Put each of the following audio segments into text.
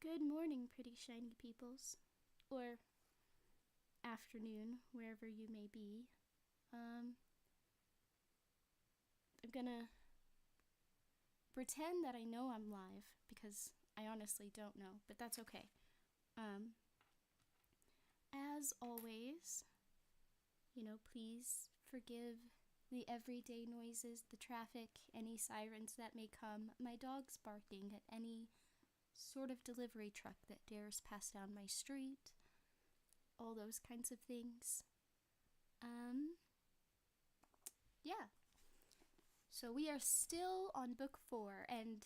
Good morning, pretty shiny peoples. Or afternoon, wherever you may be. I'm gonna pretend that I know I'm live because I honestly don't know, but that's okay. Um, as always, please forgive the everyday noises, the traffic, any sirens that may come, my dog's barking at any sort of delivery truck that dares pass down my street, all those kinds of things. Yeah. So we are still on book 4, and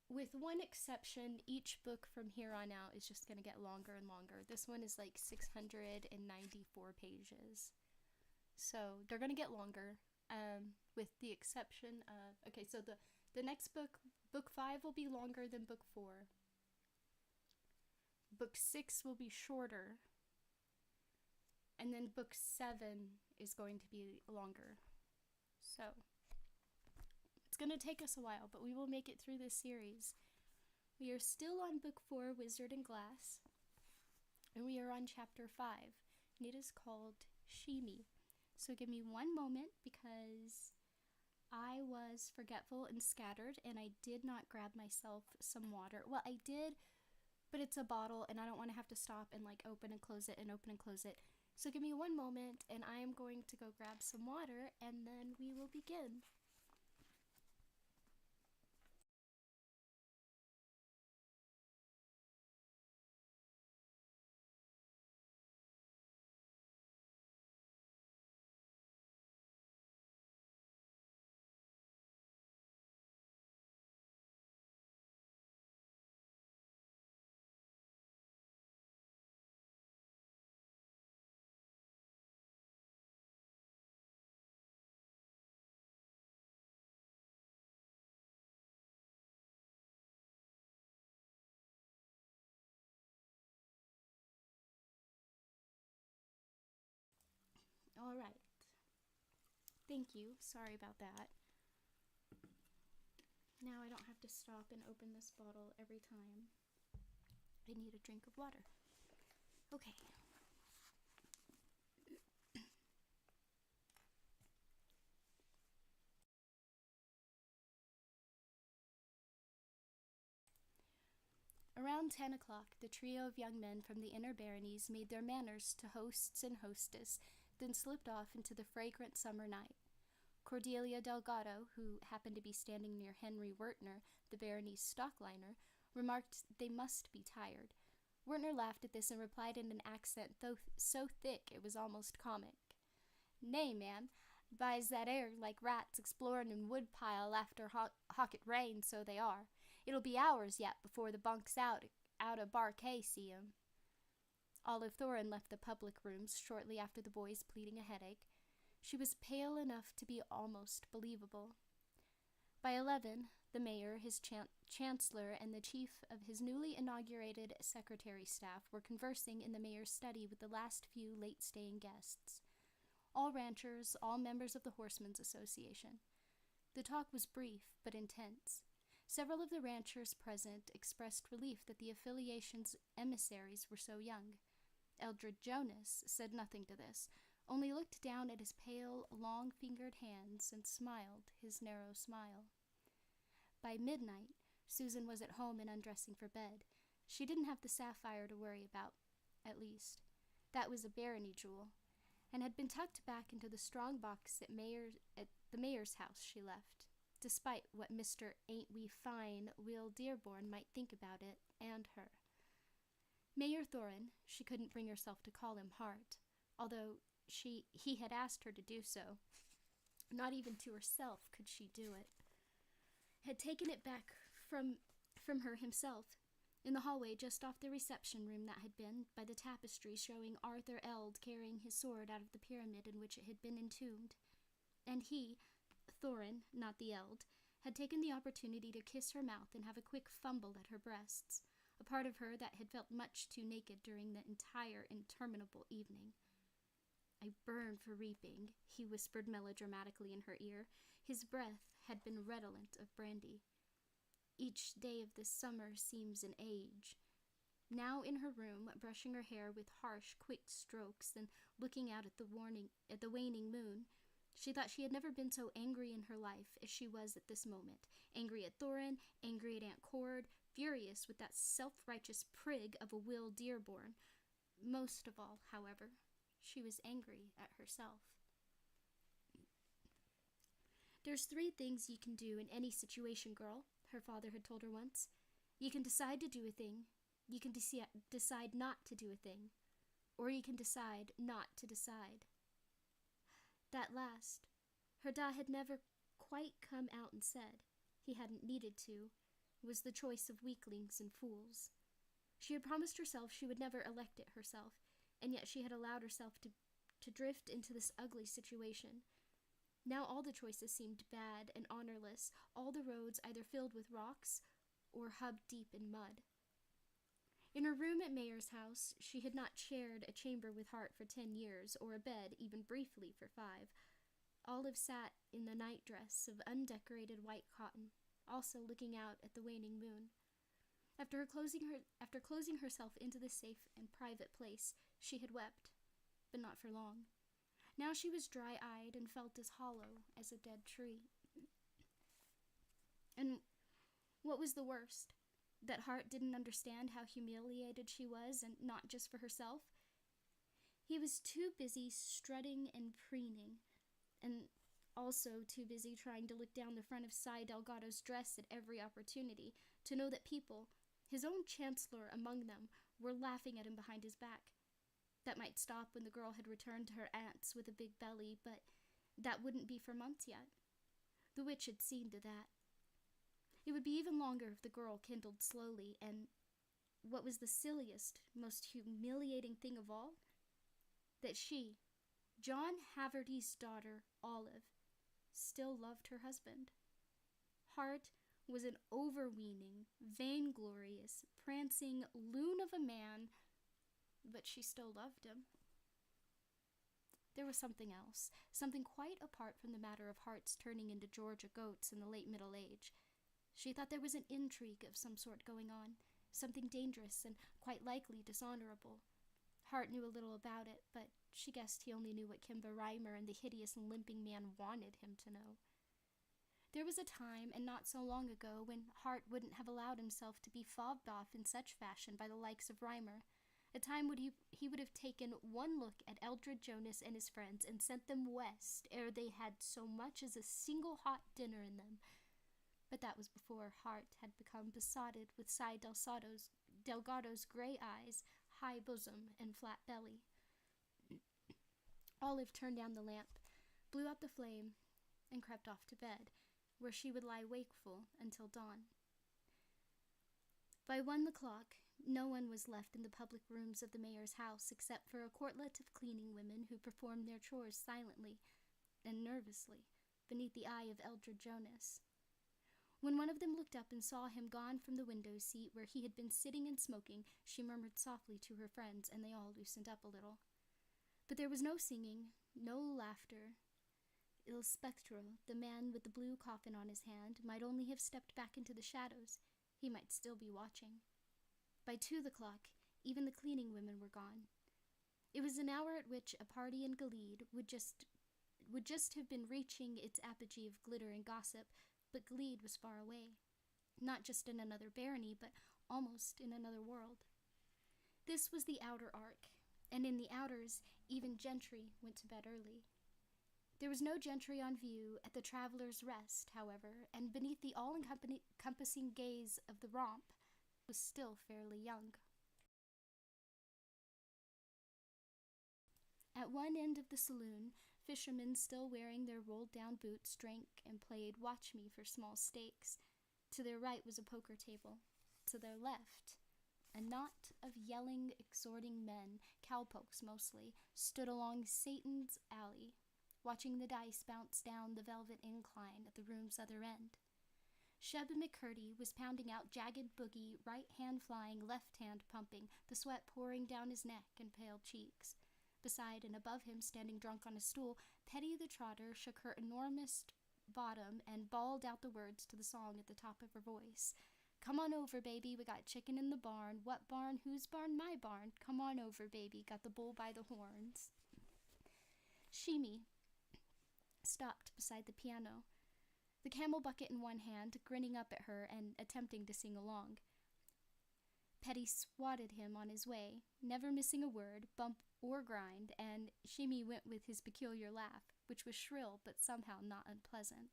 with one exception, each book from here on out is just going to get longer and longer. This one is like 694 pages. So they're going to get longer, with the exception of... Okay, so the next book, book 5, will be longer than book 4. Book 6 will be shorter. And then book 7 is going to be longer. So it's going to take us a while, but we will make it through this series. We are still on book 4, Wizard and Glass, and we are on chapter 5, and it is called Shimi. So give me one moment because I was forgetful and scattered, and I did not grab myself some water. Well, I did, but it's a bottle, and I don't want to have to stop and open and close it and open and close it. So give me one moment, and I am going to go grab some water, and then we will begin. All right. Thank you. Sorry about that. Now I don't have to stop and open this bottle every time I need a drink of water. Okay. Around 10 o'clock, the trio of young men from the inner baronies made their manners to hosts and hostess, then slipped off into the fragrant summer night. Cordelia Delgado, who happened to be standing near Henry Wertner, the barony's stockliner, remarked they must be tired. Wertner laughed at this and replied in an accent so thick it was almost comic. "Nay, man, byes that air like rats explorin' in woodpile after hawk it rain, so they are. It'll be hours yet before the bunk's out o' Barquet see 'em." Olive Thorin left the public rooms shortly after the boys pleading a headache. She was pale enough to be almost believable. By 11, the mayor, his chancellor, and the chief of his newly inaugurated secretary staff were conversing in the mayor's study with the last few late-staying guests. All ranchers, all members of the Horsemen's Association. The talk was brief but intense. Several of the ranchers present expressed relief that the affiliation's emissaries were so young. Eldred Jonas said nothing to this, only looked down at his pale, long-fingered hands and smiled his narrow smile. By midnight, Susan was at home and undressing for bed. She didn't have the sapphire to worry about, at least. That was a barony jewel, and had been tucked back into the strong box at the mayor's house she left, despite what Mr. Ain't We Fine Will Dearborn might think about it and her. Mayor Thorin, she couldn't bring herself to call him Hart, although he had asked her to do so. Not even to herself could she do it. Had taken it back from her himself, in the hallway just off the reception room that had been, by the tapestry showing Arthur Eld carrying his sword out of the pyramid in which it had been entombed. And he, Thorin, not the Eld, had taken the opportunity to kiss her mouth and have a quick fumble at her breasts, a part of her that had felt much too naked during the entire interminable evening. "I burn for reaping," he whispered melodramatically in her ear. His breath had been redolent of brandy. Each day of this summer seems an age. Now in her room, brushing her hair with harsh, quick strokes and looking out at the waning moon, she thought she had never been so angry in her life as she was at this moment. Angry at Thorin, angry at Aunt Cord, furious with that self-righteous prig of a Will Dearborn. Most of all, however, she was angry at herself. "There's 3 things you can do in any situation, girl," her father had told her once. "You can decide to do a thing, you can decide not to do a thing, or you can decide not to decide." That last, her dad had never quite come out and said. He hadn't needed to. It was the choice of weaklings and fools. She had promised herself she would never elect it herself, and yet she had allowed herself to drift into this ugly situation. Now all the choices seemed bad and honorless, all the roads either filled with rocks or hub deep in mud. In her room at Mayer's house, she had not shared a chamber with Hart for 10 years, or a bed, even briefly, for 5. Olive sat in the nightdress of undecorated white cotton, also looking out at the waning moon. After closing herself into this safe and private place, she had wept, but not for long. Now she was dry-eyed and felt as hollow as a dead tree. And what was the worst? That Hart didn't understand how humiliated she was, and not just for herself? He was too busy strutting and preening, and also too busy trying to look down the front of Cy Delgado's dress at every opportunity, to know that people, his own chancellor among them, were laughing at him behind his back. That might stop when the girl had returned to her aunt's with a big belly, but that wouldn't be for months yet. The witch had seen to that. It would be even longer if the girl kindled slowly, and what was the silliest, most humiliating thing of all? That she, John Haverty's daughter, Olive, still loved her husband. Hart was an overweening, vainglorious, prancing loon of a man, but she still loved him. There was something else, something quite apart from the matter of Hart's turning into Georgia goats in the late Middle Age. She thought there was an intrigue of some sort going on, something dangerous and quite likely dishonorable. Hart knew a little about it, but she guessed he only knew what Kimber Reimer and the hideous and limping man wanted him to know. There was a time, and not so long ago, when Hart wouldn't have allowed himself to be fobbed off in such fashion by the likes of Reimer. A time when he would have taken one look at Eldred Jonas and his friends and sent them west ere they had so much as a single hot dinner in them. But that was before Hart had become besotted with Cy Delgado's gray eyes, high bosom, and flat belly. Olive turned down the lamp, blew out the flame, and crept off to bed, where she would lie wakeful until dawn. By 1 o'clock, no one was left in the public rooms of the mayor's house except for a quartet of cleaning women who performed their chores silently and nervously beneath the eye of Eldred Jonas. When one of them looked up and saw him gone from the window seat where he had been sitting and smoking, she murmured softly to her friends, and they all loosened up a little. But there was no singing, no laughter. Il Spectro, the man with the blue coffin on his hand, might only have stepped back into the shadows. He might still be watching. By 2 o'clock, even the cleaning women were gone. It was an hour at which a party in Gilead would just have been reaching its apogee of glitter and gossip, but Gilead was far away. Not just in another barony, but almost in another world. This was the outer arc, and in the outers, even gentry went to bed early. There was no gentry on view at the Traveller's Rest, however, and beneath the all-encompassing gaze of the romp was still fairly young. At one end of the saloon, fishermen still wearing their rolled-down boots drank and played Watch Me for small stakes. To their right was a poker table. To their left, a knot of yelling, exhorting men, cowpokes mostly, stood along Satan's Alley, watching the dice bounce down the velvet incline at the room's other end. Sheb McCurdy was pounding out jagged boogie, right hand flying, left hand pumping, the sweat pouring down his neck and pale cheeks. Beside and above him, standing drunk on a stool, Petty the Trotter shook her enormous bottom and bawled out the words to the song at the top of her voice. Come on over, baby, we got chicken in the barn. What barn? Whose barn? My barn. Come on over, baby, got the bull by the horns. Shimi stopped beside the piano, the camel bucket in one hand, grinning up at her and attempting to sing along. Petty swatted him on his way, never missing a word, bump, or grind, and Shimi went with his peculiar laugh, which was shrill but somehow not unpleasant.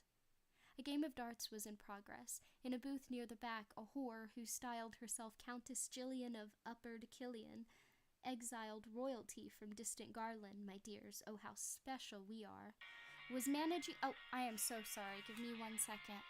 A game of darts was in progress. In a booth near the back, a whore who styled herself Countess Gillian of Upper Killian, exiled royalty from distant Garland, my dears, oh how special we are, was managing— oh, I am so sorry, give me 1 second.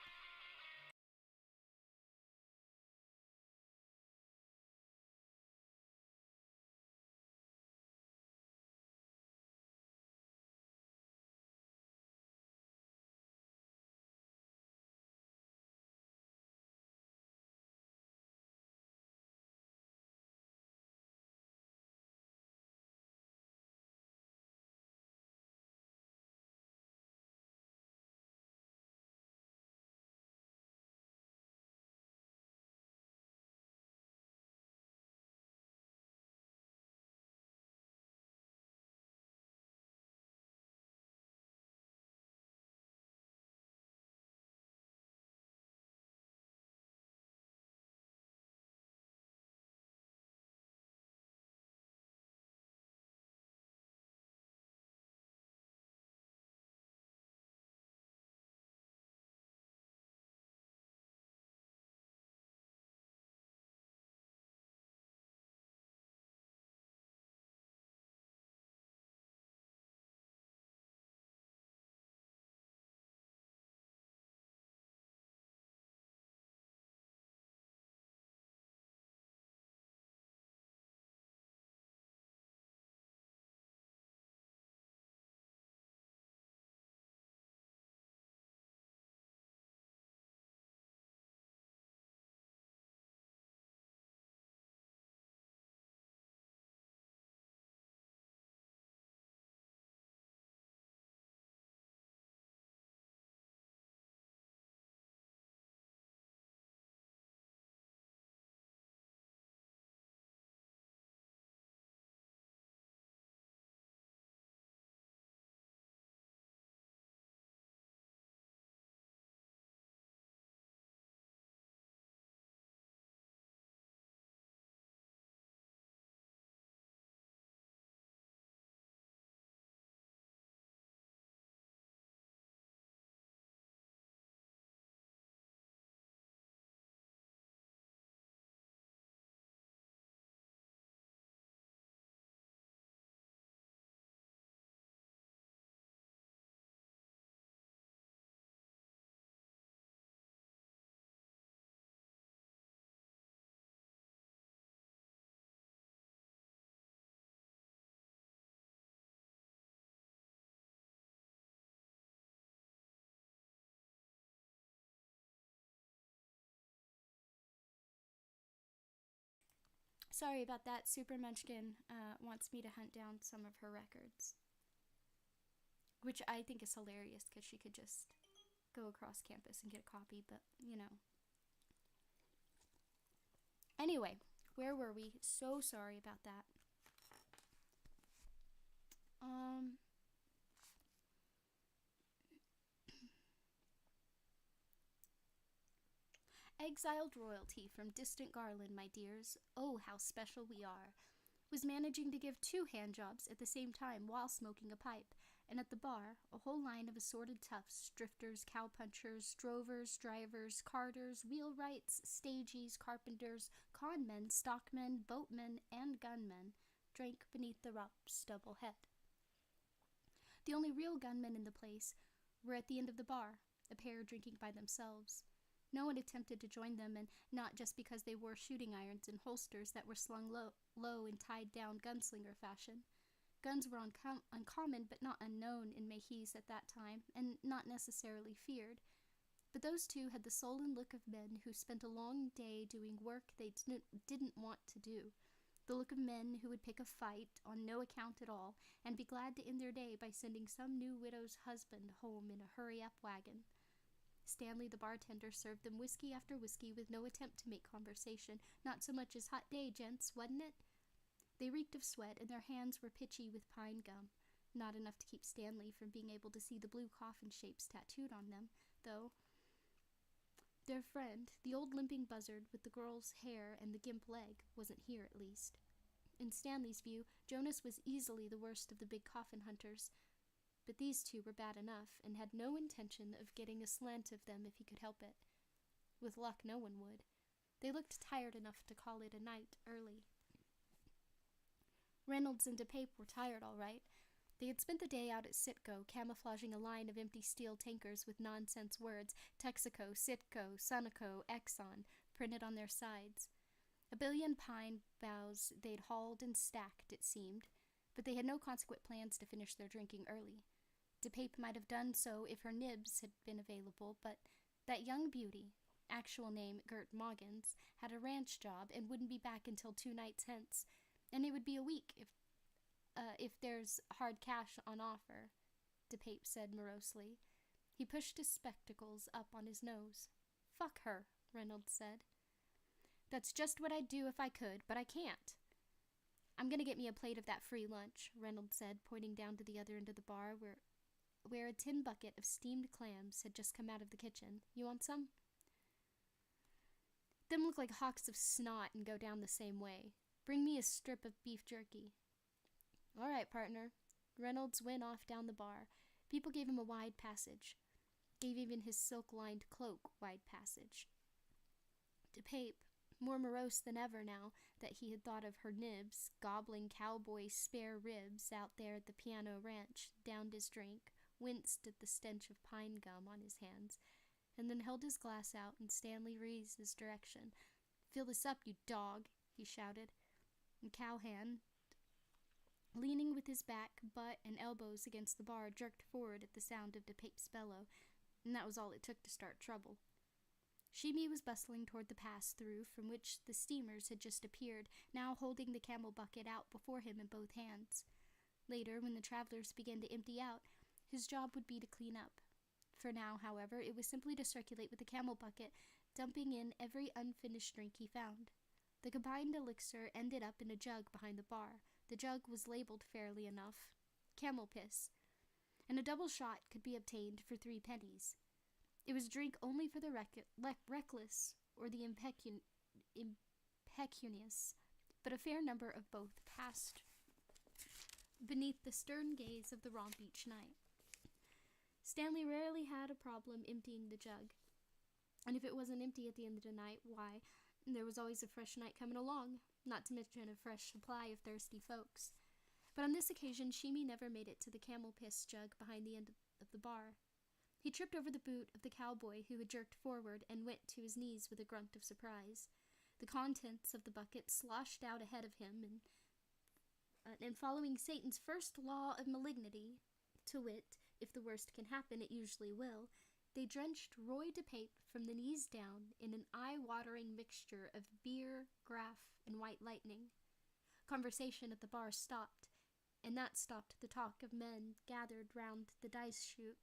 Sorry about that. Super Munchkin wants me to hunt down some of her records, which I think is hilarious because she could just go across campus and get a copy, but you know. Anyway, where were we? So sorry about that. Exiled royalty from distant Garland, my dears, oh how special we are, was managing to give 2 handjobs at the same time while smoking a pipe, and at the bar, a whole line of assorted toughs, drifters, cowpunchers, drovers, drivers, carters, wheelwrights, stagies, carpenters, conmen, stockmen, boatmen, and gunmen, drank beneath the Rop's double head. The only real gunmen in the place were at the end of the bar, a pair drinking by themselves. No one attempted to join them, and not just because they wore shooting irons and holsters that were slung low in tied-down gunslinger fashion. Guns were uncommon but not unknown in Mahis at that time, and not necessarily feared. But those 2 had the sullen look of men who spent a long day doing work they didn't want to do. The look of men who would pick a fight on no account at all, and be glad to end their day by sending some new widow's husband home in a hurry-up wagon. Stanley, the bartender, served them whiskey after whiskey with no attempt to make conversation. Not so much as "hot day, gents, wasn't it?" They reeked of sweat, and their hands were pitchy with pine gum. Not enough to keep Stanley from being able to see the blue coffin shapes tattooed on them, though. Their friend, the old limping buzzard with the girl's hair and the gimp leg, wasn't here at least. In Stanley's view, Jonas was easily the worst of the big coffin hunters, but these two were bad enough and had no intention of getting a slant of them if he could help it. With luck, no one would. They looked tired enough to call it a night early. Reynolds and DePape were tired, all right. They had spent the day out at Citgo, camouflaging a line of empty steel tankers with nonsense words, Texaco, Citgo, Sunoco, Exxon, printed on their sides. A billion pine boughs they'd hauled and stacked, it seemed, but they had no consequent plans to finish their drinking early. DePape might have done so if her nibs had been available, but that young beauty, actual name Gert Moggins, had a ranch job and wouldn't be back until 2 nights hence, and it would be a week if there's hard cash on offer, DePape said morosely. He pushed his spectacles up on his nose. "Fuck her," Reynolds said. "That's just what I'd do if I could, but I can't." "I'm gonna get me a plate of that free lunch," Reynolds said, pointing down to the other end of the bar where a tin bucket of steamed clams had just come out of the kitchen. "You want some?" "Them look like hawks of snot and go down the same way. Bring me a strip of beef jerky." "All right, partner." Reynolds went off down the bar. People gave him a wide passage. Gave even his silk-lined cloak wide passage. DePape, more morose than ever now that he had thought of her nibs, gobbling cowboy spare ribs out there at the piano ranch, downed his drink, winced at the stench of pine gum on his hands, and then held his glass out in Stanley Reese's direction. "Fill this up, you dog," he shouted. And Cowhand, leaning with his back, butt, and elbows against the bar, jerked forward at the sound of DePape's bellow, and that was all it took to start trouble. Sheemy was bustling toward the pass-through from which the steamers had just appeared, now holding the camel bucket out before him in both hands. Later, when the travelers began to empty out, his job would be to clean up. For now, however, it was simply to circulate with the camel bucket, dumping in every unfinished drink he found. The combined elixir ended up in a jug behind the bar. The jug was labeled fairly enough, camel piss, and a double shot could be obtained for 3 pennies. It was drink only for the reckless or the impecunious, but a fair number of both passed beneath the stern gaze of the romp each night. Stanley rarely had a problem emptying the jug, and if it wasn't empty at the end of the night, why, there was always a fresh night coming along, not to mention a fresh supply of thirsty folks. But on this occasion, Sheemy never made it to the camel piss jug behind the end of the bar. He tripped over the boot of the cowboy who had jerked forward and went to his knees with a grunt of surprise. The contents of the bucket sloshed out ahead of him, and following Satan's first law of malignity, to wit, if the worst can happen, it usually will, they drenched Roy DePape from the knees down in an eye-watering mixture of beer, graff, and white lightning. Conversation at the bar stopped, and that stopped the talk of men gathered round the dice chute.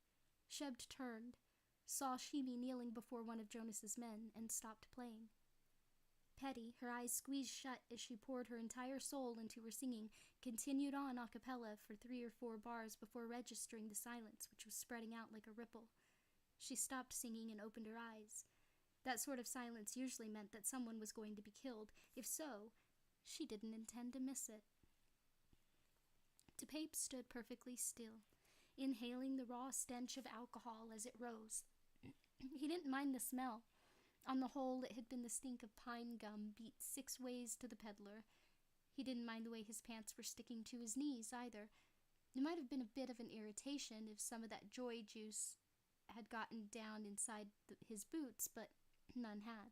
Sheb turned, saw Sheemy kneeling before one of Jonas's men, and stopped playing. Petty, her eyes squeezed shut as she poured her entire soul into her singing, continued on a cappella for 3 or 4 bars before registering the silence which was spreading out like a ripple. She stopped singing and opened her eyes. That sort of silence usually meant that someone was going to be killed. If so, she didn't intend to miss it. DePape stood perfectly still, inhaling the raw stench of alcohol as it rose. He didn't mind the smell. On the whole, it had been the stink of pine gum beat 6 ways to the peddler. He didn't mind the way his pants were sticking to his knees, either. It might have been a bit of an irritation if some of that joy juice had gotten down inside his boots, but none had.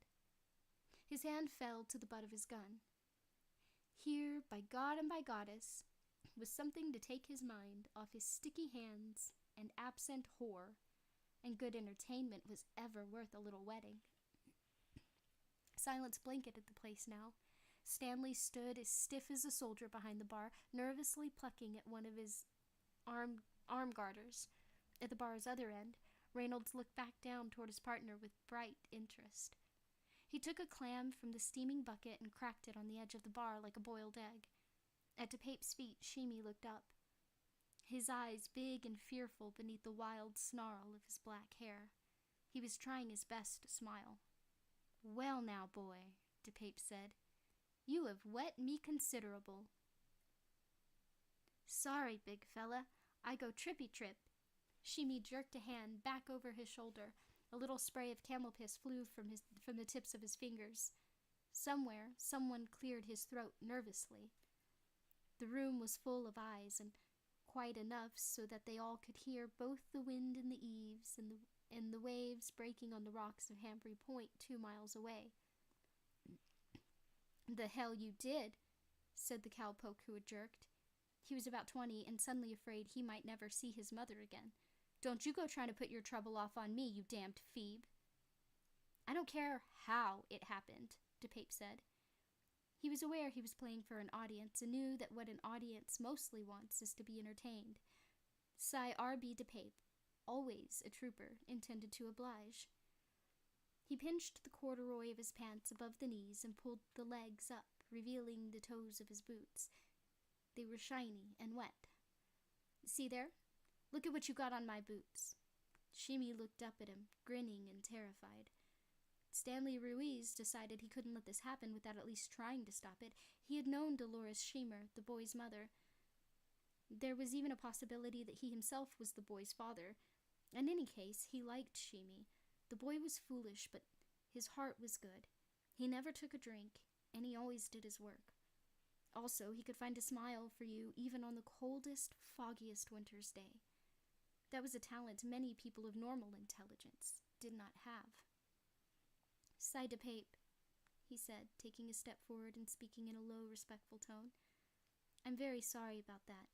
His hand fell to the butt of his gun. Here, by God and by Goddess, was something to take his mind off his sticky hands and absent whore, and good entertainment was ever worth a little wetting. Silence blanketed the place now. Stanley stood as stiff as a soldier behind the bar, nervously plucking at one of his arm garters. At the bar's other end, Reynolds looked back down toward his partner with bright interest. He took a clam from the steaming bucket and cracked it on the edge of the bar like a boiled egg. At DePape's feet, Shimi looked up, his eyes big and fearful beneath the wild snarl of his black hair. He was trying his best to smile. "Well now, boy," DePape said, "you have wet me considerable." "Sorry, big fella. I go trippy trip." Shimi jerked a hand back over his shoulder. A little spray of camel piss flew from the tips of his fingers. Somewhere, someone cleared his throat nervously. The room was full of eyes, and quite enough so that they all could hear both the wind in the eaves and the waves breaking on the rocks of Hambry Point 2 miles away. "The hell you did," said the cowpoke who had jerked. He was about 20 and suddenly afraid he might never see his mother again. "Don't you go trying to put your trouble off on me, you damned Phoebe." "I don't care how it happened," DePape said. He was aware he was playing for an audience and knew that what an audience mostly wants is to be entertained. Cy R.B. DePape, always a trooper, intended to oblige. He pinched the corduroy of his pants above the knees and pulled the legs up, revealing the toes of his boots. They were shiny and wet. "See there? Look at what you got on my boots." Shimi looked up at him, grinning and terrified. Stanley Ruiz decided he couldn't let this happen without at least trying to stop it. He had known Dolores Schemer, the boy's mother. There was even a possibility that he himself was the boy's father. In any case, he liked Shimi. The boy was foolish, but his heart was good. He never took a drink, and he always did his work. Also, he could find a smile for you even on the coldest, foggiest winter's day. That was a talent many people of normal intelligence did not have. "Cy DePape," he said, taking a step forward and speaking in a low, respectful tone. "I'm very sorry about that.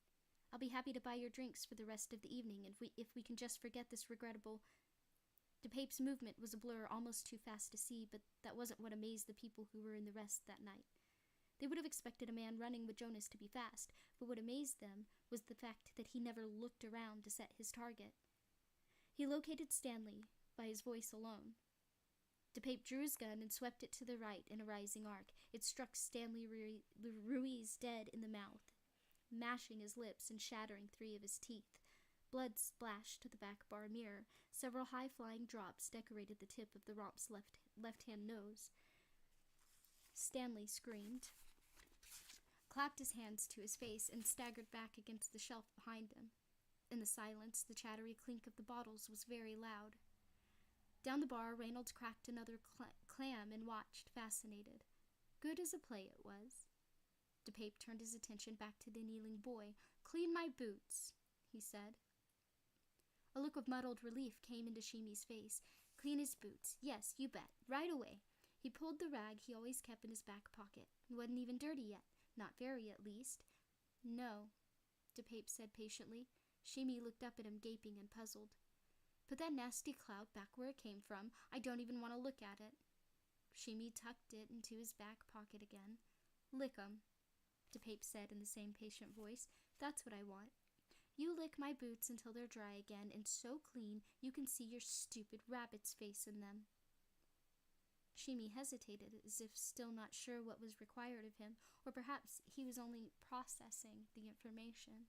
I'll be happy to buy your drinks for the rest of the evening if we can just forget this regrettable—" DePape's movement was a blur almost too fast to see, but that wasn't what amazed the people who were in the rest that night. They would have expected a man running with Jonas to be fast, but what amazed them was the fact that he never looked around to set his target. He located Stanley by his voice alone. DePape drew his gun and swept it to the right in a rising arc. It struck Stanley Ruiz dead in the mouth, mashing his lips and shattering 3 of his teeth. Blood splashed to the back bar mirror. Several high-flying drops decorated the tip of the romp's left-hand nose. Stanley screamed, clapped his hands to his face, and staggered back against the shelf behind him. In the silence, the chattery clink of the bottles was very loud. Down the bar, Reynolds cracked another clam and watched, fascinated. Good as a play it was. DePape turned his attention back to the kneeling boy. "Clean my boots," he said. A look of muddled relief came into Shimi's face. "Clean his boots. Yes, you bet. Right away." He pulled the rag he always kept in his back pocket. It wasn't even dirty yet. Not very, at least. "No," DePape said patiently. Shimi looked up at him, gaping and puzzled. "Put that nasty clout back where it came from. I don't even want to look at it." Shimi tucked it into his back pocket again. "Lick 'em," DePape said in the same patient voice. "That's what I want. You lick my boots until they're dry again and so clean you can see your stupid rabbit's face in them." Shimi hesitated, as if still not sure what was required of him, or perhaps he was only processing the information.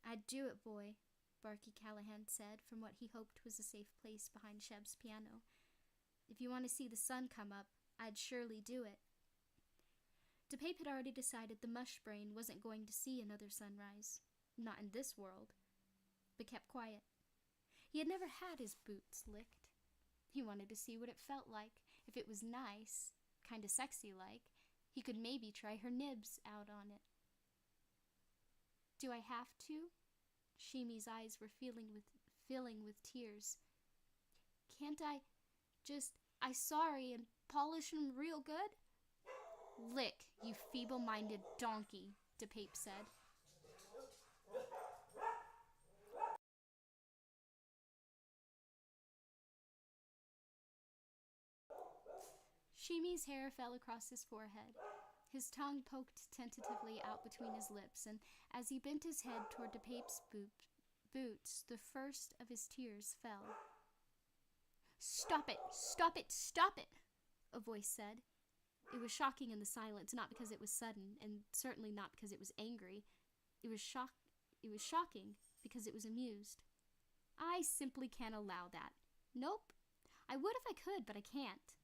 "I'd do it, boy," Barky Callahan said from what he hoped was a safe place behind Sheb's piano. "If you want to see the sun come up, I'd surely do it." DePape had already decided the mush brain wasn't going to see another sunrise. Not in this world. But kept quiet. He had never had his boots licked. He wanted to see what it felt like. If it was nice, kinda sexy-like, he could maybe try her nibs out on it. "Do I have to?" Shimi's eyes were filling with tears. "Can't I I sorry, and polish 'em real good?" "Lick, you feeble-minded donkey," DePape said. Shimi's hair fell across his forehead. His tongue poked tentatively out between his lips, and as he bent his head toward DePape's boots, the first of his tears fell. "Stop it! Stop it! Stop it!" a voice said. It was shocking in the silence, not because it was sudden, and certainly not because it was angry. It was shocking because it was amused. "I simply can't allow that. Nope. I would if I could, but I can't.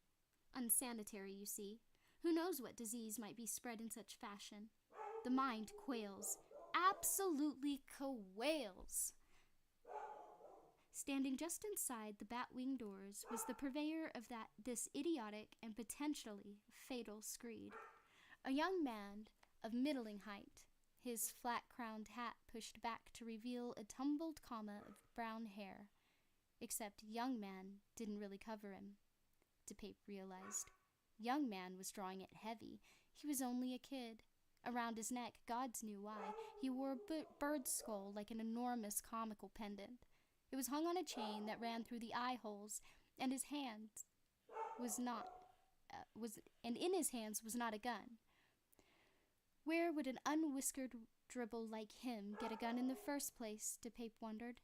Unsanitary, you see. Who knows what disease might be spread in such fashion? The mind quails. Absolutely quails." Standing just inside the bat-wing doors was the purveyor of this idiotic and potentially fatal screed. A young man of middling height, his flat-crowned hat pushed back to reveal a tumbled comma of brown hair. Except young man didn't really cover him, DePape realized. Young man was drawing it heavy. He was only a kid. Around his neck, gods knew why, he wore a bird's skull like an enormous comical pendant. It was hung on a chain that ran through the eye holes, and in his hands was not a gun. Where would an unwhiskered dribble like him get a gun in the first place, DePape wondered.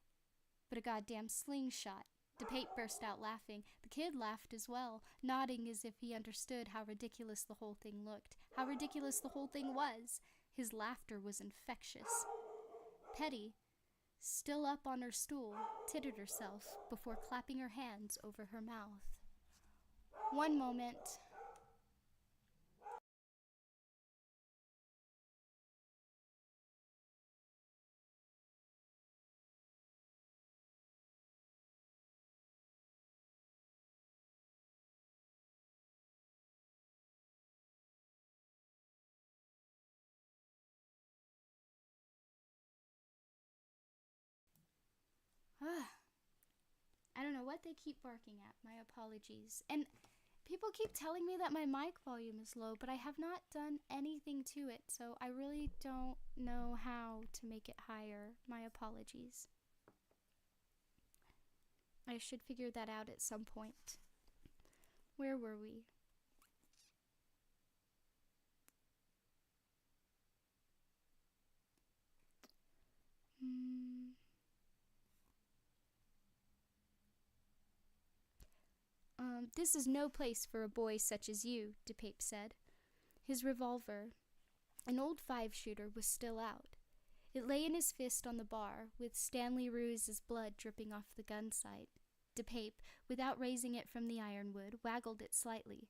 But a goddamn slingshot. DePape burst out laughing. The kid laughed as well, nodding as if he understood how ridiculous the whole thing looked, how ridiculous the whole thing was. His laughter was infectious. Petty, still up on her stool, tittered herself before clapping her hands over her mouth. "One moment." I don't know what they keep barking at. My apologies. And people keep telling me that my mic volume is low, but I have not done anything to it, so I really don't know how to make it higher. My apologies. I should figure that out at some point. Where were we? This is no place for a boy such as you, DePape said. His revolver, an old 5-shooter, was still out. It lay in his fist on the bar, with Stanley Ruse's blood dripping off the gun sight. DePape, without raising it from the ironwood, waggled it slightly.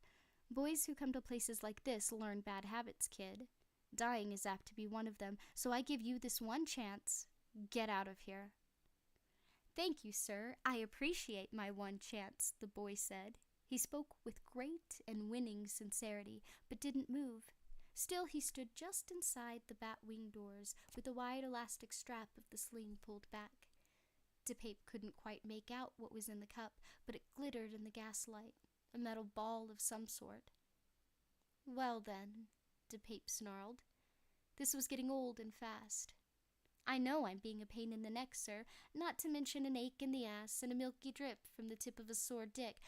"Boys who come to places like this learn bad habits, kid. Dying is apt to be one of them, so I give you this one chance. Get out of here." "Thank you, sir. I appreciate my one chance," the boy said. He spoke with great and winning sincerity, but didn't move. Still, he stood just inside the bat-wing doors, with the wide elastic strap of the sling pulled back. DePape couldn't quite make out what was in the cup, but it glittered in the gaslight, a metal ball of some sort. "Well then," DePape snarled. This was getting old and fast. "I know I'm being a pain in the neck, sir, not to mention an ache in the ass and a milky drip from the tip of a sore dick,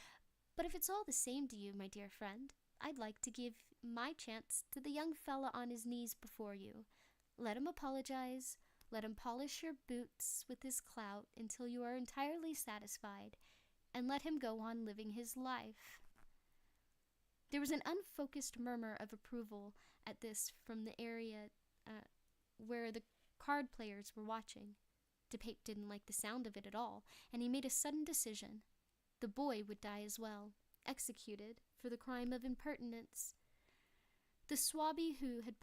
but if it's all the same to you, my dear friend, I'd like to give my chance to the young fella on his knees before you. Let him apologize, let him polish your boots with his clout until you are entirely satisfied, and let him go on living his life." There was an unfocused murmur of approval at this from the area where the card players were watching. DePape didn't like the sound of it at all, and he made a sudden decision. The boy would die as well, executed for the crime of impertinence. The swabby who had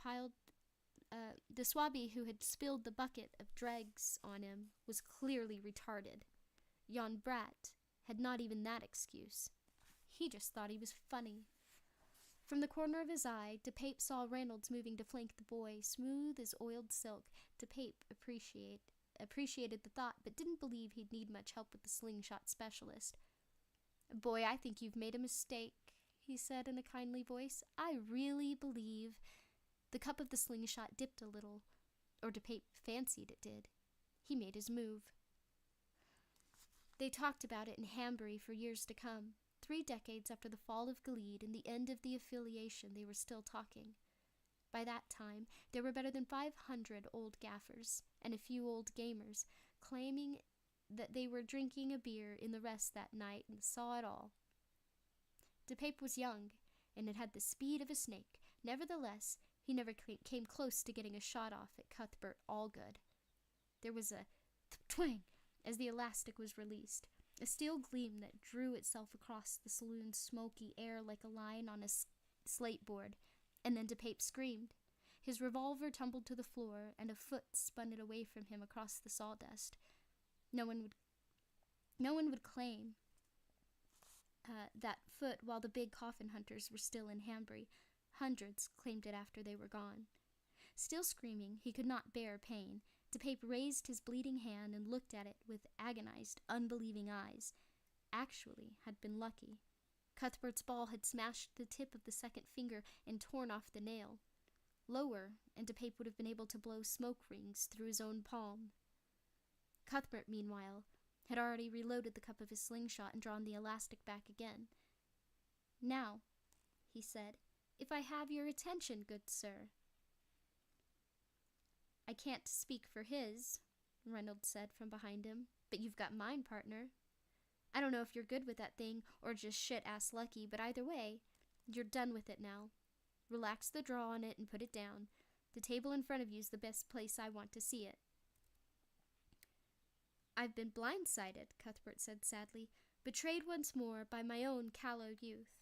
spilled the bucket of dregs on him was clearly retarded. Yon brat had not even that excuse. He just thought he was funny. From the corner of his eye, DePape saw Reynolds moving to flank the boy, smooth as oiled silk. DePape appreciated the thought, but didn't believe he'd need much help with the slingshot specialist. "Boy, I think you've made a mistake," he said in a kindly voice. "I really believe—" The cup of the slingshot dipped a little, or DePape fancied it did. He made his move. They talked about it in Hanbury for years to come. 3 decades after the fall of Gilead and the end of the affiliation, they were still talking. By that time, there were better than 500 old gaffers and a few old gamers, claiming that they were drinking a beer in the rest that night and saw it all. DePape was young, and it had the speed of a snake. Nevertheless, he never came close to getting a shot off at Cuthbert Allgood. There was a twang as the elastic was released, a steel gleam that drew itself across the saloon's smoky air like a line on a slate board, and then DePape screamed. His revolver tumbled to the floor, and a foot spun it away from him across the sawdust. No one would claim that foot while the big coffin hunters were still in Hanbury. Hundreds claimed it after they were gone. Still screaming, he could not bear pain. DePape raised his bleeding hand and looked at it with agonized, unbelieving eyes. Actually had been lucky. Cuthbert's ball had smashed the tip of the second finger and torn off the nail. Lower, and DePape would have been able to blow smoke rings through his own palm. Cuthbert, meanwhile, had already reloaded the cup of his slingshot and drawn the elastic back again. "Now," he said, "if I have your attention, good sir." "I can't speak for his," Reynolds said from behind him, "but you've got mine, partner. I don't know if you're good with that thing or just shit-ass lucky, but either way, you're done with it now. Relax the draw on it and put it down. The table in front of you's the best place I want to see it." "I've been blindsided," Cuthbert said sadly, "betrayed once more by my own callow youth."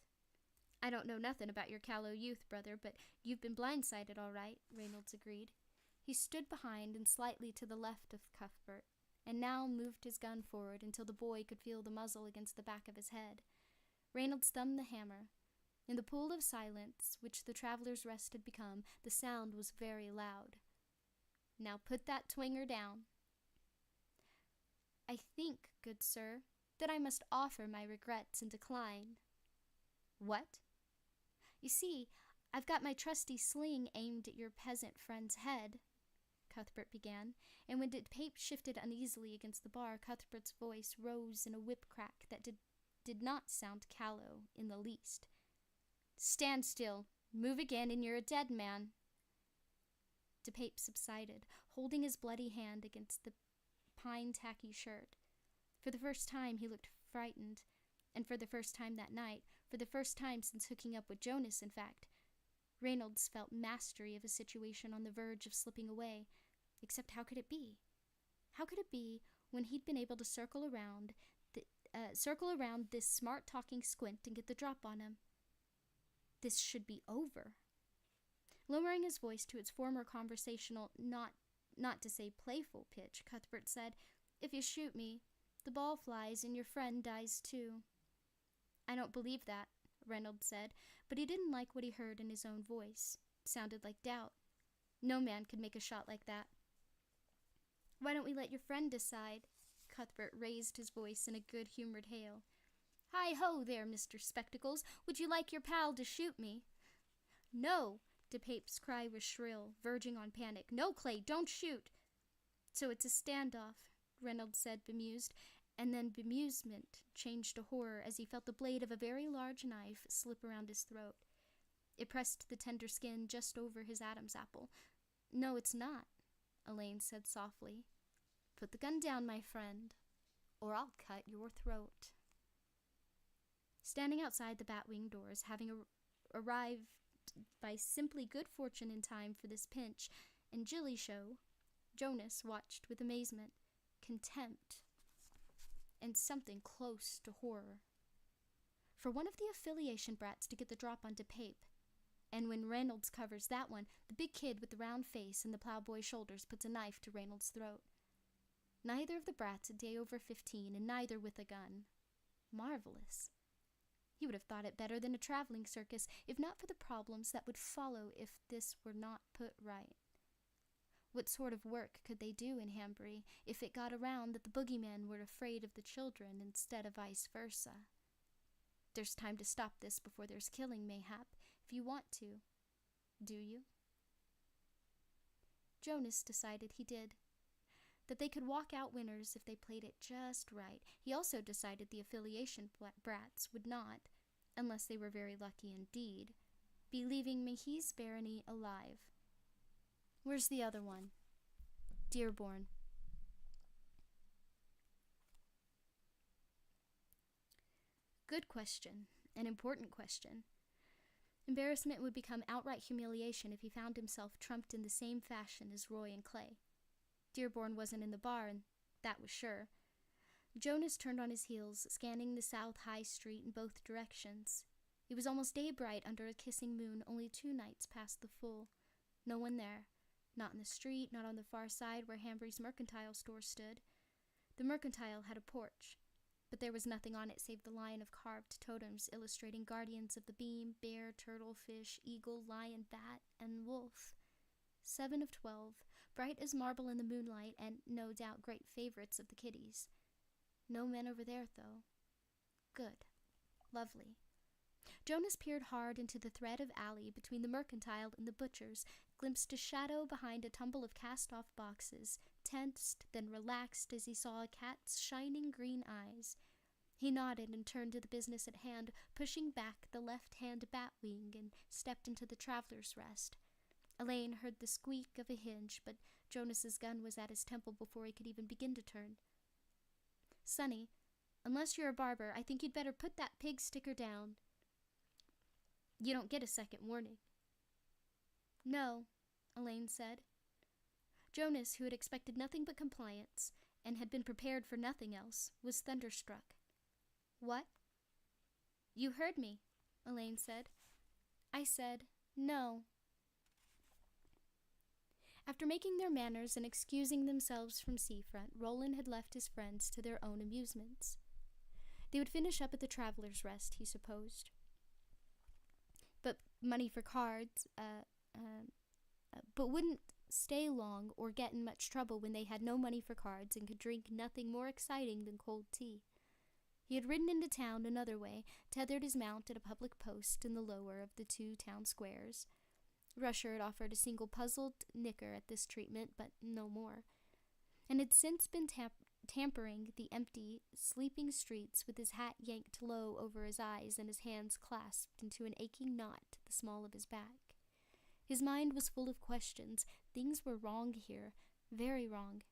"I don't know nothing about your callow youth, brother, but you've been blindsided all right," Reynolds agreed. He stood behind and slightly to the left of Cuthbert, and now moved his gun forward until the boy could feel the muzzle against the back of his head. Reynolds thumbed the hammer. In the pool of silence, which the traveler's rest had become, the sound was very loud. "Now put that twinger down." "I think, good sir, that I must offer my regrets and decline." "What?" "You see, I've got my trusty sling aimed at your peasant friend's head," Cuthbert began, and when DePape shifted uneasily against the bar, Cuthbert's voice rose in a whip-crack that did not sound callow in the least. "Stand still. Move again, and you're a dead man." DePape subsided, holding his bloody hand against the pine tacky shirt. For the first time he looked frightened, and for the first time that night, for the first time since hooking up with Jonas, in fact, Reynolds felt mastery of a situation on the verge of slipping away. Except how could it be? How could it be when he'd been able to circle around this smart-talking squint and get the drop on him? This should be over. Lowering his voice to its former conversational, not to say playful pitch, Cuthbert said, "If you shoot me, the ball flies and your friend dies too." "I don't believe that," Reynolds said, but he didn't like what he heard in his own voice. It sounded like doubt. No man could make a shot like that. "Why don't we let your friend decide?" Cuthbert raised his voice in a good-humored hail. "Hi-ho there, Mr. Spectacles. Would you like your pal to shoot me?" "No!" DePape's cry was shrill, verging on panic. "No, Clay, don't shoot!" "So it's a standoff," Reynolds said, bemused, and then bemusement changed to horror as he felt the blade of a very large knife slip around his throat. It pressed the tender skin just over his Adam's apple. "No, it's not," Elaine said softly. "Put the gun down, my friend, or I'll cut your throat." Standing outside the Batwing doors, having arrived by simply good fortune in time for this pinch and Jilly show, Jonas watched with amazement, contempt, and something close to horror. For one of the affiliation brats to get the drop on DePape, and when Reynolds covers that one, the big kid with the round face and the plowboy shoulders puts a knife to Reynolds' throat. Neither of the brats a day over 15, and neither with a gun. Marvelous. He would have thought it better than a traveling circus, if not for the problems that would follow if this were not put right. What sort of work could they do in Hanbury if it got around that the boogeymen were afraid of the children instead of vice versa? There's time to stop this before there's killing, mayhap, if you want to. Do you? Jonas decided he did. That they could walk out winners if they played it just right. He also decided the affiliation brats would not, unless they were very lucky indeed, be leaving Mahis barony alive. "Where's the other one?" "Dearborn." Good question. An important question. Embarrassment would become outright humiliation if he found himself trumped in the same fashion as Roy and Clay. Dearborn wasn't in the bar, and that was sure. Jonas turned on his heels, scanning the South High Street in both directions. It was almost day-bright under a kissing moon, only 2 nights past the full. No one there. Not in the street, not on the far side where Hambry's Mercantile store stood. The Mercantile had a porch, but there was nothing on it save the line of carved totems illustrating guardians of the beam, bear, turtle, fish, eagle, lion, bat, and wolf. 7 of 12, bright as marble in the moonlight, and no doubt great favorites of the kiddies. No men over there, though. Good. Lovely. Jonas peered hard into the thread of alley between the Mercantile and the butcher's, glimpsed a shadow behind a tumble of cast-off boxes, tensed, then relaxed as he saw a cat's shining green eyes. He nodded and turned to the business at hand, pushing back the left-hand bat wing, and stepped into the traveler's rest. Elaine heard the squeak of a hinge, but Jonas's gun was at his temple before he could even begin to turn. "Sonny, unless you're a barber, I think you'd better put that pig sticker down. You don't get a second warning." "No," Elaine said. Jonas, who had expected nothing but compliance, and had been prepared for nothing else, was thunderstruck. "What?" "You heard me," Elaine said. "I said, no." After making their manners and excusing themselves from Seafront, Roland had left his friends to their own amusements. They would finish up at the Traveler's Rest, he supposed. But money for cards, but wouldn't stay long or get in much trouble when they had no money for cards and could drink nothing more exciting than cold tea. He had ridden into town another way, tethered his mount at a public post in the lower of the 2 town squares. Rusher had offered a single puzzled nicker at this treatment, but no more, and had since been tampering the empty, sleeping streets with his hat yanked low over his eyes and his hands clasped into an aching knot at the small of his back. His mind was full of questions. Things were wrong here, very wrong.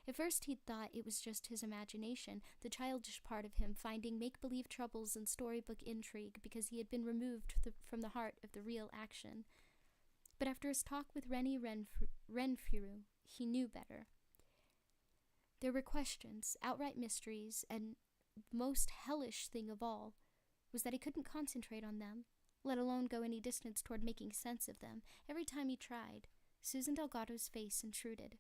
At first he'd thought it was just his imagination, the childish part of him finding make-believe troubles and storybook intrigue because he had been removed from the heart of the real action. But after his talk with Rennie Renfrew, he knew better. There were questions, outright mysteries, and the most hellish thing of all was that he couldn't concentrate on them, let alone go any distance toward making sense of them. Every time he tried, Susan Delgado's face intruded.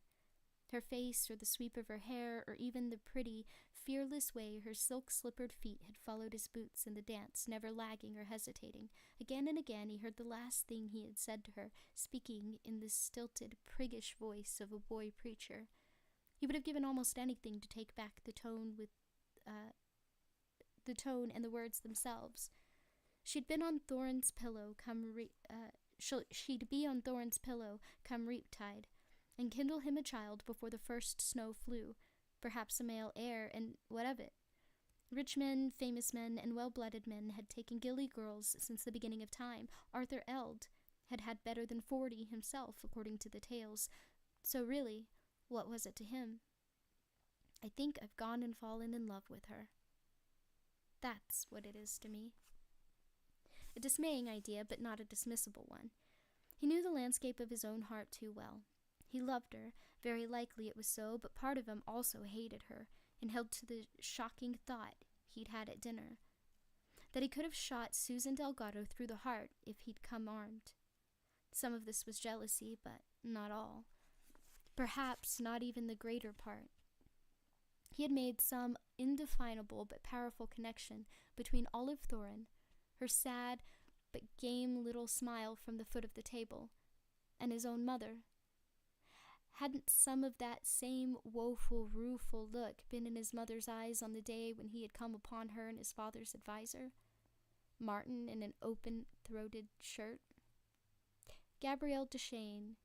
Her face, or the sweep of her hair, or even the pretty, fearless way her silk-slippered feet had followed his boots in the dance, never lagging or hesitating. Again and again he heard the last thing he had said to her, speaking in the stilted, priggish voice of a boy preacher. He would have given almost anything to take back the tone and the words themselves. She'd be on Thorin's pillow come reap-tide, and kindle him a child before the first snow flew, perhaps a male heir, and what of it? Rich men, famous men, and well-blooded men had taken gilly girls since the beginning of time. Arthur Eld had had better than 40 himself, according to the tales. So really, what was it to him? "I think I've gone and fallen in love with her. That's what it is to me." A dismaying idea, but not a dismissible one. He knew the landscape of his own heart too well. He loved her, very likely it was so, but part of him also hated her, and held to the shocking thought he'd had at dinner, that he could have shot Susan Delgado through the heart if he'd come armed. Some of this was jealousy, but not all. Perhaps not even the greater part. He had made some indefinable but powerful connection between Olive Thorin, her sad but game little smile from the foot of the table, and his own mother. Hadn't some of that same woeful, rueful look been in his mother's eyes on the day when he had come upon her and his father's adviser? Martin in an open-throated shirt? Gabrielle Duchesne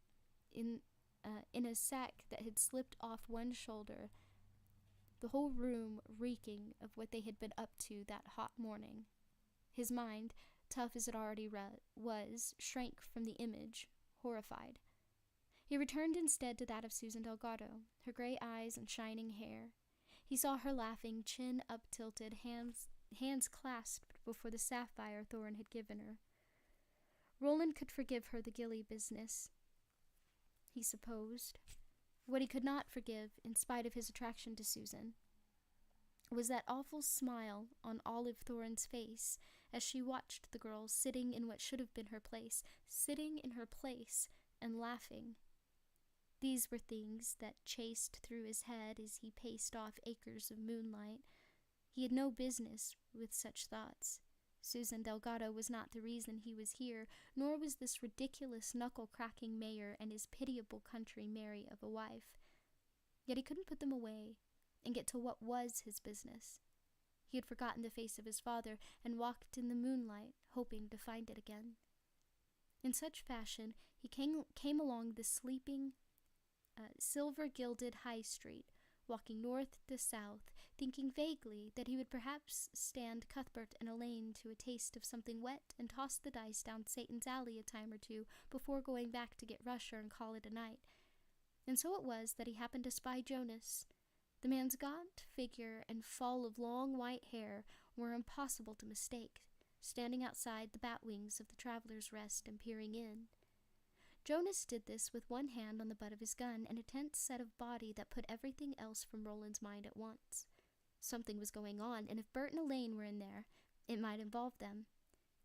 in a sack that had slipped off one shoulder, the whole room reeking of what they had been up to that hot morning. His mind, tough as it already was, shrank from the image, horrified. He returned instead to that of Susan Delgado, her gray eyes and shining hair. He saw her laughing, chin up-tilted, hands hands clasped before the sapphire Thorn had given her. Roland could forgive her the Gilly business, he supposed. What he could not forgive, in spite of his attraction to Susan, was that awful smile on Olive Thorne's face as she watched the girl sitting in what should have been her place, and laughing. These were things that chased through his head as he paced off acres of moonlight. He had no business with such thoughts. Susan Delgado was not the reason he was here, nor was this ridiculous knuckle-cracking mayor and his pitiable country Mary of a wife. Yet he couldn't put them away and get to what was his business. He had forgotten the face of his father and walked in the moonlight, hoping to find it again. In such fashion, he came along the sleeping, silver-gilded high street, walking north to south, thinking vaguely that he would perhaps stand Cuthbert and Elaine to a taste of something wet and toss the dice down Satan's Alley a time or two before going back to get Rusher and call it a night. And so it was that he happened to spy Jonas. The man's gaunt figure and fall of long white hair were impossible to mistake, standing outside the bat wings of the Traveler's Rest and peering in. Jonas did this with one hand on the butt of his gun and a tense set of body that put everything else from Roland's mind at once. Something was going on, and if Bert and Elaine were in there, it might involve them.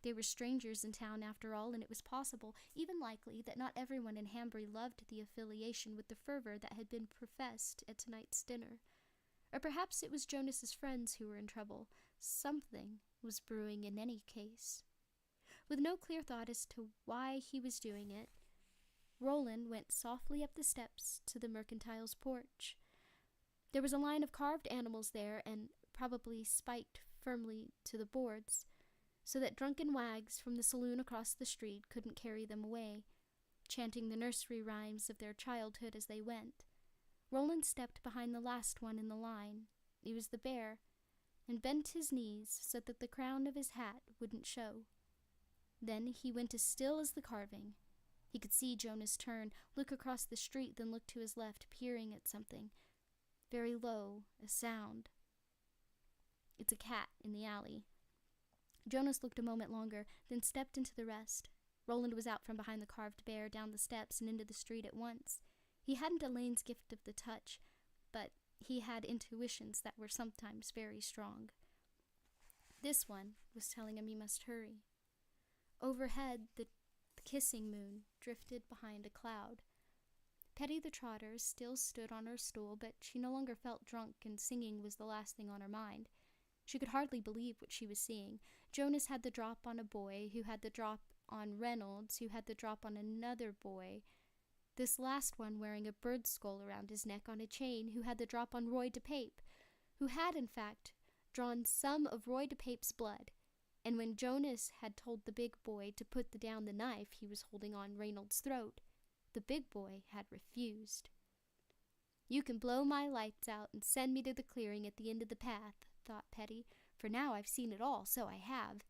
They were strangers in town after all, and it was possible, even likely, that not everyone in Hanbury loved the affiliation with the fervor that had been professed at tonight's dinner. Or perhaps it was Jonas's friends who were in trouble. Something was brewing in any case. With no clear thought as to why he was doing it, Roland went softly up the steps to the Mercantile's porch. There was a line of carved animals there, and probably spiked firmly to the boards, so that drunken wags from the saloon across the street couldn't carry them away, chanting the nursery rhymes of their childhood as they went. Roland stepped behind the last one in the line. He was the bear, and bent his knees so that the crown of his hat wouldn't show. Then he went as still as the carving. He could see Jonas turn, look across the street, then look to his left, peering at something. Very low, a sound. It's a cat in the alley. Jonas looked a moment longer, then stepped into the rest. Roland was out from behind the carved bear, down the steps, and into the street at once. He hadn't Elaine's gift of the touch, but he had intuitions that were sometimes very strong. This one was telling him he must hurry. Overhead, the kissing moon drifted behind a cloud. Petty the Trotter still stood on her stool, but she no longer felt drunk, and singing was the last thing on her mind. She could hardly believe what she was seeing. Jonas had the drop on a boy, who had the drop on Reynolds, who had the drop on another boy, this last one wearing a bird's skull around his neck on a chain, who had the drop on Roy DePape, who had, in fact, drawn some of Roy DePape's blood, and when Jonas had told the big boy to put down the knife he was holding on Reynolds' throat, the big boy had refused. "You can blow my lights out and send me to the clearing at the end of the path," thought Petty, "for now I've seen it all, so I have."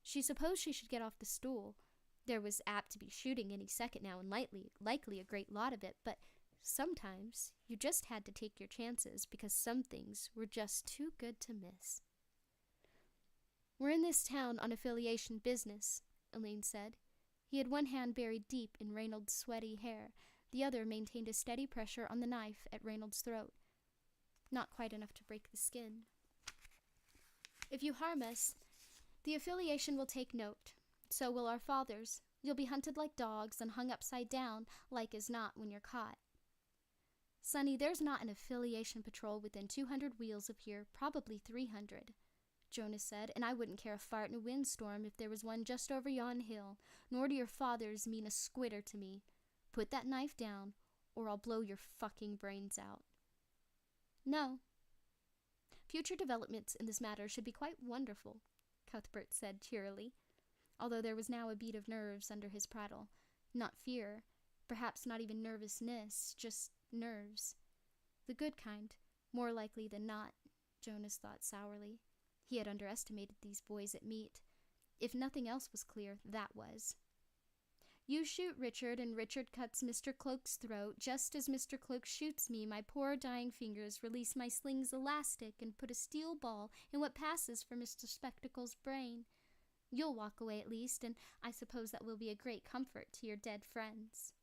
She supposed she should get off the stool. There was apt to be shooting any second now, and likely a great lot of it, but sometimes you just had to take your chances because some things were just too good to miss. "We're in this town on affiliation business," Elaine said. He had one hand buried deep in Reynolds' sweaty hair. The other maintained a steady pressure on the knife at Reynolds' throat. Not quite enough to break the skin. "If you harm us, the affiliation will take note. So will our fathers. You'll be hunted like dogs and hung upside down, like as not, when you're caught." "Sonny, there's not an affiliation patrol within 200 wheels of here, probably 300. Jonas said, "and I wouldn't care a fart in a windstorm if there was one just over yon hill, nor do your fathers mean a squitter to me. Put that knife down, or I'll blow your fucking brains out." "No. Future developments in this matter should be quite wonderful," Cuthbert said cheerily, although there was now a beat of nerves under his prattle. Not fear, perhaps not even nervousness, just nerves. The good kind, more likely than not, Jonas thought sourly. He had underestimated these boys at meat. If nothing else was clear, that was. You shoot Richard, and Richard cuts Mr. Cloak's throat. Just as Mr. Cloak shoots me, my poor dying fingers release my sling's elastic and put a steel ball in what passes for Mr. Spectacle's brain. You'll walk away at least, and I suppose that will be a great comfort to your dead friends."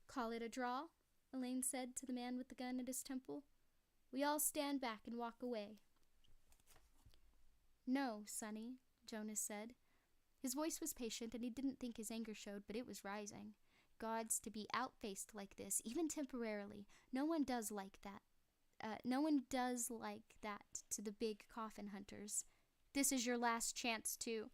"Call it a draw?" Elaine said to the man with the gun at his temple. "We all stand back and walk away." "No, Sonny," Jonas said. His voice was patient, and he didn't think his anger showed, but it was rising. Gods, to be outfaced like this, even temporarily. No one does like that. No one does like that to the big coffin hunters. This is your last chance to...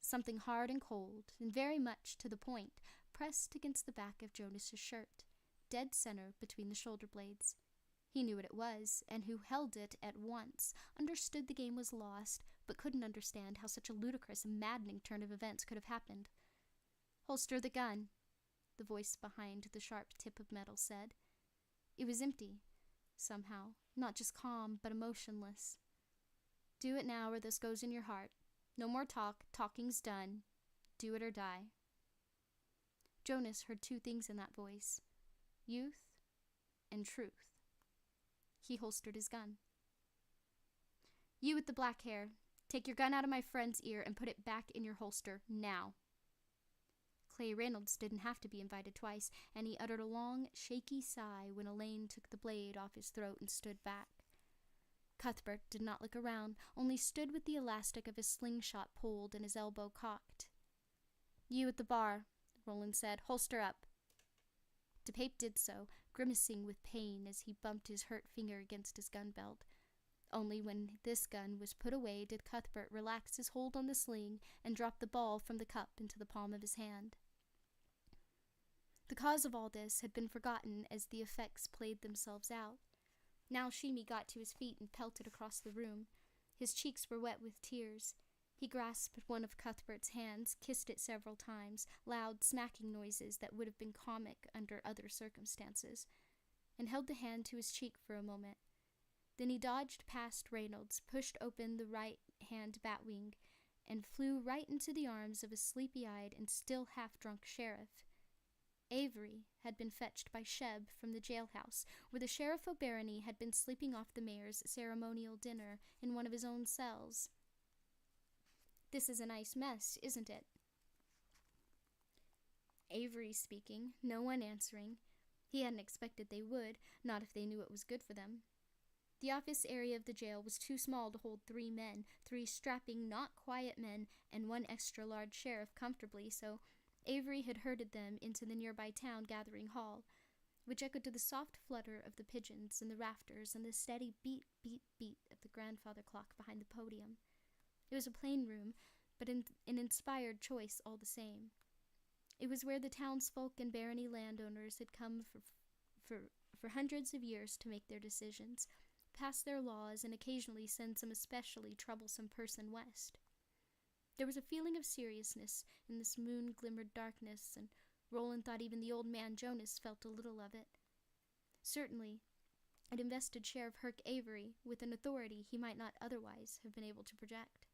Something hard and cold, and very much to the point, pressed against the back of Jonas's shirt, dead center between the shoulder blades. He knew what it was, and who held it at once, understood the game was lost, but couldn't understand how such a ludicrous and maddening turn of events could have happened. "Holster the gun," the voice behind the sharp tip of metal said. It was empty, somehow, not just calm, but emotionless. "Do it now, or this goes in your heart. No more talk. Talking's done. Do it or die." Jonas heard two things in that voice: youth and truth. He holstered his gun. "You with the black hair, take your gun out of my friend's ear and put it back in your holster, now." Clay Reynolds didn't have to be invited twice, and he uttered a long, shaky sigh when Elaine took the blade off his throat and stood back. Cuthbert did not look around, only stood with the elastic of his slingshot pulled and his elbow cocked. "You at the bar," Roland said. "Holster up." DePape did so, grimacing with pain as he bumped his hurt finger against his gun belt. Only when this gun was put away did Cuthbert relax his hold on the sling and drop the ball from the cup into the palm of his hand. The cause of all this had been forgotten as the effects played themselves out. Now Shimi got to his feet and pelted across the room. His cheeks were wet with tears. He grasped one of Cuthbert's hands, kissed it several times, loud smacking noises that would have been comic under other circumstances, and held the hand to his cheek for a moment. Then he dodged past Reynolds, pushed open the right-hand batwing, and flew right into the arms of a sleepy-eyed and still half-drunk sheriff. Avery had been fetched by Sheb from the jailhouse, where the Sheriff O'Barony had been sleeping off the mayor's ceremonial dinner in one of his own cells. "This is a nice mess, isn't it?" Avery speaking, no one answering. He hadn't expected they would, not if they knew it was good for them. The office area of the jail was too small to hold 3 men, 3 strapping, not quiet men, and 1 extra-large sheriff comfortably, so Avery had herded them into the nearby town gathering hall, which echoed to the soft flutter of the pigeons in the rafters and the steady beat, beat, beat of the grandfather clock behind the podium. It was a plain room, but an inspired choice all the same. It was where the townsfolk and barony landowners had come for hundreds of years to make their decisions, pass their laws, and occasionally send some especially troublesome person west. There was a feeling of seriousness in this moon-glimmered darkness, and Roland thought even the old man Jonas felt a little of it. Certainly, it invested Sheriff Herc Avery with an authority he might not otherwise have been able to project.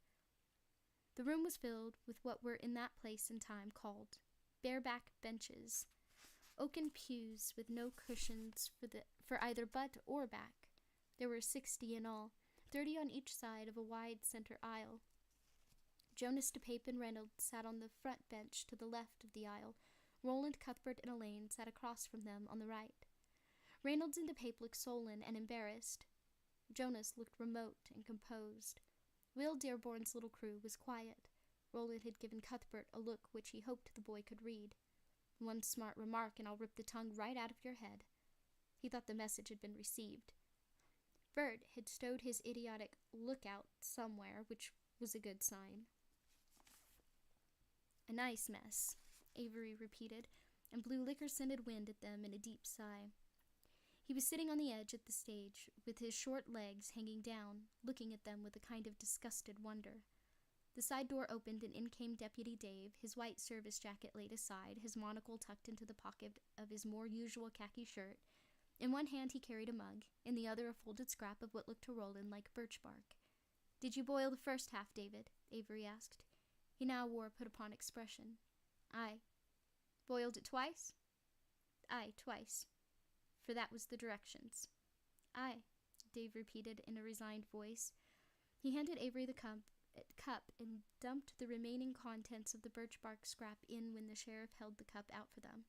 The room was filled with what were in that place and time called bareback benches, oaken pews with no cushions for either butt or back. There were 60 in all, 30 on each side of a wide center aisle. Jonas, DePape, and Reynolds sat on the front bench to the left of the aisle. Roland, Cuthbert, and Elaine sat across from them on the right. Reynolds and DePape looked sullen and embarrassed. Jonas looked remote and composed. Will Dearborn's little crew was quiet. Roland had given Cuthbert a look which he hoped the boy could read. "One smart remark and I'll rip the tongue right out of your head." He thought the message had been received. Bert had stowed his idiotic lookout somewhere, which was a good sign. "A nice mess," Avery repeated, and blew liquor-scented wind at them in a deep sigh. He was sitting on the edge of the stage, with his short legs hanging down, looking at them with a kind of disgusted wonder. The side door opened and in came Deputy Dave, his white service jacket laid aside, his monocle tucked into the pocket of his more usual khaki shirt. In one hand he carried a mug, in the other a folded scrap of what looked to Roland like birch bark. "Did you boil the first half, David?" Avery asked. He now wore a put-upon expression. Aye. Boiled it twice? Aye, twice. For that was the directions. Aye, Dave repeated in a resigned voice. He handed Avery the cup and dumped the remaining contents of the birch bark scrap in when the sheriff held the cup out for them.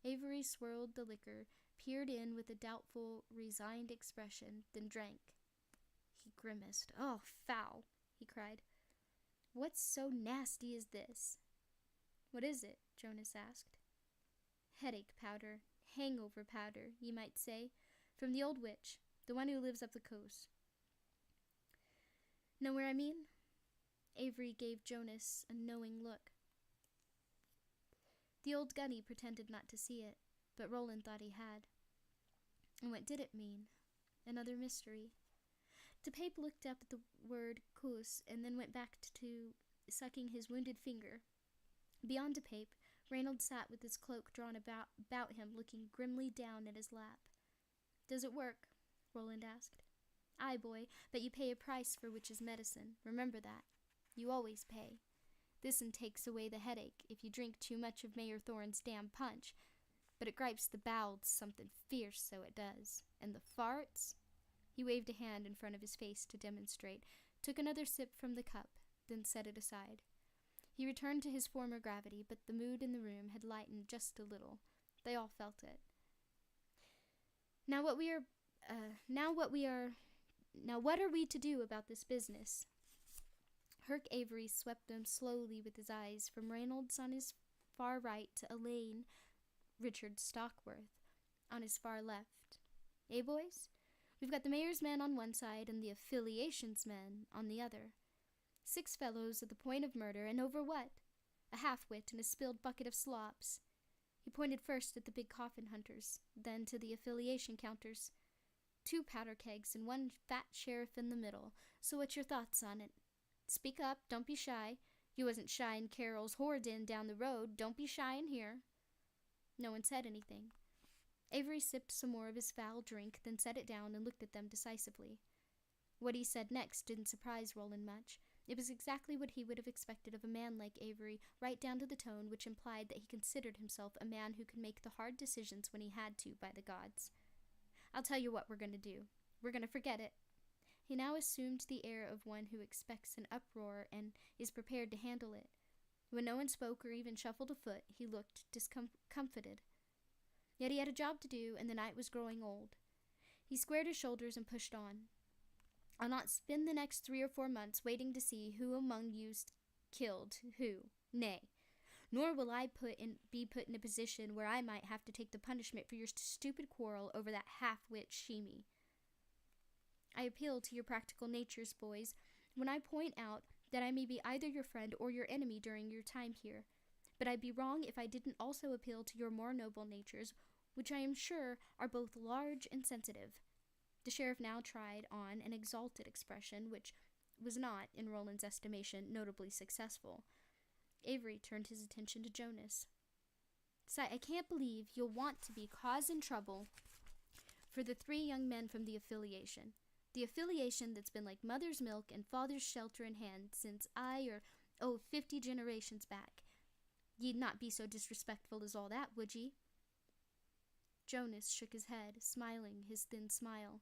Avery swirled the liquor, peered in with a doubtful, resigned expression, then drank. He grimaced. "Oh, foul," he cried. "What's so nasty as this?" "What is it?" Jonas asked. "Headache powder. Hangover powder, ye might say. From the old witch, the one who lives up the coast. Know where I mean?" Avery gave Jonas a knowing look. The old gunny pretended not to see it, but Roland thought he had. And what did it mean? Another mystery. DePape looked up at the word "coos" and then went back to sucking his wounded finger. Beyond DePape, Reynolds sat with his cloak drawn about him, looking grimly down at his lap. "Does it work?" Roland asked. "Aye, boy, but you pay a price for witch's medicine. Remember that. You always pay. This'n takes away the headache if you drink too much of Mayor Thorne's damn punch, but it gripes the bowels something fierce, so it does. And the farts?" He waved a hand in front of his face to demonstrate, took another sip from the cup, then set it aside. He returned to his former gravity, but the mood in the room had lightened just a little. They all felt it. Now what are we to do about this business?" Herc Avery swept them slowly with his eyes from Reynolds on his far right to Elaine Richard Stockworth on his far left. "Boys? We've got the mayor's men on one side and the affiliation's men on the other. 6 fellows at the point of murder, and over what? A half-wit and a spilled bucket of slops." He pointed first at the big coffin hunters, then to the affiliation counters. 2 powder kegs and 1 fat sheriff in the middle. So what's your thoughts on it? Speak up, don't be shy. You wasn't shy in Carol's Horde Inn down the road, don't be shy in here. No one said anything. Avery sipped some more of his foul drink, then set it down and looked at them decisively. What he said next didn't surprise Roland much. It was exactly what he would have expected of a man like Avery, right down to the tone which implied that he considered himself a man who could make the hard decisions when he had to, by the gods. "I'll tell you what we're going to do. We're going to forget it." He now assumed the air of one who expects an uproar and is prepared to handle it. When no one spoke or even shuffled a foot, he looked discomfited. Yet he had a job to do, and the night was growing old. He squared his shoulders and pushed on. "I'll not spend the next 3 or 4 months waiting to see who among you's killed who. Nay. Nor will I be put in a position where I might have to take the punishment for your stupid quarrel over that half-wit Shimi. I appeal to your practical natures, boys, when I point out that I may be either your friend or your enemy during your time here. But I'd be wrong if I didn't also appeal to your more noble natures, which I am sure are both large and sensitive." The sheriff now tried on an exalted expression, which was not, in Roland's estimation, notably successful. Avery turned his attention to Jonas. "I can't believe you'll want to be causing trouble for the 3 young men from the affiliation. The affiliation that's been like mother's milk and father's shelter in hand since 50 generations back. Ye'd not be so disrespectful as all that, would ye?" Jonas shook his head, smiling his thin smile.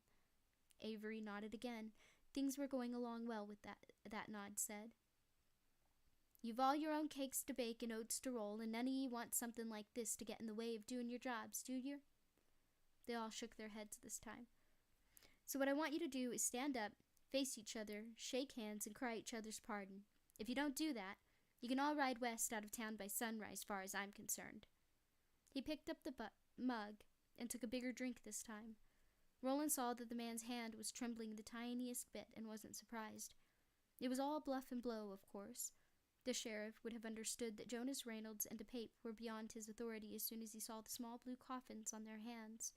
Avery nodded again. Things were going along well with that nod said. "You've all your own cakes to bake and oats to roll, and none of ye want something like this to get in the way of doing your jobs, do you?" They all shook their heads this time. "So what I want you to do is stand up, face each other, shake hands, and cry each other's pardon. If you don't do that, you can all ride west out of town by sunrise, far as I'm concerned." He picked up the mug and took a bigger drink this time. Roland saw that the man's hand was trembling the tiniest bit and wasn't surprised. It was all bluff and blow, of course. The sheriff would have understood that Jonas Reynolds and DePape were beyond his authority as soon as he saw the small blue coffins on their hands.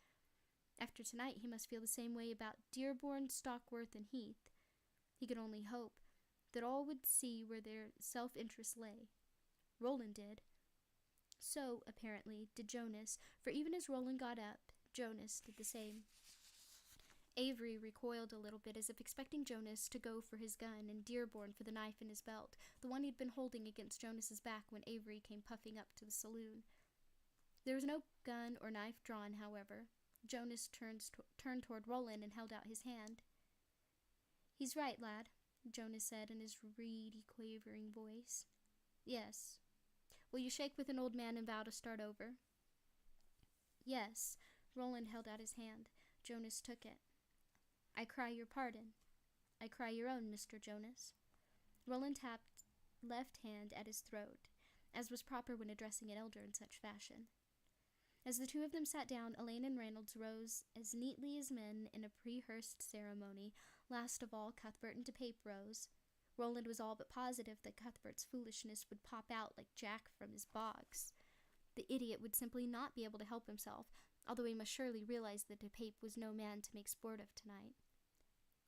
After tonight, he must feel the same way about Dearborn, Stockworth, and Heath. He could only hope that all would see where their self-interest lay. Roland did. So, apparently, did Jonas, for even as Roland got up, Jonas did the same. Avery recoiled a little bit, as if expecting Jonas to go for his gun, and Dearborn for the knife in his belt, the one he'd been holding against Jonas's back when Avery came puffing up to the saloon. There was no gun or knife drawn, however. Jonas turned toward Roland and held out his hand. "He's right, lad," Jonas said in his reedy, quavering voice. "Yes. Will you shake with an old man and vow to start over?" "Yes." Roland held out his hand. Jonas took it. "I cry your pardon." "I cry your own, Mr. Jonas." Roland tapped left hand at his throat, as was proper when addressing an elder in such fashion. As the two of them sat down, Elaine and Reynolds rose as neatly as men in a pre-rehearsed ceremony. Last of all, Cuthbert and DePape rose. Roland was all but positive that Cuthbert's foolishness would pop out like Jack from his box. The idiot would simply not be able to help himself, although he must surely realize that DePape was no man to make sport of tonight.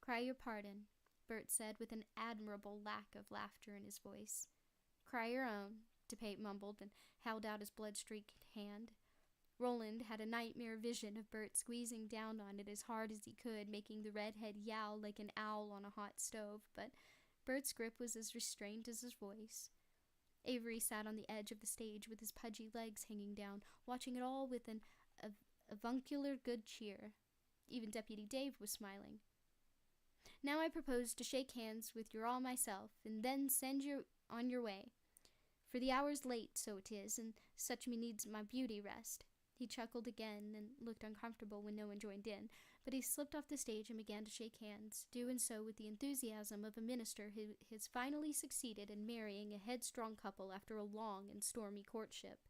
"Cry your pardon," Bert said, with an admirable lack of laughter in his voice. "Cry your own," DePape mumbled and held out his blood-streaked hand. Roland had a nightmare vision of Bert squeezing down on it as hard as he could, making the redhead yowl like an owl on a hot stove, but Bert's grip was as restrained as his voice. Avery sat on the edge of the stage with his pudgy legs hanging down, watching it all with an avuncular good cheer. Even Deputy Dave was smiling. "Now I propose to shake hands with you all myself, and then send you on your way. For the hour's late, so it is, and such me needs my beauty rest." He chuckled again and looked uncomfortable when no one joined in, but he slipped off the stage and began to shake hands, doing so with the enthusiasm of a minister who has finally succeeded in marrying a headstrong couple after a long and stormy courtship.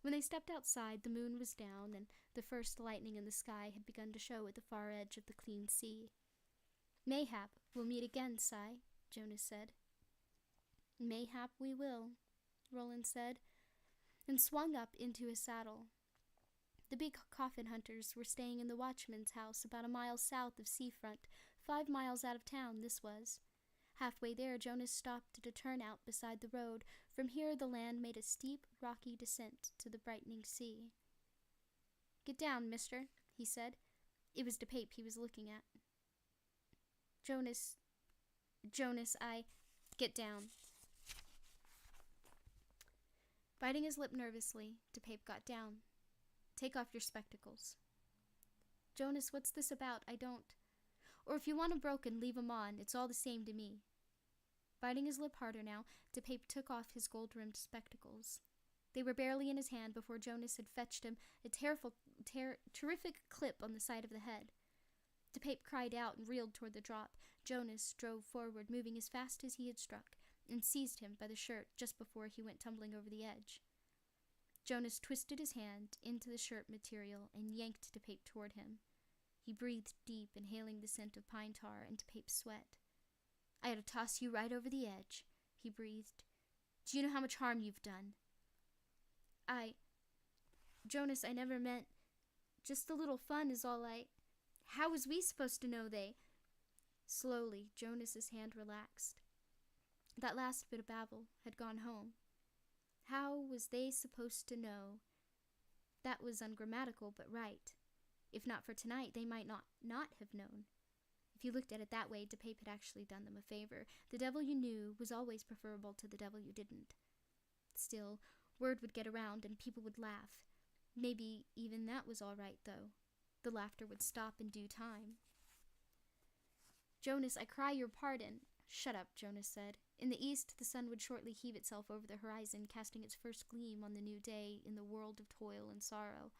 When they stepped outside, the moon was down, and the first lightning in the sky had begun to show at the far edge of the clean sea. "Mayhap we'll meet again, Si," Jonas said. "Mayhap we will," Roland said, and swung up into his saddle. The big coffin hunters were staying in the watchman's house about a mile south of Seafront, 5 miles out of town this was. Halfway there, Jonas stopped at a turnout beside the road. From here, the land made a steep, rocky descent to the brightening sea. "Get down, mister," he said. It was DePape he was looking at. Jonas, get down." Biting his lip nervously, DePape got down. "Take off your spectacles." "Jonas, what's this about? I don't—" "Or if you want 'em broken, leave 'em on. It's all the same to me." Biting his lip harder now, DePape took off his gold-rimmed spectacles. They were barely in his hand before Jonas had fetched him a terrific clip on the side of the head. DePape cried out and reeled toward the drop. Jonas drove forward, moving as fast as he had struck, and seized him by the shirt just before he went tumbling over the edge. Jonas twisted his hand into the shirt material and yanked DePape toward him. He breathed deep, inhaling the scent of pine tar and DePape's sweat. "I ought to toss you right over the edge," he breathed. "Do you know how much harm you've done?" Jonas, I never meant— Just a little fun is all How was we supposed to know they—" Slowly, Jonas's hand relaxed. That last bit of babble had gone home. How was they supposed to know? That was ungrammatical, but right. If not for tonight, they might not have known. If you looked at it that way, DePape had actually done them a favor. The devil you knew was always preferable to the devil you didn't. Still, word would get around and people would laugh. Maybe even that was all right, though. The laughter would stop in due time. "Jonas, I cry your pardon." "Shut up," Jonas said. In the east, the sun would shortly heave itself over the horizon, casting its first gleam on the new day in the world of toil and sorrow.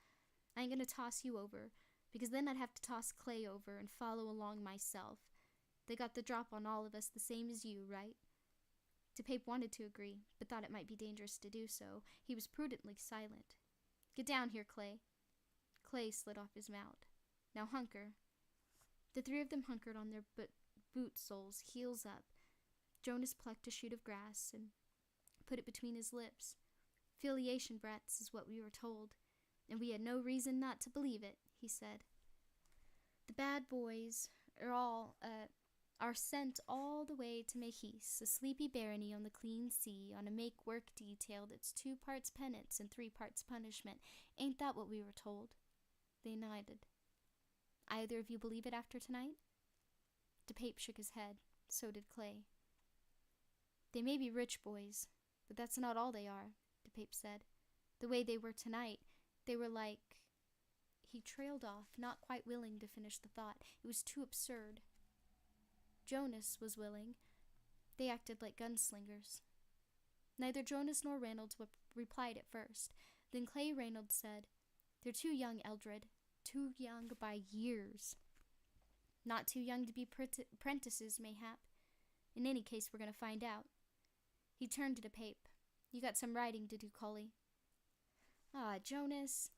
"I ain't gonna toss you over, because then I'd have to toss Clay over and follow along myself. They got the drop on all of us the same as you, right?" DePape wanted to agree, but thought it might be dangerous to do so. He was prudently silent. "Get down here, Clay." Clay slid off his mount. "Now hunker." The three of them hunkered on their boot soles, heels up. Jonas plucked a shoot of grass and put it between his lips. "Filiation breaths is what we were told, and we had no reason not to believe it," he said. "The bad boys are sent all the way to Mejis, a sleepy barony on the clean sea, on a make-work detail that's 2 parts penance and 3 parts punishment. Ain't that what we were told?" They nodded. Either of you believe it after tonight?" DePape shook his head. So did Clay. "They may be rich boys, but that's not all they are," DePape said. "The way they were tonight, they were like—" He trailed off, not quite willing to finish the thought. It was too absurd. Jonas was willing. They acted like gunslingers. Neither Jonas nor Reynolds replied at first. Then Clay Reynolds said, "They're too young, Eldred. Too young by years. Not too young to be apprentices, mayhap. In any case, we're going to find out." He turned to DePape. "You got some writing to do, Cully." "Ah, Jonas.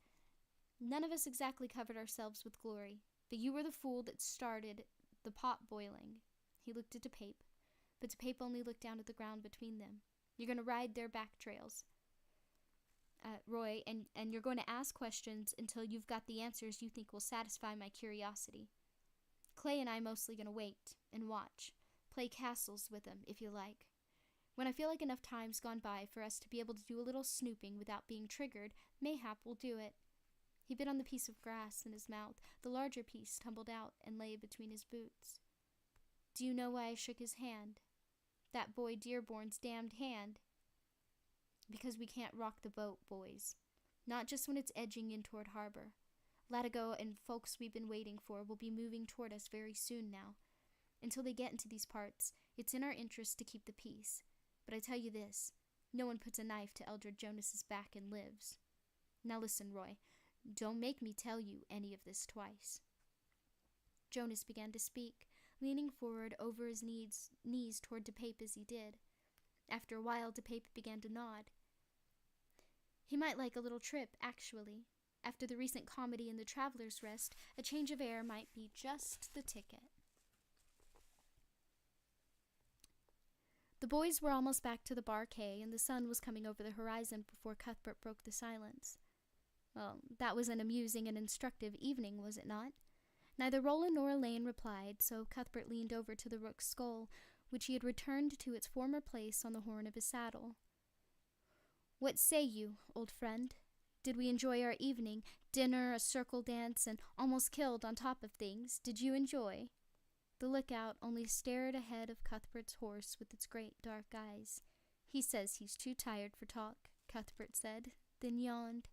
None of us exactly covered ourselves with glory, but you were the fool that started the pot boiling." He looked at DePape, but DePape only looked down at the ground between them. "You're going to ride their back trails, Roy, and you're going to ask questions until you've got the answers you think will satisfy my curiosity. Clay and I mostly going to wait and watch. Play castles with them, if you like. When I feel like enough time's gone by for us to be able to do a little snooping without being triggered, mayhap we'll do it." He bit on the piece of grass in his mouth. The larger piece tumbled out and lay between his boots. "Do you know why I shook his hand? That boy Dearborn's damned hand. Because we can't rock the boat, boys. Not just when it's edging in toward harbor. Latigo and folks we've been waiting for will be moving toward us very soon now. Until they get into these parts, it's in our interest to keep the peace. But I tell you this, no one puts a knife to Eldred Jonas's back and lives. Now listen, Roy, don't make me tell you any of this twice." Jonas began to speak, leaning forward over his knees toward DePape as he did. After a while, DePape began to nod. He might like a little trip, actually. After the recent comedy in the Traveler's Rest, a change of air might be just the ticket. The boys were almost back to the bar quay, and the sun was coming over the horizon before Cuthbert broke the silence. "Well, that was an amusing and instructive evening, was it not?" Neither Roland nor Elaine replied, so Cuthbert leaned over to the rook's skull, which he had returned to its former place on the horn of his saddle. "What say you, old friend? Did we enjoy our evening? Dinner, a circle dance, and almost killed on top of things. Did you enjoy?" The lookout only stared ahead of Cuthbert's horse with its great dark eyes. "He says he's too tired for talk," Cuthbert said, then yawned.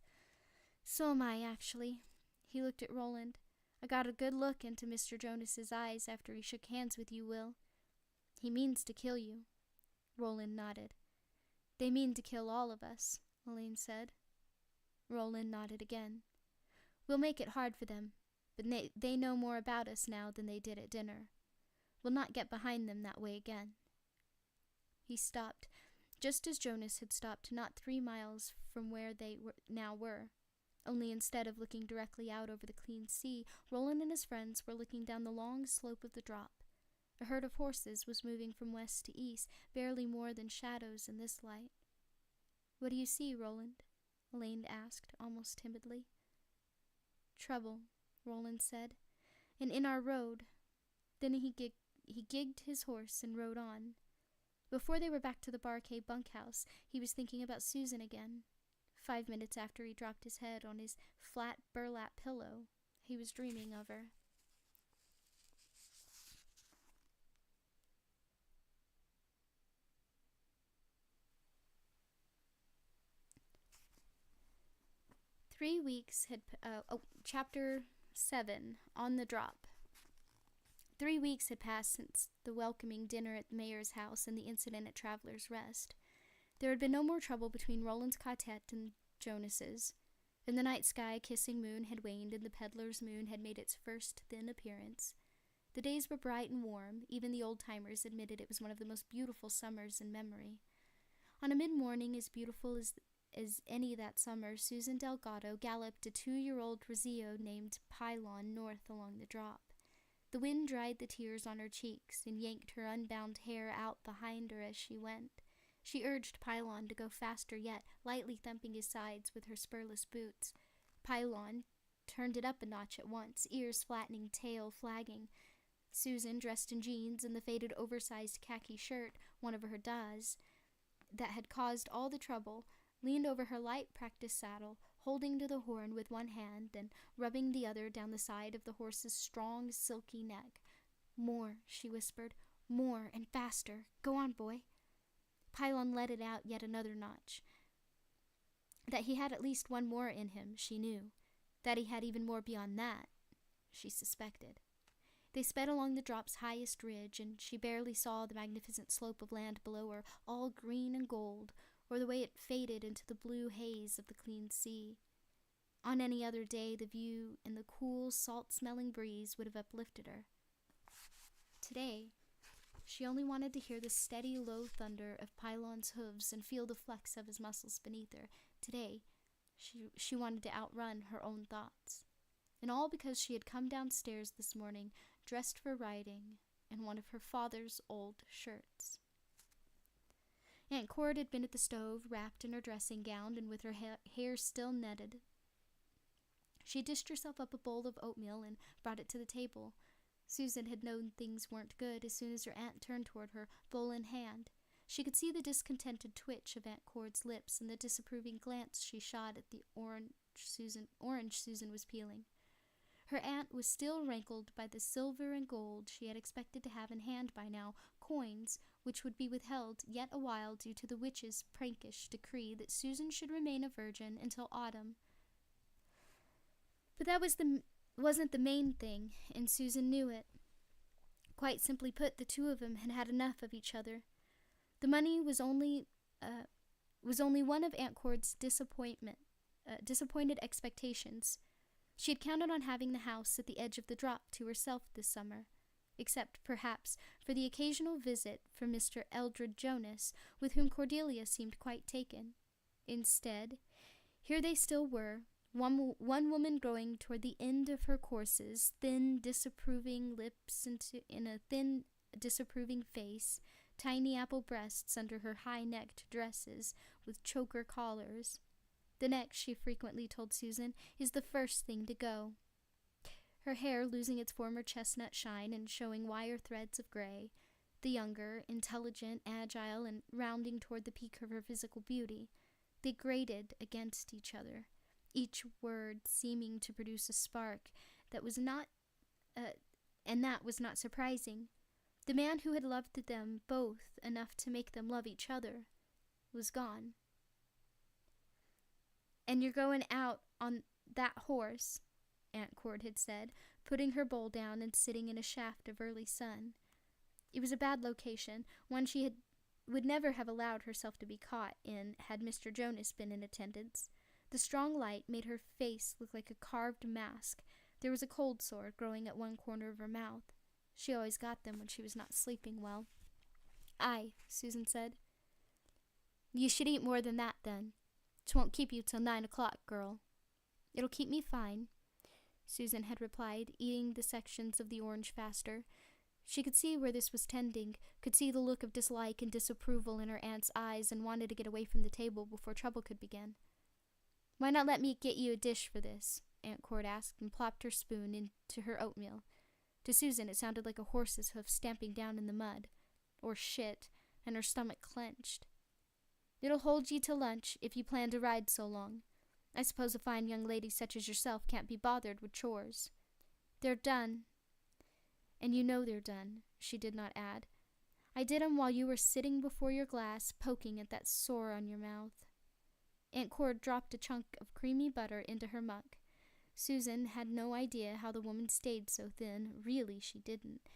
"So am I, actually." He looked at Roland. "I got a good look into Mr. Jonas's eyes after he shook hands with you, Will. He means to kill you." Roland nodded. "They mean to kill all of us," Elaine said. Roland nodded again. "We'll make it hard for them, but they know more about us now than they did at dinner. We'll not get behind them that way again." He stopped, just as Jonas had stopped not 3 miles from where they now were. Only instead of looking directly out over the clean sea, Roland and his friends were looking down the long slope of the drop. A herd of horses was moving from west to east, barely more than shadows in this light. "What do you see, Roland?" Elaine asked, almost timidly. "Trouble," Roland said, "and in our road." Then he gigged his horse and rode on. Before they were back to the bar quay bunkhouse, he was thinking about Susan again. 5 minutes after he dropped his head on his flat burlap pillow, he was dreaming of her. Chapter 7, On the Drop. 3 weeks had passed since the welcoming dinner at the mayor's house and the incident at Traveler's Rest. There had been no more trouble between Roland's quartet and Jonas's, and the night sky kissing moon had waned and the peddler's moon had made its first thin appearance. The days were bright and warm. Even the old-timers admitted it was one of the most beautiful summers in memory. On a mid-morning as beautiful as any that summer, Susan Delgado galloped a 2-year-old Rizzio named Pylon north along the drop. The wind dried the tears on her cheeks and yanked her unbound hair out behind her as she went. She urged Pylon to go faster yet, lightly thumping his sides with her spurless boots. Pylon turned it up a notch at once, ears flattening, tail flagging. Susan, dressed in jeans and the faded oversized khaki shirt, one of her das, that had caused all the trouble, leaned over her light practice saddle, holding to the horn with one hand and rubbing the other down the side of the horse's strong, silky neck. "More," she whispered. "More and faster. Go on, boy." Pylon let it out yet another notch. That he had at least one more in him, she knew. That he had even more beyond that, she suspected. They sped along the drop's highest ridge, and she barely saw the magnificent slope of land below her, all green and gold, or the way it faded into the blue haze of the clean sea. On any other day, the view and the cool, salt-smelling breeze would have uplifted her. Today, she only wanted to hear the steady, low thunder of Pylon's hooves and feel the flex of his muscles beneath her. Today, she wanted to outrun her own thoughts. And all because she had come downstairs this morning, dressed for riding, in one of her father's old shirts. Aunt Cord had been at the stove, wrapped in her dressing gown and with her hair still netted. She dished herself up a bowl of oatmeal and brought it to the table. Susan had known things weren't good as soon as her aunt turned toward her, bowl in hand. She could see the discontented twitch of Aunt Cord's lips and the disapproving glance she shot at the orange Susan was peeling. Her aunt was still rankled by the silver and gold she had expected to have in hand by now, coins which would be withheld yet a while due to the witch's prankish decree that Susan should remain a virgin until autumn. But that wasn't the main thing, and Susan knew it. Quite simply put, the two of them had had enough of each other. The money was only one of Aunt Cord's disappointed expectations. She had counted on having the house at the edge of the drop to herself this summer, except, perhaps, for the occasional visit from Mr. Eldred Jonas, with whom Cordelia seemed quite taken. Instead, here they still were, one woman growing toward the end of her courses, thin, disapproving lips in a thin, disapproving face, tiny apple breasts under her high-necked dresses with choker collars. The neck, she frequently told Susan, is the first thing to go. Her hair losing its former chestnut shine and showing wire threads of gray. The younger, intelligent, agile, and rounding toward the peak of her physical beauty. They grated against each other, each word seeming to produce a spark that was not surprising. The man who had loved them both enough to make them love each other was gone. "And you're going out on that horse," Aunt Cord had said, putting her bowl down and sitting in a shaft of early sun. It was a bad location, one she would never have allowed herself to be caught in had Mr. Jonas been in attendance. The strong light made her face look like a carved mask. There was a cold sore growing at one corner of her mouth. She always got them when she was not sleeping well. "Aye," Susan said. "You should eat more than that, then. 'Twon't keep you till 9 o'clock, girl." "It'll keep me fine," Susan had replied, eating the sections of the orange faster. She could see where this was tending, could see the look of dislike and disapproval in her aunt's eyes, and wanted to get away from the table before trouble could begin. "Why not let me get you a dish for this?" Aunt Cord asked, and plopped her spoon into her oatmeal. To Susan, it sounded like a horse's hoof stamping down in the mud, or shit, and her stomach clenched. "It'll hold ye till lunch, if you plan to ride so long. I suppose a fine young lady such as yourself can't be bothered with chores." "They're done. And you know they're done," she did not add. "I did 'em while you were sitting before your glass, poking at that sore on your mouth." Aunt Cord dropped a chunk of creamy butter into her muck. Susan had no idea how the woman stayed so thin, really she didn't,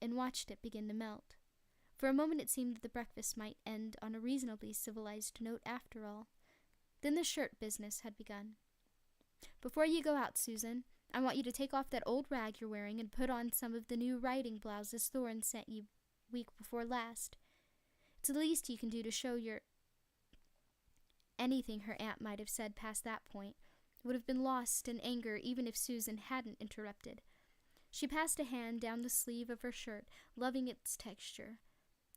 and watched it begin to melt. For a moment it seemed that the breakfast might end on a reasonably civilized note after all. Then the shirt business had begun. "Before you go out, Susan, I want you to take off that old rag you're wearing and put on some of the new riding blouses Thorne sent you week before last. It's the least you can do to show your—" Anything her aunt might have said past that point would have been lost in anger even if Susan hadn't interrupted. She passed a hand down the sleeve of her shirt, loving its texture.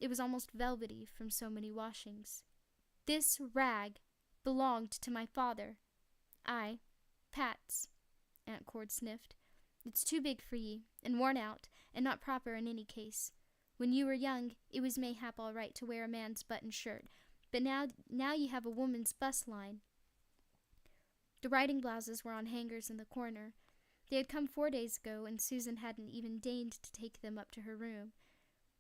It was almost velvety from so many washings. "This rag belonged to my father." "Aye, Pat's," Aunt Cord sniffed. "It's too big for ye, and worn out, and not proper in any case. When you were young, it was mayhap all right to wear a man's button shirt, but now ye have a woman's bust line." The riding blouses were on hangers in the corner. They had come 4 days ago, and Susan hadn't even deigned to take them up to her room.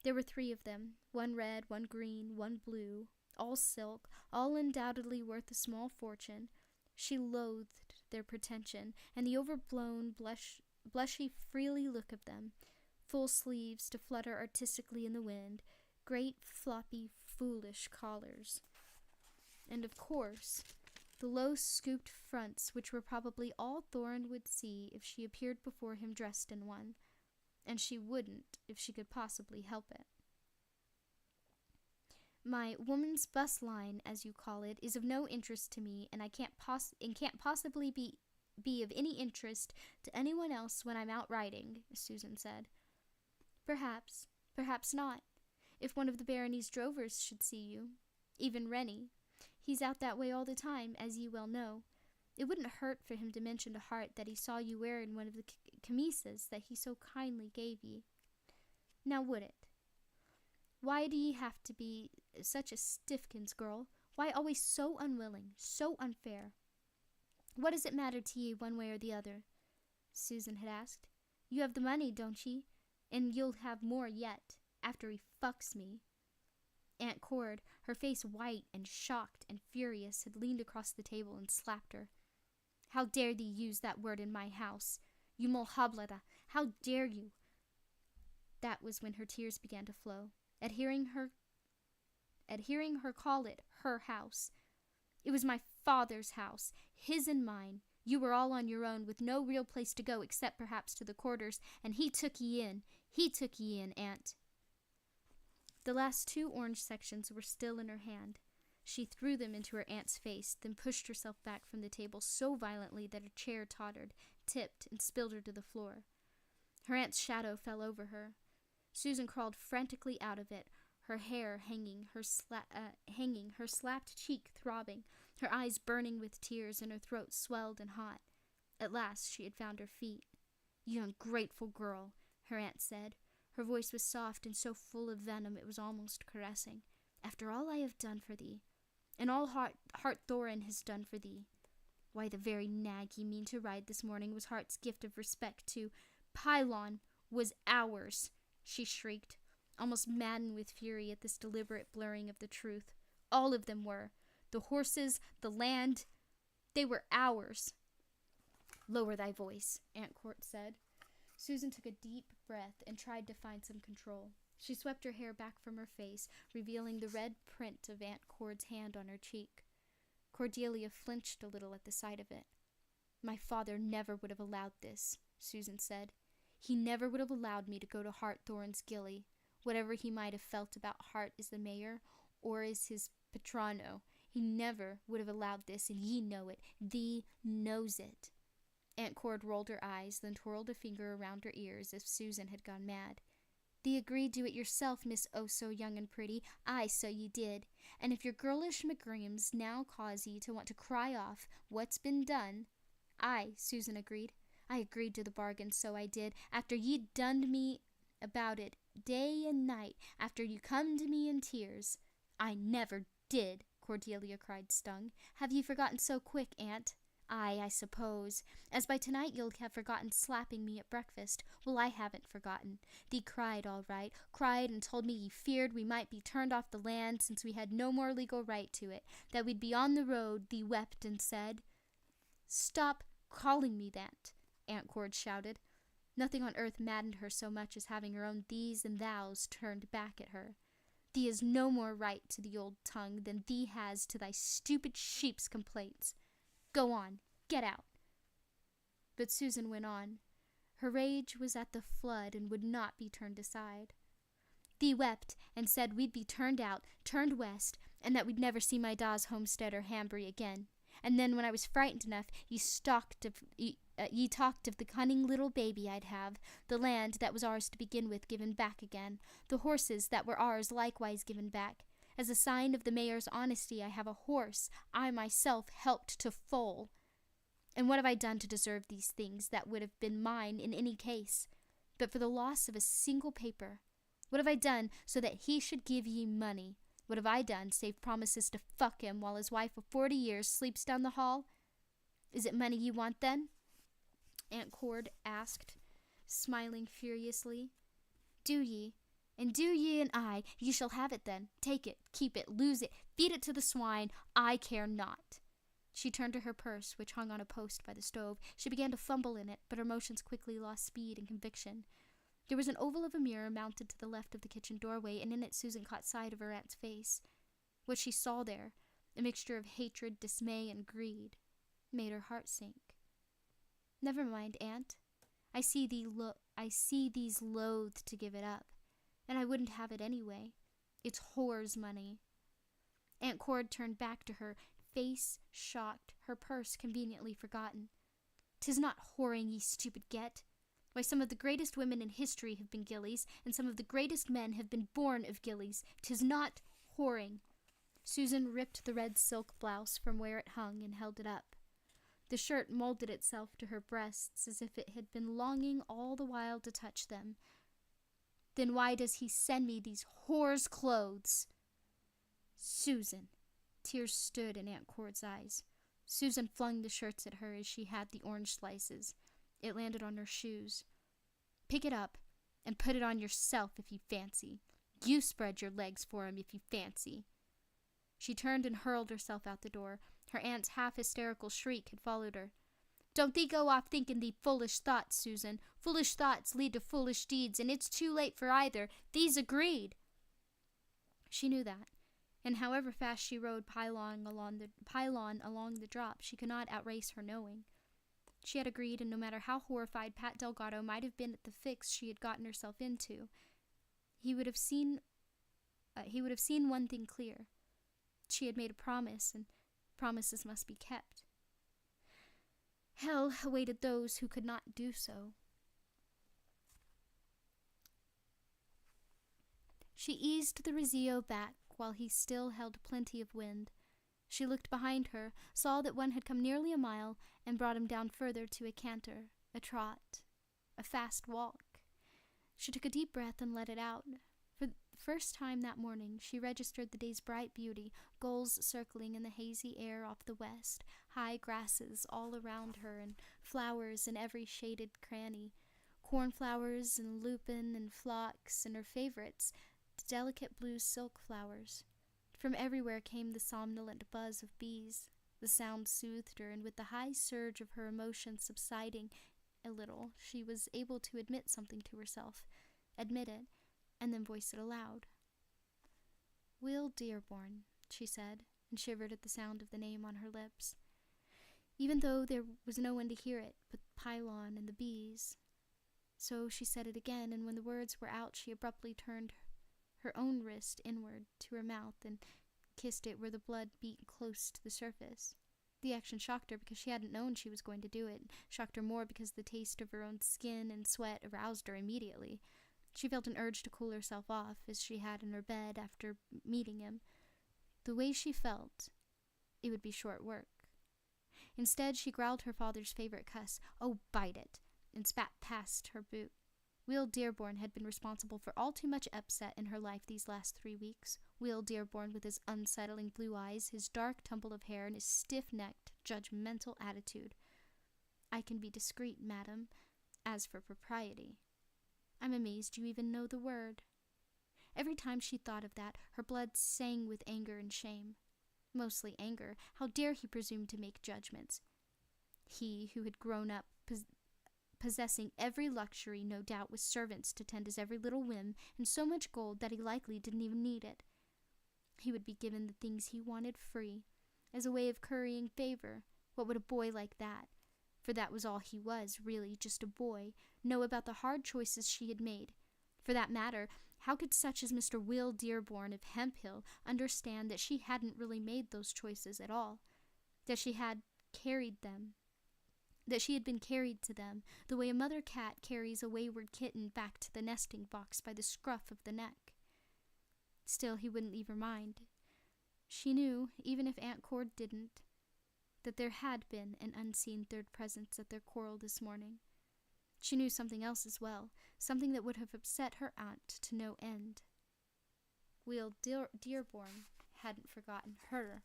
There were 3 of them, one red, one green, one blue, all silk, all undoubtedly worth a small fortune. She loathed their pretension, and the overblown, blushy, freely look of them, full sleeves to flutter artistically in the wind, great, floppy, foolish collars. And of course, the low scooped fronts, which were probably all Thorne would see if she appeared before him dressed in one, and she wouldn't if she could possibly help it. My woman's bus line, as you call it, is of no interest to me, and can't possibly be of any interest to anyone else when I'm out riding, Susan said. Perhaps not. If one of the barony's drovers should see you, even Rennie, he's out that way all the time, as ye well know. It wouldn't hurt for him to mention to Hart that he saw you wearing one of the chemises that he so kindly gave ye. Now would it? Why do ye have to be such a stiffkins, girl? Why always so unwilling, so unfair? What does it matter to ye one way or the other? Susan had asked. You have the money, don't ye? And you'll have more yet, after he fucks me. Aunt Cord, her face white and shocked and furious, had leaned across the table and slapped her. How dare thee use that word in my house? You mulhablada, how dare you? That was when her tears began to flow, at hearing her call it her house. It was my father's house, his and mine. You were all on your own, with no real place to go except perhaps to the quarters, and he took ye in. He took ye in, Aunt. The last 2 orange sections were still in her hand. She threw them into her aunt's face, then pushed herself back from the table so violently that her chair tottered, tipped, and spilled her to the floor. Her aunt's shadow fell over her. Susan crawled frantically out of it, her hair hanging, her slapped cheek throbbing, her eyes burning with tears, and her throat swelled and hot. At last she had found her feet. You ungrateful girl, her aunt said. Her voice was soft and so full of venom it was almost caressing. After all I have done for thee, and all Hart Thorin has done for thee. Why, the very nag ye mean to ride this morning was Hart's gift of respect to Pylon was ours, she shrieked, almost maddened with fury at this deliberate blurring of the truth. All of them were. The horses, the land, they were ours. Lower thy voice, Aunt Cord said. Susan took a deep breath and tried to find some control. She swept her hair back from her face, revealing the red print of Aunt Cord's hand on her cheek. Cordelia flinched a little at the sight of it. My father never would have allowed this, Susan said. He never would have allowed me to go to Hart Thorin's gilly, whatever he might have felt about Hart as the mayor or as his patrono. He never would have allowed this, and ye know it. Thee knows it. Aunt Cord rolled her eyes, then twirled a finger around her ears as if Susan had gone mad. Thee agreed to it yourself, Miss Oh-so-young and pretty. Aye, so ye did. And if your girlish McGreams now cause ye to want to cry off what's been done— Aye, Susan agreed. I agreed to the bargain, so I did, after ye dunned me about it day and night, after you come to me in tears. I never did, Cordelia cried, stung. Have ye forgotten so quick, Aunt? Aye, I suppose. As by tonight you'll have forgotten slapping me at breakfast. Well, I haven't forgotten. Thee cried, all right, cried and told me ye feared we might be turned off the land since we had no more legal right to it, that we'd be on the road. Thee wept and said— Stop calling me that, Aunt Cord shouted. Nothing on earth maddened her so much as having her own thees and thous turned back at her. Thee has no more right to the old tongue than thee has to thy stupid sheep's complaints. Go on, get out. But Susan went on. Her rage was at the flood and would not be turned aside. Thee wept and said we'd be turned out, turned west, and that we'd never see my Dawes homestead or Hanbury again. And then when I was frightened enough, ye talked of the cunning little baby I'd have, the land that was ours to begin with given back again, the horses that were ours likewise given back. As a sign of the mayor's honesty, I have a horse I myself helped to foal. And what have I done to deserve these things that would have been mine in any case, but for the loss of a single paper? What have I done so that he should give ye money? What have I done save promises to fuck him while his wife of 40 years sleeps down the hall? Is it money you want, then?" Aunt Cord asked, smiling furiously. "Do ye? And do ye and I, ye shall have it then. Take it, keep it, lose it, feed it to the swine, I care not." She turned to her purse, which hung on a post by the stove. She began to fumble in it, but her motions quickly lost speed and conviction. There was an oval of a mirror mounted to the left of the kitchen doorway, and in it Susan caught sight of her aunt's face. What she saw there, a mixture of hatred, dismay, and greed, made her heart sink. "Never mind, Aunt. I see these loath to give it up, and I wouldn't have it anyway. It's whore's money." Aunt Cord turned back to her, face shocked, her purse conveniently forgotten. "'Tis not whoring, ye stupid get. Why, some of the greatest women in history have been gillies, and some of the greatest men have been born of gillies. 'Tis not whoring." Susan ripped the red silk blouse from where it hung and held it up. The shirt molded itself to her breasts as if it had been longing all the while to touch them. "Then why does he send me these whore's clothes?" "Susan!" Tears stood in Aunt Cord's eyes. Susan flung the shirts at her as she had the orange slices. It landed on her shoes. "Pick it up and put it on yourself if you fancy. You spread your legs for him if you fancy." She turned and hurled herself out the door. Her aunt's half-hysterical shriek had followed her. "Don't thee go off thinking thee foolish thoughts, Susan. Foolish thoughts lead to foolish deeds, and it's too late for either. Thee's agreed." She knew that, and however fast she rode pylon along the drop, she could not outrace her knowing. She had agreed, and no matter how horrified Pat Delgado might have been at the fix she had gotten herself into, he would have seen one thing clear. She had made a promise, and promises must be kept. Hell awaited those who could not do so. She eased the Rizzio back while he still held plenty of wind. She looked behind her, saw that one had come nearly a mile, and brought him down further to a canter, a trot, a fast walk. She took a deep breath and let it out. For the first time that morning, she registered the day's bright beauty, gulls circling in the hazy air off the west, high grasses all around her, and flowers in every shaded cranny, cornflowers and lupin and phlox, and her favorites, the delicate blue silk flowers. From everywhere came the somnolent buzz of bees. The sound soothed her, and with the high surge of her emotion subsiding a little, she was able to admit something to herself, admit it, and then voice it aloud. "Will Dearborn," she said, and shivered at the sound of the name on her lips, even though there was no one to hear it but the pylon and the bees. So she said it again, and when the words were out, she abruptly turned her own wrist inward to her mouth and kissed it where the blood beat close to the surface. The action shocked her because she hadn't known she was going to do it, shocked her more because the taste of her own skin and sweat aroused her immediately. She felt an urge to cool herself off, as she had in her bed after meeting him. The way she felt, it would be short work. Instead, she growled her father's favorite cuss, "Oh, bite it," and spat past her boot. Will Dearborn had been responsible for all too much upset in her life these last 3 weeks. Will Dearborn, with his unsettling blue eyes, his dark tumble of hair, and his stiff-necked, judgmental attitude. "I can be discreet, madam. As for propriety, I'm amazed you even know the word." Every time she thought of that, her blood sang with anger and shame. Mostly anger. How dare he presume to make judgments? He who had grown up possessing every luxury, no doubt, with servants to tend his every little whim, and so much gold that he likely didn't even need it. He would be given the things he wanted free, as a way of currying favor. What would a boy like that, for that was all he was, really, just a boy, know about the hard choices she had made? For that matter, how could such as Mr. Will Dearborn of Hemphill understand that she hadn't really made those choices at all, that she had carried them, that she had been carried to them, the way a mother cat carries a wayward kitten back to the nesting box by the scruff of the neck? Still, he wouldn't leave her mind. She knew, even if Aunt Cord didn't, that there had been an unseen third presence at their quarrel this morning. She knew something else as well, something that would have upset her aunt to no end. Will Dearborn hadn't forgotten her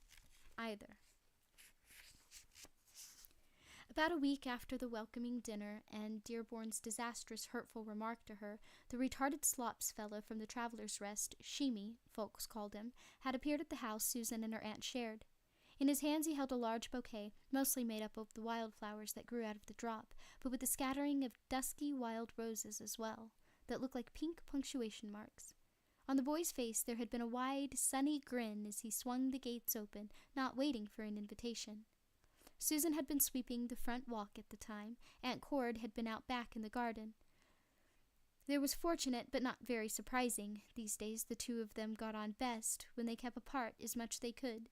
either. About a week after the welcoming dinner and Dearborn's disastrous, hurtful remark to her, the retarded slops fellow from the Traveler's Rest, Sheemy, folks called him, had appeared at the house Susan and her aunt shared. In his hands he held a large bouquet, mostly made up of the wildflowers that grew out of the drop, but with a scattering of dusky wild roses as well, that looked like pink punctuation marks. On the boy's face there had been a wide, sunny grin as he swung the gates open, not waiting for an invitation. Susan had been sweeping the front walk at the time. Aunt Cord had been out back in the garden. There was fortunate, but not very surprising. These days the two of them got on best when they kept apart as much as they could.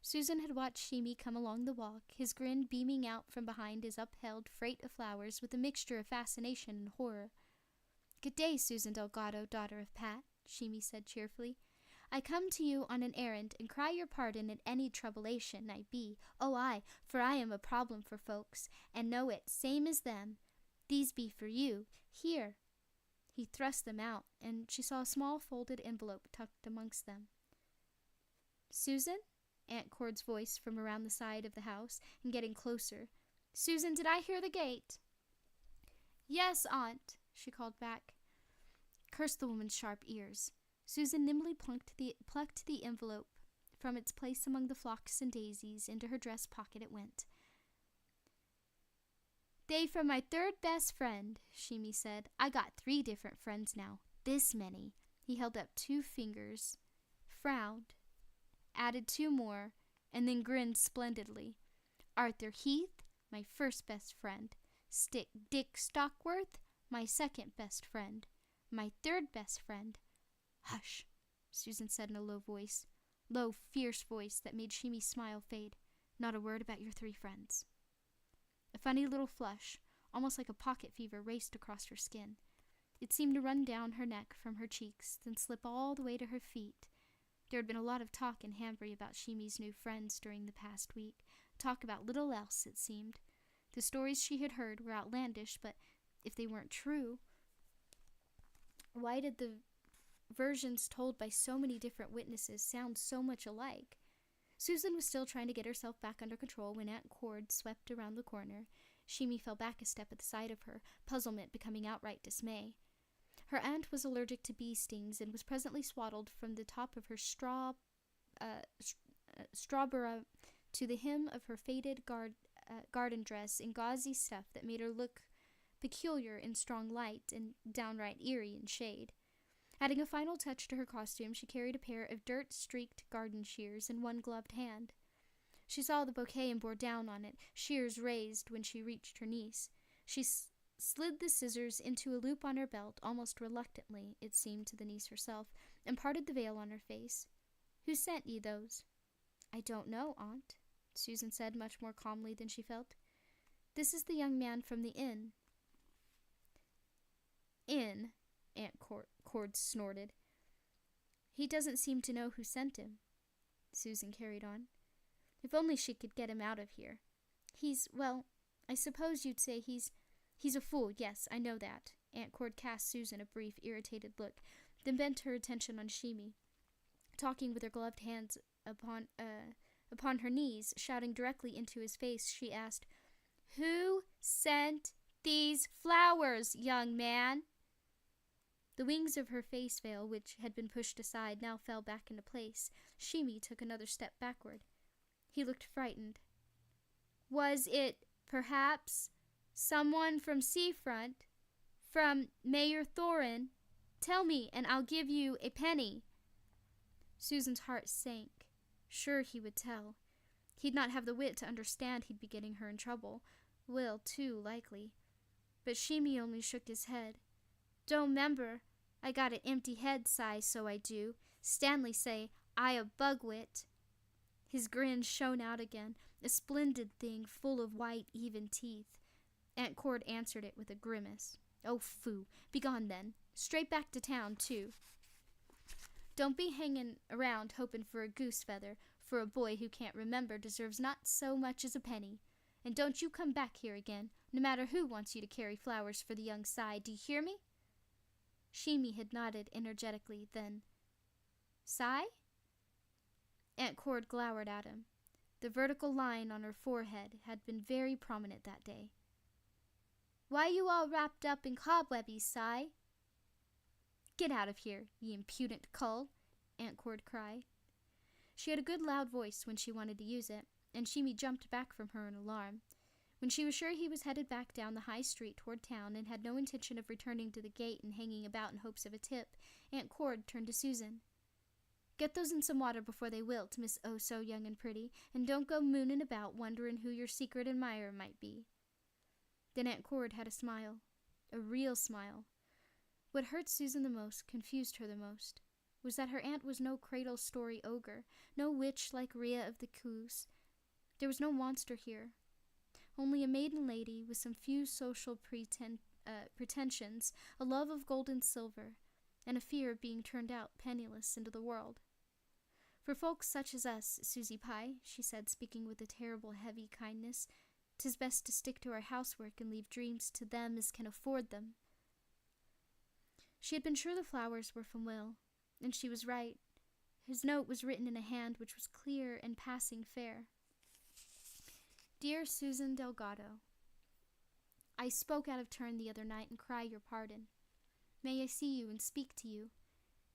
Susan had watched Sheemy come along the walk, his grin beaming out from behind his upheld freight of flowers with a mixture of fascination and horror. "Good day, Susan Delgado, daughter of Pat," Sheemy said cheerfully. "I come to you on an errand, and cry your pardon at any troublation I be. Oh, aye, for I am a problem for folks, and know it, same as them. These be for you. Here." He thrust them out, and she saw a small folded envelope tucked amongst them. "Susan?" Aunt Cord's voice from around the side of the house, and getting closer. "Susan, did I hear the gate?" "Yes, Aunt," she called back. Curse the woman's sharp ears. Susan nimbly plucked the envelope from its place among the phlox and daisies. Into her dress pocket it went. "They from my third best friend," Sheemy said. "I got 3 different friends now. This many." He held up 2 fingers, frowned, added 2 more, and then grinned splendidly. "Arthur Heath, my first best friend. Dick Stockworth, my second best friend. My third best friend." "Hush," Susan said in a low, fierce voice that made Sheemy's smile fade. "Not a word about your 3 friends." A funny little flush, almost like a pocket fever, raced across her skin. It seemed to run down her neck from her cheeks, then slip all the way to her feet. There had been a lot of talk in Hanbury about Sheemy's new friends during the past week. Talk about little else, it seemed. The stories she had heard were outlandish, but if they weren't true, why did the versions told by so many different witnesses sound so much alike? Susan was still trying to get herself back under control when Aunt Cord swept around the corner. Sheemy fell back a step at the sight of her, puzzlement becoming outright dismay. Her aunt was allergic to bee stings and was presently swaddled from the top of her strawberry to the hem of her faded garden dress in gauzy stuff that made her look peculiar in strong light and downright eerie in shade. Adding a final touch to her costume, she carried a pair of dirt-streaked garden shears in one gloved hand. She saw the bouquet and bore down on it, shears raised when she reached her niece. She slid the scissors into a loop on her belt, almost reluctantly, it seemed to the niece herself, and parted the veil on her face. "Who sent ye those?" "I don't know, Aunt," Susan said, much more calmly than she felt. "This is the young man from the inn." "Inn?" Aunt Cord snorted. "He doesn't seem to know who sent him," Susan carried on. "If only she could get him out of here. Well, I suppose you'd say he's a fool, yes, I know that." Aunt Cord cast Susan a brief, irritated look, then bent her attention on Sheemy. Talking with her gloved hands upon her knees, shouting directly into his face, she asked, "Who sent these flowers, young man?" The wings of her face veil, which had been pushed aside, now fell back into place. Sheemy took another step backward. He looked frightened. "Was it, perhaps, someone from Seafront? From Mayor Thorin? Tell me, and I'll give you a penny." Susan's heart sank. Sure he would tell. He'd not have the wit to understand he'd be getting her in trouble. Will, too, likely. But Sheemy only shook his head. "Don't 'member. I got an empty head, Si, so I do. Stanley say I a bugwit." His grin shone out again, a splendid thing full of white, even teeth. Aunt Cord answered it with a grimace. "Oh, phoo. Begone, then. Straight back to town, too. Don't be hanging around hoping for a goose feather, for a boy who can't remember deserves not so much as a penny. And don't you come back here again, no matter who wants you to carry flowers for the young Si. Do you hear me?" Sheemy had nodded energetically, then, "Si?" Aunt Cord glowered at him. The vertical line on her forehead had been very prominent that day. "Why you all wrapped up in cobwebbies, Si?" "Get out of here, ye impudent cull," Aunt Cord cried. She had a good loud voice when she wanted to use it, and Shimi jumped back from her in alarm. When she was sure he was headed back down the high street toward town and had no intention of returning to the gate and hanging about in hopes of a tip, Aunt Cord turned to Susan. "Get those in some water before they wilt, Miss Oh-So-Young and Pretty, and don't go mooning about wondering who your secret admirer might be." Then Aunt Cord had a smile. A real smile. What hurt Susan the most, confused her the most, was that her aunt was no cradle story ogre, no witch like Rhea of the Coos. There was no monster here. Only a maiden lady with some few social pretensions, a love of gold and silver, and a fear of being turned out penniless into the world. "For folks such as us, Susie Pye," she said, speaking with a terrible heavy kindness, "'tis best to stick to our housework and leave dreams to them as can afford them." She had been sure the flowers were from Will, and she was right. His note was written in a hand which was clear and passing fair. "Dear Susan Delgado, I spoke out of turn the other night and cry your pardon. May I see you and speak to you?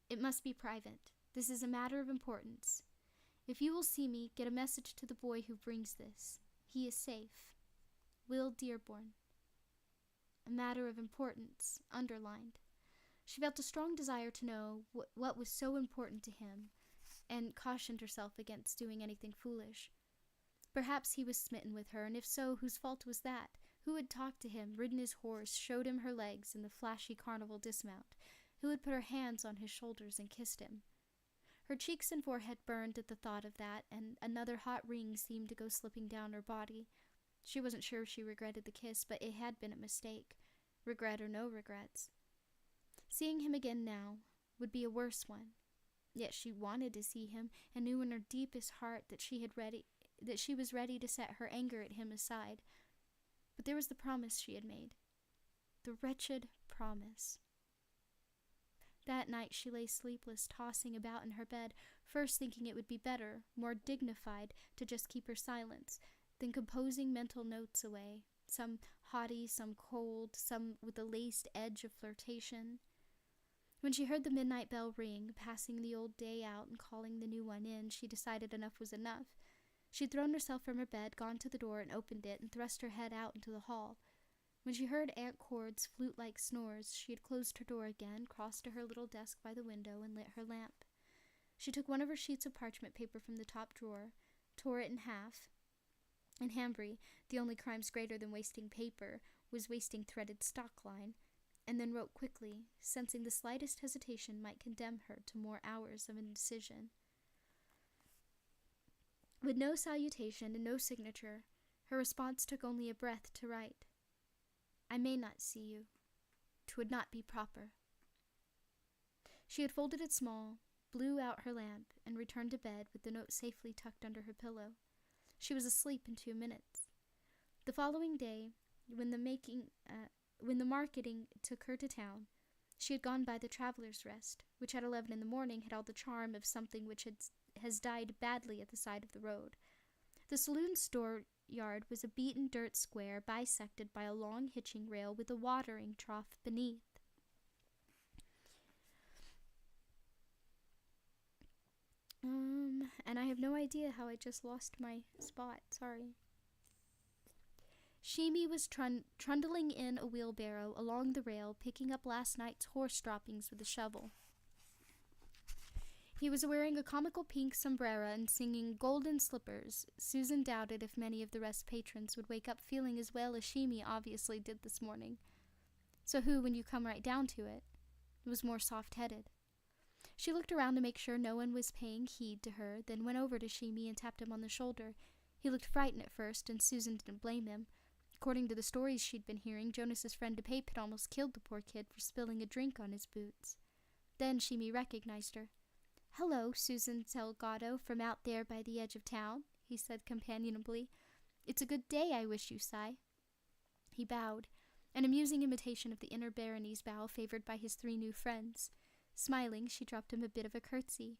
It must be private. This is a matter of importance. If you will see me, get a message to the boy who brings this. He is safe. Will Dearborn." A matter of importance, underlined. She felt a strong desire to know what was so important to him, and cautioned herself against doing anything foolish. Perhaps he was smitten with her, and if so, whose fault was that? Who had talked to him, ridden his horse, showed him her legs in the flashy carnival dismount? Who had put her hands on his shoulders and kissed him? Her cheeks and forehead burned at the thought of that, and another hot ring seemed to go slipping down her body. She wasn't sure if she regretted the kiss, but it had been a mistake. Regret or no regrets. Seeing him again now would be a worse one. Yet she wanted to see him, and knew in her deepest heart that she was ready to set her anger at him aside. But there was the promise she had made. The wretched promise. That night she lay sleepless, tossing about in her bed, first thinking it would be better, more dignified, to just keep her silence, then composing mental notes away, some haughty, some cold, some with a laced edge of flirtation. When she heard the midnight bell ring, passing the old day out and calling the new one in, she decided enough was enough. She had thrown herself from her bed, gone to the door and opened it, and thrust her head out into the hall. When she heard Aunt Cord's flute-like snores, she had closed her door again, crossed to her little desk by the window, and lit her lamp. She took one of her sheets of parchment paper from the top drawer, tore it in half. In Hambry, the only crimes greater than wasting paper was wasting threaded stock line, and then wrote quickly, sensing the slightest hesitation might condemn her to more hours of indecision. With no salutation and no signature, her response took only a breath to write. "I may not see you. 'Twould not be proper." She had folded it small, blew out her lamp, and returned to bed with the note safely tucked under her pillow. She was asleep in 2 minutes. The following day, when the marketing took her to town, she had gone by the Traveller's Rest, which at 11 in the morning had all the charm of something which has died badly at the side of the road. The saloon store yard was a beaten dirt square bisected by a long hitching rail with a watering trough beneath. And I have no idea how I just lost my spot, sorry. Shimi was trundling in a wheelbarrow along the rail, picking up last night's horse droppings with a shovel. He was wearing a comical pink sombrero and singing Golden Slippers. Susan doubted if many of the rest patrons would wake up feeling as well as Shimi obviously did this morning. So who, when you come right down to it, was more soft-headed? She looked around to make sure no one was paying heed to her, then went over to Shimi and tapped him on the shoulder. He looked frightened at first, and Susan didn't blame him. According to the stories she'd been hearing, Jonas's friend DePape had almost killed the poor kid for spilling a drink on his boots. Then Shimi recognized her. "Hello, Susan Delgado, from out there by the edge of town," he said companionably. "It's a good day, I wish you, Si." He bowed, an amusing imitation of the inner barony's bow favored by his 3 new friends. Smiling, she dropped him a bit of a curtsy,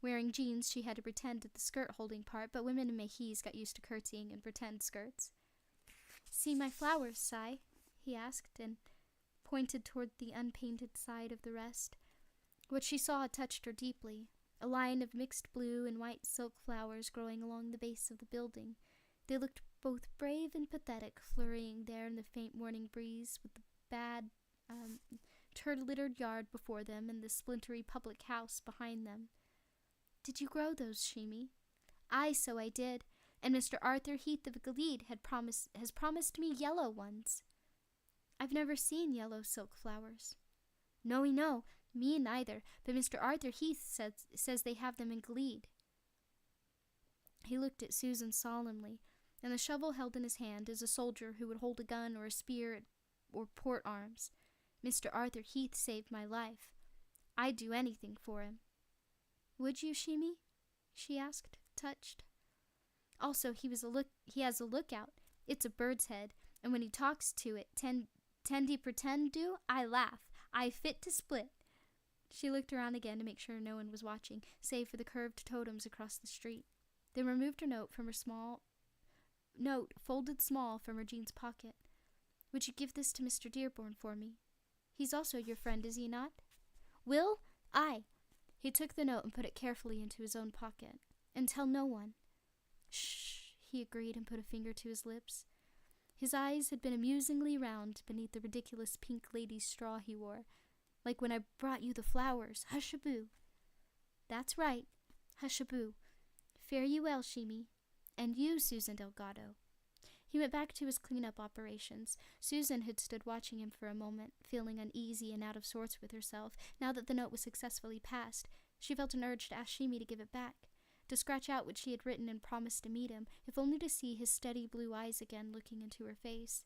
Wearing jeans, she had to pretend at the skirt-holding part, but women in Mahis got used to curtsying in pretend skirts. "See my flowers, Sai?" he asked, and pointed toward the unpainted side of the rest. What she saw touched her deeply. A line of mixed blue and white silk flowers growing along the base of the building. They looked both brave and pathetic, flurrying there in the faint morning breeze, with the bad, turd-littered yard before them and the splintery public house behind them. "Did you grow those, Shimi?" "Aye, so I did, and Mr. Arthur Heath of Gilead has promised me yellow ones." "I've never seen yellow silk flowers." "No, me neither, but Mr. Arthur Heath says they have them in Gilead." He looked at Susan solemnly, and the shovel held in his hand as a soldier who would hold a gun or a spear or port arms. "Mr. Arthur Heath saved my life. I'd do anything for him." "Would you, Shimi?" she asked, touched. "Also, he has a lookout. It's a bird's head, and when he talks to it, tendi pretend do, I laugh. I fit to split." She looked around again to make sure no one was watching, save for the curved totems across the street. Then removed her note folded small from her jeans pocket. "Would you give this to Mr. Dearborn for me? He's also your friend, is he not?" "Will? Aye." He took the note and put it carefully into his own pocket. "And tell no one." "Shh," he agreed and put a finger to his lips. His eyes had been amusingly round beneath the ridiculous pink lady's straw he wore. "Like when I brought you the flowers. Hushaboo." "That's right. Hushaboo. Fare you well, Shimi. And you, Susan Delgado." He went back to his clean-up operations. Susan had stood watching him for a moment, feeling uneasy and out of sorts with herself. Now that the note was successfully passed, she felt an urge to ask Shimi to give it back, to scratch out what she had written and promise to meet him, if only to see his steady blue eyes again looking into her face.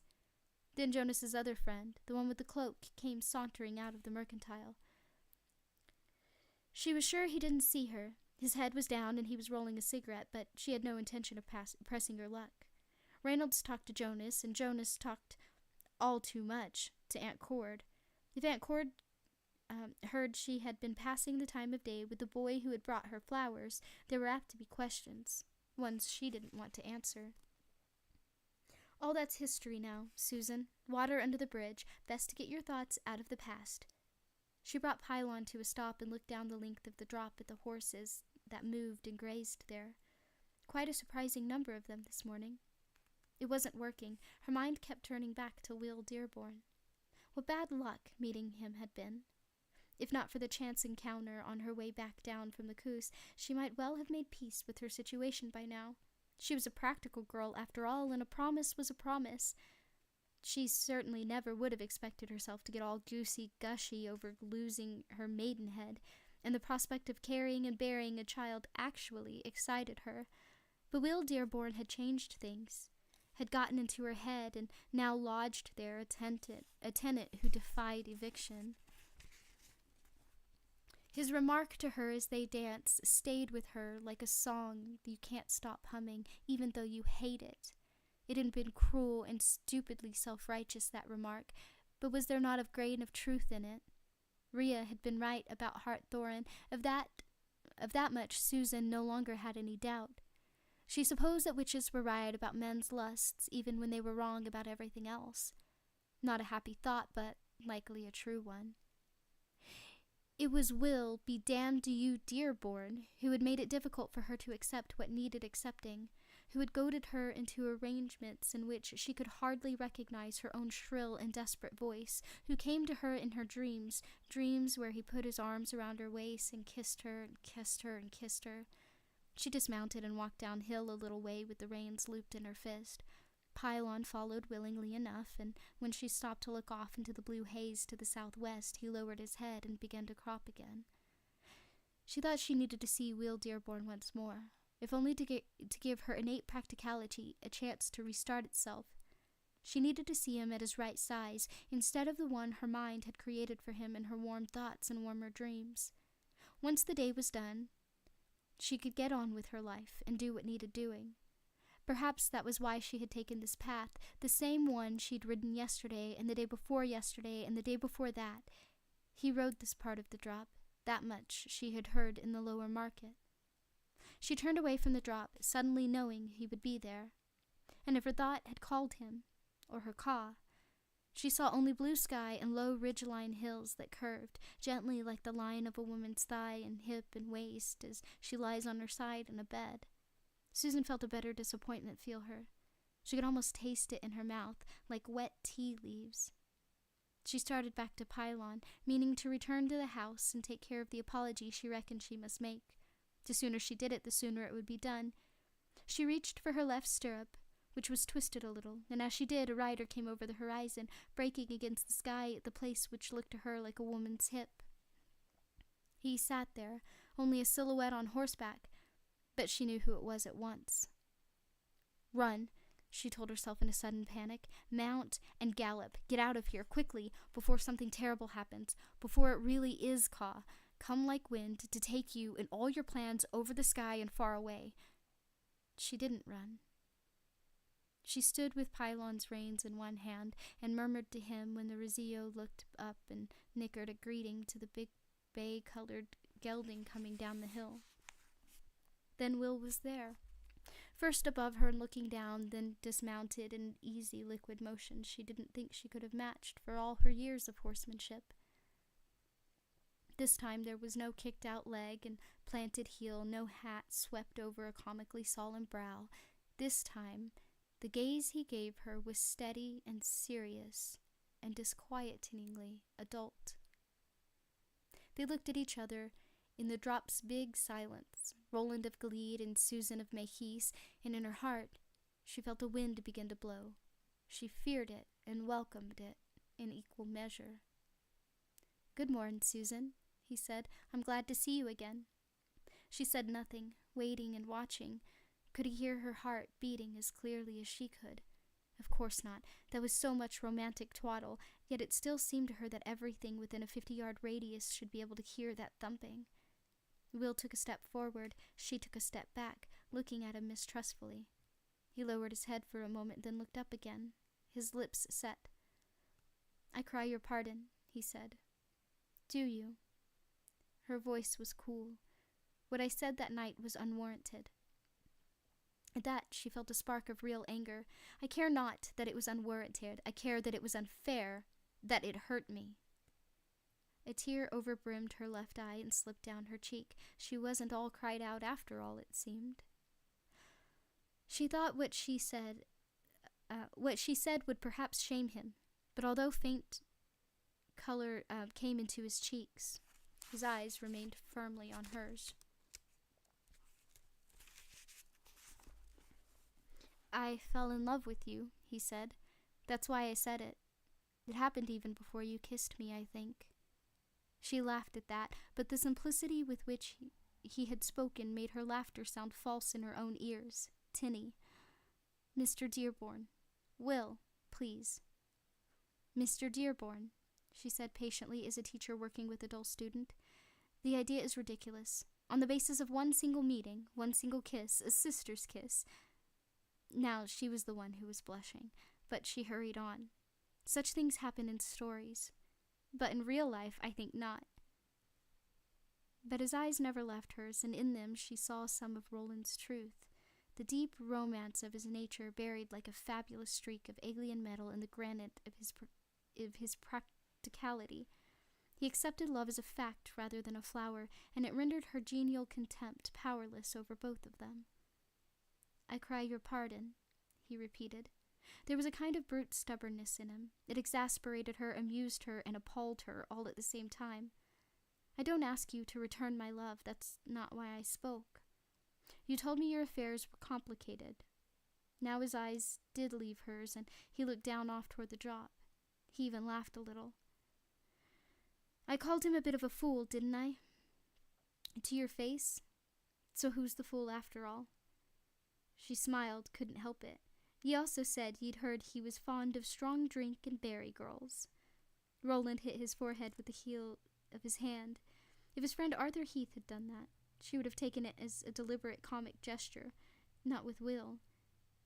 Then Jonas's other friend, the one with the cloak, came sauntering out of the mercantile. She was sure he didn't see her. His head was down and he was rolling a cigarette, but she had no intention of pressing her luck. Reynolds talked to Jonas, and Jonas talked all too much to Aunt Cord. If Aunt Cord heard she had been passing the time of day with the boy who had brought her flowers, there were apt to be questions, ones she didn't want to answer. "All that's history now, Susan. Water under the bridge. Best to get your thoughts out of the past." She brought Pylon to a stop and looked down the length of the drop at the horses that moved and grazed there. Quite a surprising number of them this morning. It wasn't working. Her mind kept turning back to Will Dearborn. What bad luck meeting him had been. If not for the chance encounter on her way back down from the Coos, she might well have made peace with her situation by now. She was a practical girl, after all, and a promise was a promise. She certainly never would have expected herself to get all goosey-gushy over losing her maidenhead, and the prospect of carrying and bearing a child actually excited her. But Will Dearborn had changed things, had gotten into her head, and now lodged there a tenant who defied eviction. His remark to her as they danced stayed with her like a song you can't stop humming, even though you hate it. It had been cruel and stupidly self-righteous, that remark, but was there not a grain of truth in it? Rhea had been right about Hart Thorin. Of that much Susan no longer had any doubt. She supposed that witches were right about men's lusts, even when they were wrong about everything else. Not a happy thought, but likely a true one. It was Will, be damned to you, Dearborn, who had made it difficult for her to accept what needed accepting, who had goaded her into arrangements in which she could hardly recognize her own shrill and desperate voice, who came to her in her dreams where he put his arms around her waist and kissed her and kissed her and kissed her. She dismounted and walked downhill a little way with the reins looped in her fist. Pylon followed willingly enough, and when she stopped to look off into the blue haze to the southwest, he lowered his head and began to crop again. She thought she needed to see Will Dearborn once more, if only to give her innate practicality a chance to restart itself. She needed to see him at his right size, instead of the one her mind had created for him in her warm thoughts and warmer dreams. Once the day was done, she could get on with her life and do what needed doing. Perhaps that was why she had taken this path, the same one she'd ridden yesterday and the day before yesterday and the day before that. He rode this part of the drop. That much she had heard in the lower market. She turned away from the drop, suddenly knowing he would be there. And if her thought had called him, or her caw, she saw only blue sky and low ridgeline hills that curved, gently like the line of a woman's thigh and hip and waist as she lies on her side in a bed. Susan felt a bitter disappointment feel her. She could almost taste it in her mouth, like wet tea leaves. She started back to Pylon, meaning to return to the house and take care of the apology she reckoned she must make. The sooner she did it, the sooner it would be done. She reached for her left stirrup, which was twisted a little, and as she did, a rider came over the horizon, breaking against the sky at the place which looked to her like a woman's hip. He sat there, only a silhouette on horseback, but she knew who it was at once. "Run," she told herself in a sudden panic. "Mount and gallop. Get out of here, quickly, before something terrible happens, before it really is Caw, come like wind to take you and all your plans over the sky and far away." She didn't run. She stood with Pylon's reins in one hand and murmured to him when the Rizzio looked up and nickered a greeting to the big bay-colored gelding coming down the hill. Then Will was there, first above her and looking down, then dismounted in easy liquid motion she didn't think she could have matched for all her years of horsemanship. This time there was no kicked-out leg and planted heel, no hat swept over a comically solemn brow. This time the gaze he gave her was steady and serious and disquietingly adult. They looked at each other in the drop's big silence, Roland of Gilead and Susan of Mehis, and in her heart she felt a wind begin to blow. She feared it and welcomed it in equal measure. "Good morning, Susan," he said. "I'm glad to see you again." She said nothing, waiting and watching. Could he hear her heart beating as clearly as she could? Of course not. That was so much romantic twaddle, yet it still seemed to her that everything within a 50-yard radius should be able to hear that thumping. Will took a step forward. She took a step back, looking at him mistrustfully. He lowered his head for a moment, then looked up again, his lips set. "I cry your pardon," he said. "Do you?" Her voice was cool. What I said that night was unwarranted. At that, she felt a spark of real anger. "I care not that it was unwarranted. I care that it was unfair, that it hurt me." A tear overbrimmed her left eye and slipped down her cheek. She wasn't all cried out after all, it seemed. She thought what she said would perhaps shame him, but although faint color came into his cheeks, his eyes remained firmly on hers. "I fell in love with you," he said. "That's why I said it. It happened even before you kissed me, I think." She laughed at that, but the simplicity with which he had spoken made her laughter sound false in her own ears, tinny. "Mr. Dearborn. Will, please." "Mr. Dearborn," she said patiently as a teacher working with a dull student. "The idea is ridiculous. On the basis of one single meeting, one single kiss, a sister's kiss." Now she was the one who was blushing, but she hurried on. "Such things happen in stories, but in real life I think not." But his eyes never left hers, and in them she saw some of Roland's truth, the deep romance of his nature buried like a fabulous streak of alien metal in the granite of his practicality. He accepted love as a fact rather than a flower, and it rendered her genial contempt powerless over both of them. "I cry your pardon," he repeated. There was a kind of brute stubbornness in him. It exasperated her, amused her, and appalled her all at the same time. "I don't ask you to return my love. That's not why I spoke. You told me your affairs were complicated." Now his eyes did leave hers, and he looked down off toward the drop. He even laughed a little. "I called him a bit of a fool, didn't I? To your face? So who's the fool after all?" She smiled, couldn't help it. "Ye also said ye'd heard he was fond of strong drink and berry girls." Roland hit his forehead with the heel of his hand. If his friend Arthur Heath had done that, she would have taken it as a deliberate comic gesture, not with Will.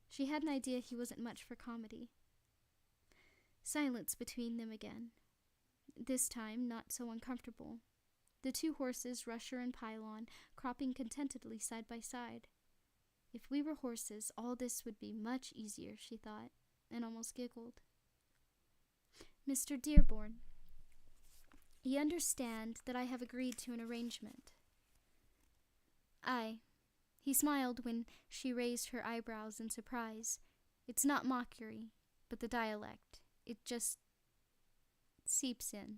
She had an idea he wasn't much for comedy. Silence between them again. This time not so uncomfortable. The two horses, Rusher and Pylon, cropping contentedly side by side. If we were horses, all this would be much easier, she thought, and almost giggled. Mr. Dearborn, ye understand that I have agreed to an arrangement. Aye. He smiled when she raised her eyebrows in surprise. It's not mockery, but the dialect. It just seeps in.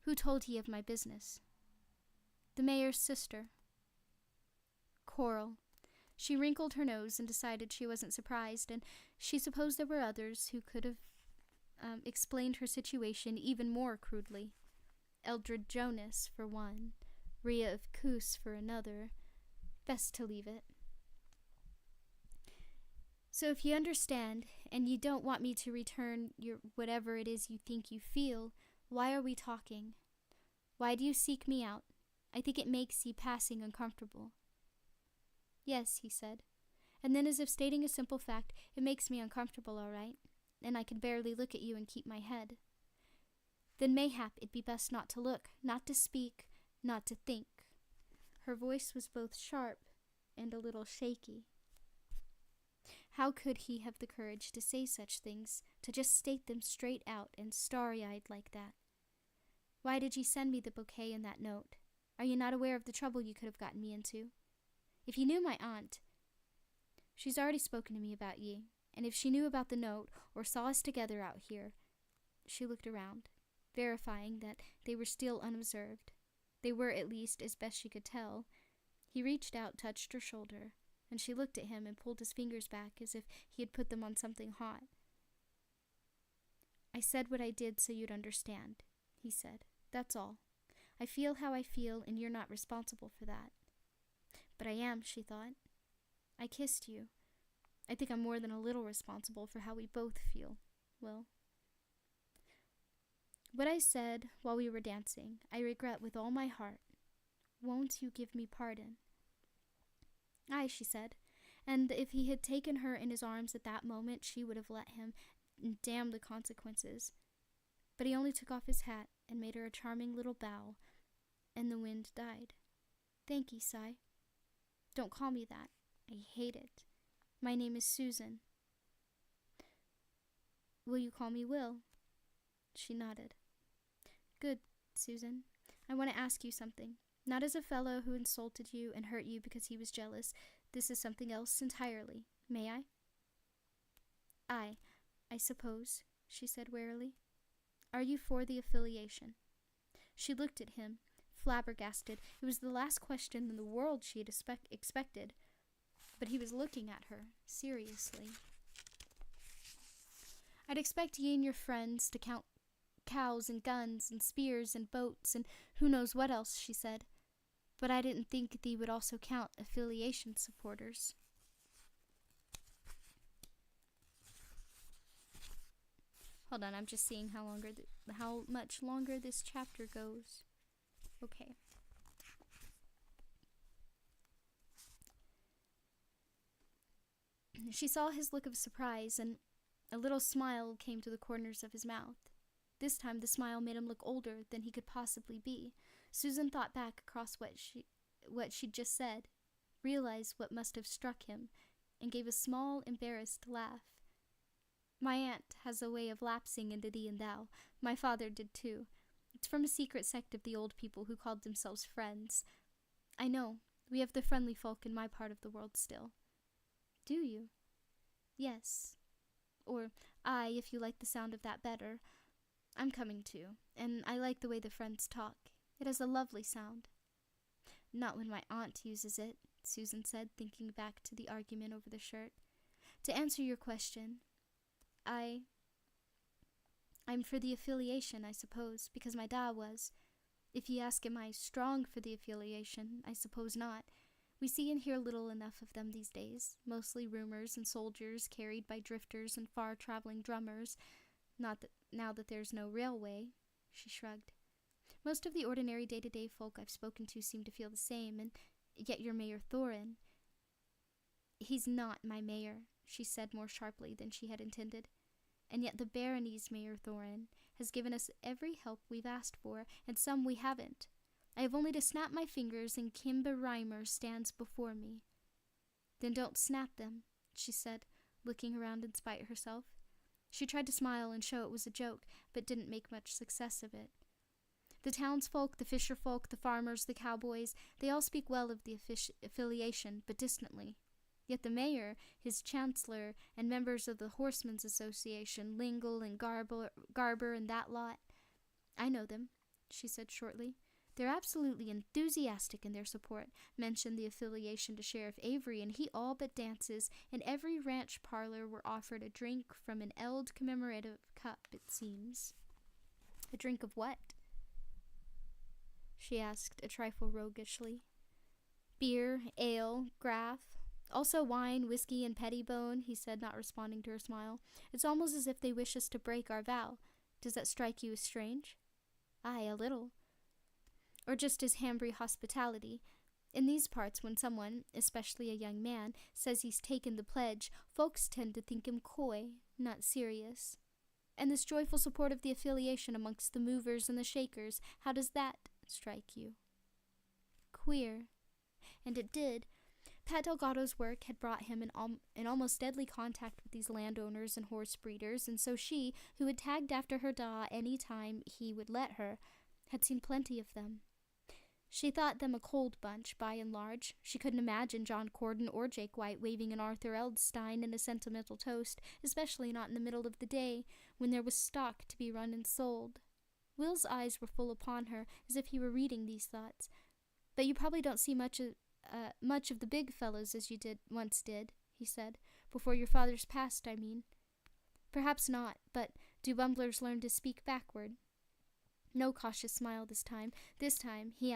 Who told ye of my business? The mayor's sister. Coral. She wrinkled her nose and decided she wasn't surprised, and she supposed there were others who could have explained her situation even more crudely. Eldred Jonas, for one. Rhea of Coos for another. Best to leave it. So if you understand, and you don't want me to return your whatever it is you think you feel, why are we talking? Why do you seek me out? I think it makes ye passing uncomfortable. Yes, he said. And then, as if stating a simple fact, it makes me uncomfortable, all right, and I can barely look at you and keep my head. Then mayhap it'd be best not to look, not to speak, not to think. Her voice was both sharp and a little shaky. How could he have the courage to say such things, to just state them straight out and starry-eyed like that? Why did ye send me the bouquet and that note? Are you not aware of the trouble you could have gotten me into? If you knew my aunt, she's already spoken to me about ye, and if she knew about the note, or saw us together out here, she looked around, verifying that they were still unobserved. They were, at least, as best she could tell. He reached out, touched her shoulder, and she looked at him and pulled his fingers back as if he had put them on something hot. I said what I did so you'd understand, he said. That's all. I feel how I feel, and you're not responsible for that. But I am, she thought. I kissed you. I think I'm more than a little responsible for how we both feel. Well, what I said while we were dancing, I regret with all my heart. Won't you give me pardon? Aye, she said, and if he had taken her in his arms at that moment, she would have let him, and damn the consequences. But he only took off his hat and made her a charming little bow, and the wind died. Thank ye, Cy. Don't call me that. I hate it. My name is Susan. Will you call me Will? She nodded. Good, Susan. I want to ask you something. Not as a fellow who insulted you and hurt you because he was jealous. This is something else entirely. May I? I suppose, she said warily. Are you for the affiliation? She looked at him, flabbergasted. It was the last question in the world she had expected, but he was looking at her seriously. I'd expect ye and your friends to count cows and guns and spears and boats and who knows what else, she said. But I didn't think thee would also count affiliation supporters. Hold on, I'm just seeing how much longer this chapter goes. Okay. She saw his look of surprise, and a little smile came to the corners of his mouth. This time the smile made him look older than he could possibly be. Susan thought back across what she'd just said, realized what must have struck him, and gave a small, embarrassed laugh. My aunt has a way of lapsing into thee and thou. My father did too. It's from a secret sect of the old people who called themselves Friends. I know. We have the friendly folk in my part of the world still. Do you? Yes. Or I, if you like the sound of that better. I'm coming too, and I like the way the Friends talk. It has a lovely sound. Not when my aunt uses it, Susan said, thinking back to the argument over the shirt. To answer your question, I'm for the affiliation, I suppose, because my da was. If ye ask am I strong for the affiliation, I suppose not. We see and hear little enough of them these days, mostly rumors and soldiers carried by drifters and far-traveling drummers. Not that now that there's no railway, she shrugged. Most of the ordinary day-to-day folk I've spoken to seem to feel the same, and yet your Mayor Thorin. He's not my mayor, she said more sharply than she had intended. And yet the barony's Mayor Thorin, has given us every help we've asked for, and some we haven't. I have only to snap my fingers and Kimba Reimer stands before me." "Then don't snap them," she said, looking around in spite of herself. She tried to smile and show it was a joke, but didn't make much success of it. "The townsfolk, the fisherfolk, the farmers, the cowboys, they all speak well of the affiliation, but distantly. Yet the mayor, his chancellor, and members of the Horsemen's Association, Lingle and Garber and that lot, I know them," she said shortly. "They're absolutely enthusiastic in their support. Mentioned the affiliation to Sheriff Avery, and he all but dances. In every ranch parlor we're offered a drink from an Eld commemorative cup, it seems." "A drink of what?" she asked, a trifle roguishly. "Beer, ale, graf, also wine, whiskey, and pettibone," he said, not responding to her smile. "It's almost as if they wish us to break our vow. Does that strike you as strange?" "Aye, a little." "Or just as Hambry hospitality. In these parts, when someone, especially a young man, says he's taken the pledge, folks tend to think him coy, not serious. And this joyful support of the affiliation amongst the movers and the shakers, how does that strike you?" Queer. And it did. Pat Delgado's work had brought him in almost deadly contact with these landowners and horse breeders, and so she, who had tagged after her da any time he would let her, had seen plenty of them. She thought them a cold bunch, by and large. She couldn't imagine John Corden or Jake White waving an Arthur Eldstein in a sentimental toast, especially not in the middle of the day, when there was stock to be run and sold. Will's eyes were full upon her, as if he were reading these thoughts. "But you probably don't see much of the big fellows as you once did," he said. "Before your father's passed, I mean." "Perhaps not, but do bumblers learn to speak backward?" No cautious smile this time. This time he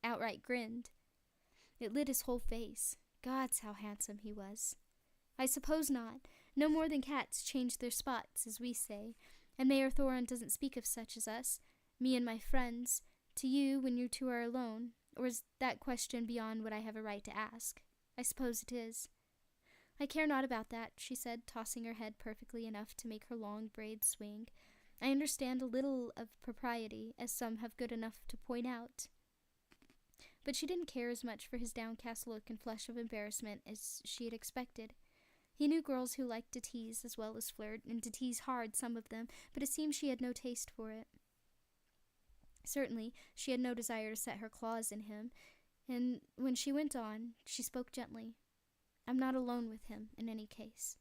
outright grinned. It lit his whole face. Gods, how handsome he was. "I suppose not. No more than cats change their spots, as we say. And Mayor Thorin doesn't speak of such as us, me and my friends, to you when you two are alone. Or is that question beyond what I have a right to ask? I suppose it is." "I care not about that," she said, tossing her head perfectly enough to make her long braids swing. "I understand a little of propriety, as some have good enough to point out." But she didn't care as much for his downcast look and flush of embarrassment as she had expected. He knew girls who liked to tease as well as flirt, and to tease hard, some of them, but it seemed she had no taste for it. Certainly, she had no desire to set her claws in him, and when she went on, she spoke gently. "I'm not alone with him, in any case."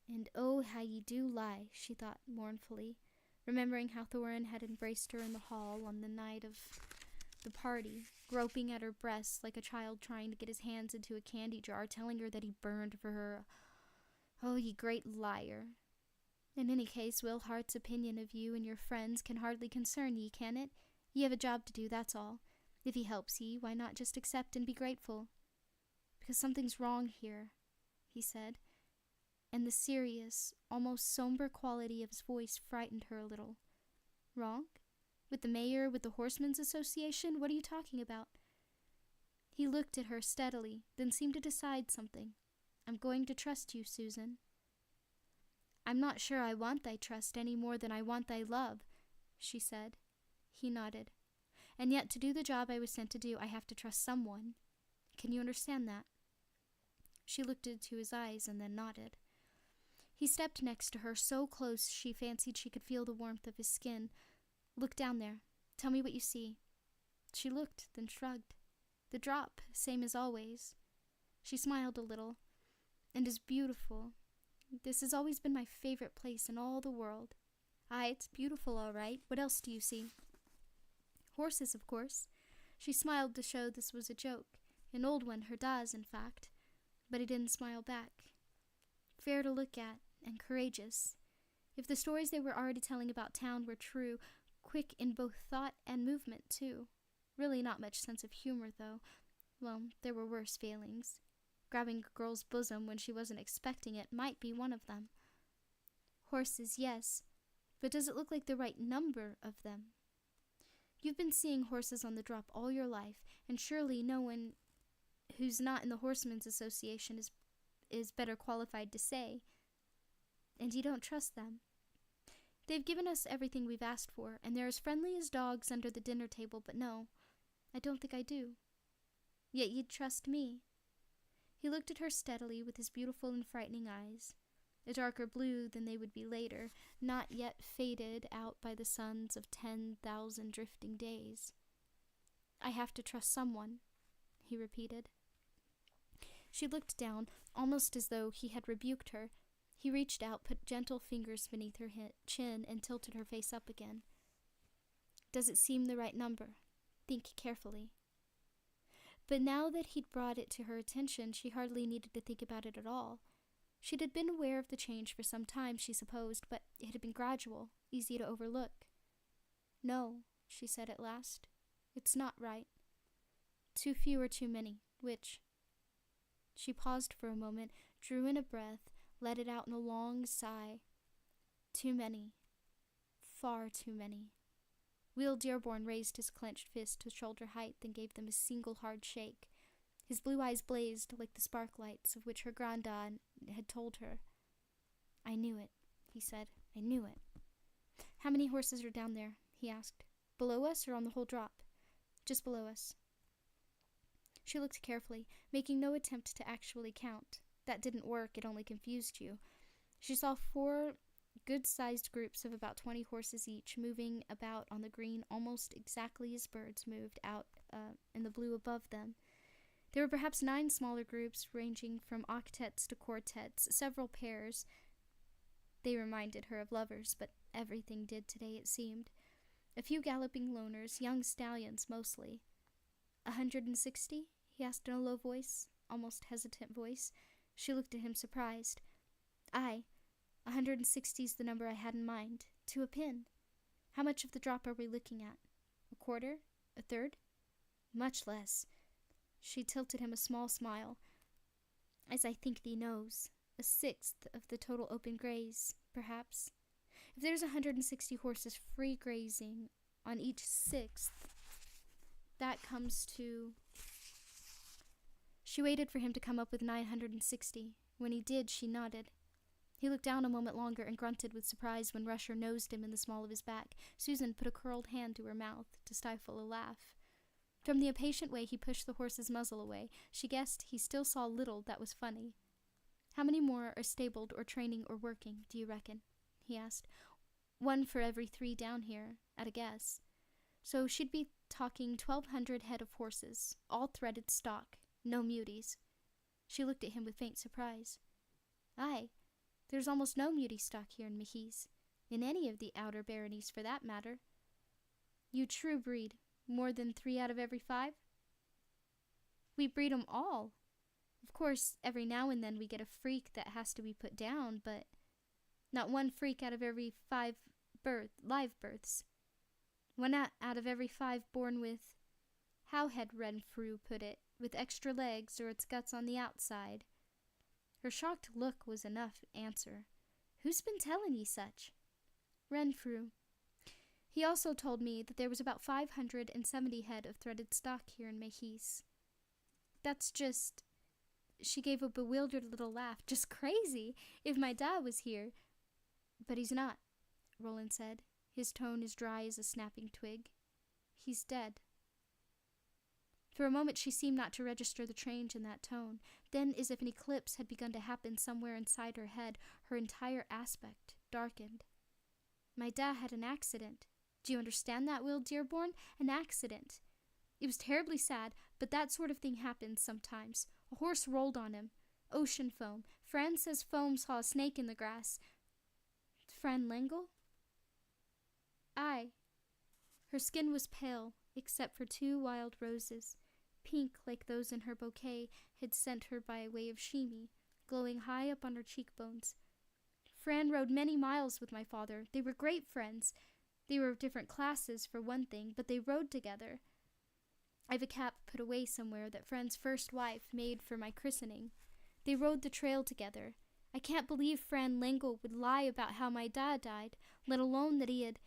"And oh, how ye do lie," she thought mournfully, remembering how Thorin had embraced her in the hall on the night of the party, groping at her breasts like a child trying to get his hands into a candy jar, telling her that he burned for her. "Oh, ye great liar. In any case, Will Hart's opinion of you and your friends can hardly concern ye, can it? Ye have a job to do, that's all. If he helps ye, why not just accept and be grateful?" "Because something's wrong here," he said, and the serious, almost somber quality of his voice frightened her a little. "Wrong? With the mayor, with the Horsemen's Association? What are you talking about?" He looked at her steadily, then seemed to decide something. "I'm going to trust you, Susan." "I'm not sure I want thy trust any more than I want thy love," she said. He nodded. "And yet to do the job I was sent to do, I have to trust someone. Can you understand that?" She looked into his eyes and then nodded. He stepped next to her, so close she fancied she could feel the warmth of his skin. "Look down there. Tell me what you see." She looked, then shrugged. "The drop, same as always." She smiled a little. "And is beautiful. This has always been my favorite place in all the world." "Aye, it's beautiful, all right. What else do you see?" "Horses, of course." She smiled to show this was a joke. An old one, her da's, in fact. But he didn't smile back. Fair to look at, and courageous. If the stories they were already telling about town were true, quick in both thought and movement, too. Really not much sense of humor, though. Well, there were worse failings. Grabbing a girl's bosom when she wasn't expecting it might be one of them. "Horses, yes. But does it look like the right number of them? You've been seeing horses on the drop all your life, and surely no one who's not in the Horsemen's Association is better qualified to say. And you don't trust them." They've given us everything we've asked for, and they're as friendly as dogs under the dinner table, but no, I don't think I do. Yet you'd trust me." He looked at her steadily with his beautiful and frightening eyes, a darker blue than they would be later, not yet faded out by the suns of 10,000 drifting days. "I have to trust someone," he repeated. She looked down, almost as though he had rebuked her. He reached out, put gentle fingers beneath her chin, and tilted her face up again. "Does it seem the right number? Think carefully." But now that he'd brought it to her attention, she hardly needed to think about it at all. She'd had been aware of the change for some time, she supposed, but it had been gradual, easy to overlook. "No," she said at last. "It's not right. Too few or too many. Which?" She paused for a moment, drew in a breath, let it out in a long sigh. "Too many. Far too many." Will Dearborn raised his clenched fist to shoulder height, then gave them a single hard shake. His blue eyes blazed like the spark lights of which her granddad had told her. "I knew it," he said. "I knew it." "How many horses are down there?" he asked. "Below us or on the whole drop?" "Just below us." She looked carefully, making no attempt to actually count. That didn't work, it only confused you. She saw 4 good-sized groups of about 20 horses each, moving about on the green almost exactly as birds moved out in the blue above them. There were perhaps 9 smaller groups, ranging from octets to quartets, several pairs. They reminded her of lovers, but everything did today, it seemed. A few galloping loners, young stallions mostly. 160? He asked in a low voice, almost hesitant voice. She looked at him surprised. "Aye, 160's the number I had in mind, to a pin. How much of the drop are we looking at? A quarter? A third?" "Much less." She tilted him a small smile. "As I think thee knows, a sixth of the total open graze, perhaps. If there's 160 horses free grazing on each sixth, that comes to..." She waited for him to come up with 960. When he did, she nodded. He looked down a moment longer and grunted with surprise when Rusher nosed him in the small of his back. Susan put a curled hand to her mouth to stifle a laugh. From the impatient way he pushed the horse's muzzle away, she guessed he still saw little that was funny. "How many more are stabled or training or working, do you reckon?" he asked. "1 for every 3 down here, at a guess. So she'd be talking 1,200 head of horses, all threaded stock, no muties." She looked at him with faint surprise. "Aye, there's almost no mutie stock here in Mekhiz, in any of the outer baronies for that matter." "You true breed, more than 3 out of every 5? "We breed 'em all. Of course, every now and then we get a freak that has to be put down, but not 1 freak out of every 5 live births. 1 out of every 5 born with, how had Renfrew put it, with extra legs or its guts on the outside." Her shocked look was enough answer. "Who's been telling ye such?" "Renfrew. He also told me that there was about 570 head of threaded stock here in Mekhiz. That's just..." She gave a bewildered little laugh. "Just crazy, if my dad was here." "But he's not," Roland said, his tone as dry as a snapping twig. "He's dead." For a moment she seemed not to register the change in that tone. Then, as if an eclipse had begun to happen somewhere inside her head, her entire aspect darkened. "My dad had an accident. Do you understand that, Will Dearborn? An accident. It was terribly sad, but that sort of thing happens sometimes. A horse rolled on him. Ocean foam. Fran says foam saw a snake in the grass." "Fran Lengel?" "Aye." Her skin was pale, except for 2 wild roses. Pink, like those in her bouquet, had sent her by way of Shimi, glowing high up on her cheekbones. "Fran rode many miles with my father. They were great friends. They were of different classes, for one thing, but they rode together. I've a cap put away somewhere that Fran's first wife made for my christening. They rode the trail together. I can't believe Fran Lengel would lie about how my dad died, let alone that he had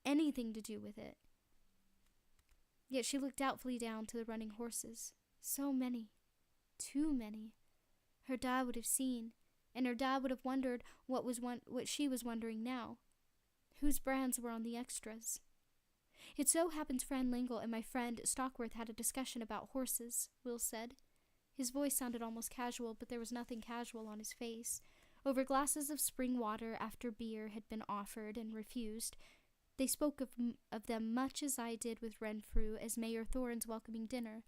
anything to do with it." Yet she looked doubtfully down to the running horses. So many. Too many. Her dad would have seen, and her dad would have wondered what she was wondering now. whose brands were on the extras. It so happens Fran Lingle and my friend Stockworth had a discussion about horses, Will said. His voice sounded almost casual, but there was nothing casual on his face. Over glasses of spring water after beer had been offered and refused, they spoke of them much as I did with Renfrew as Mayor Thorne's welcoming dinner.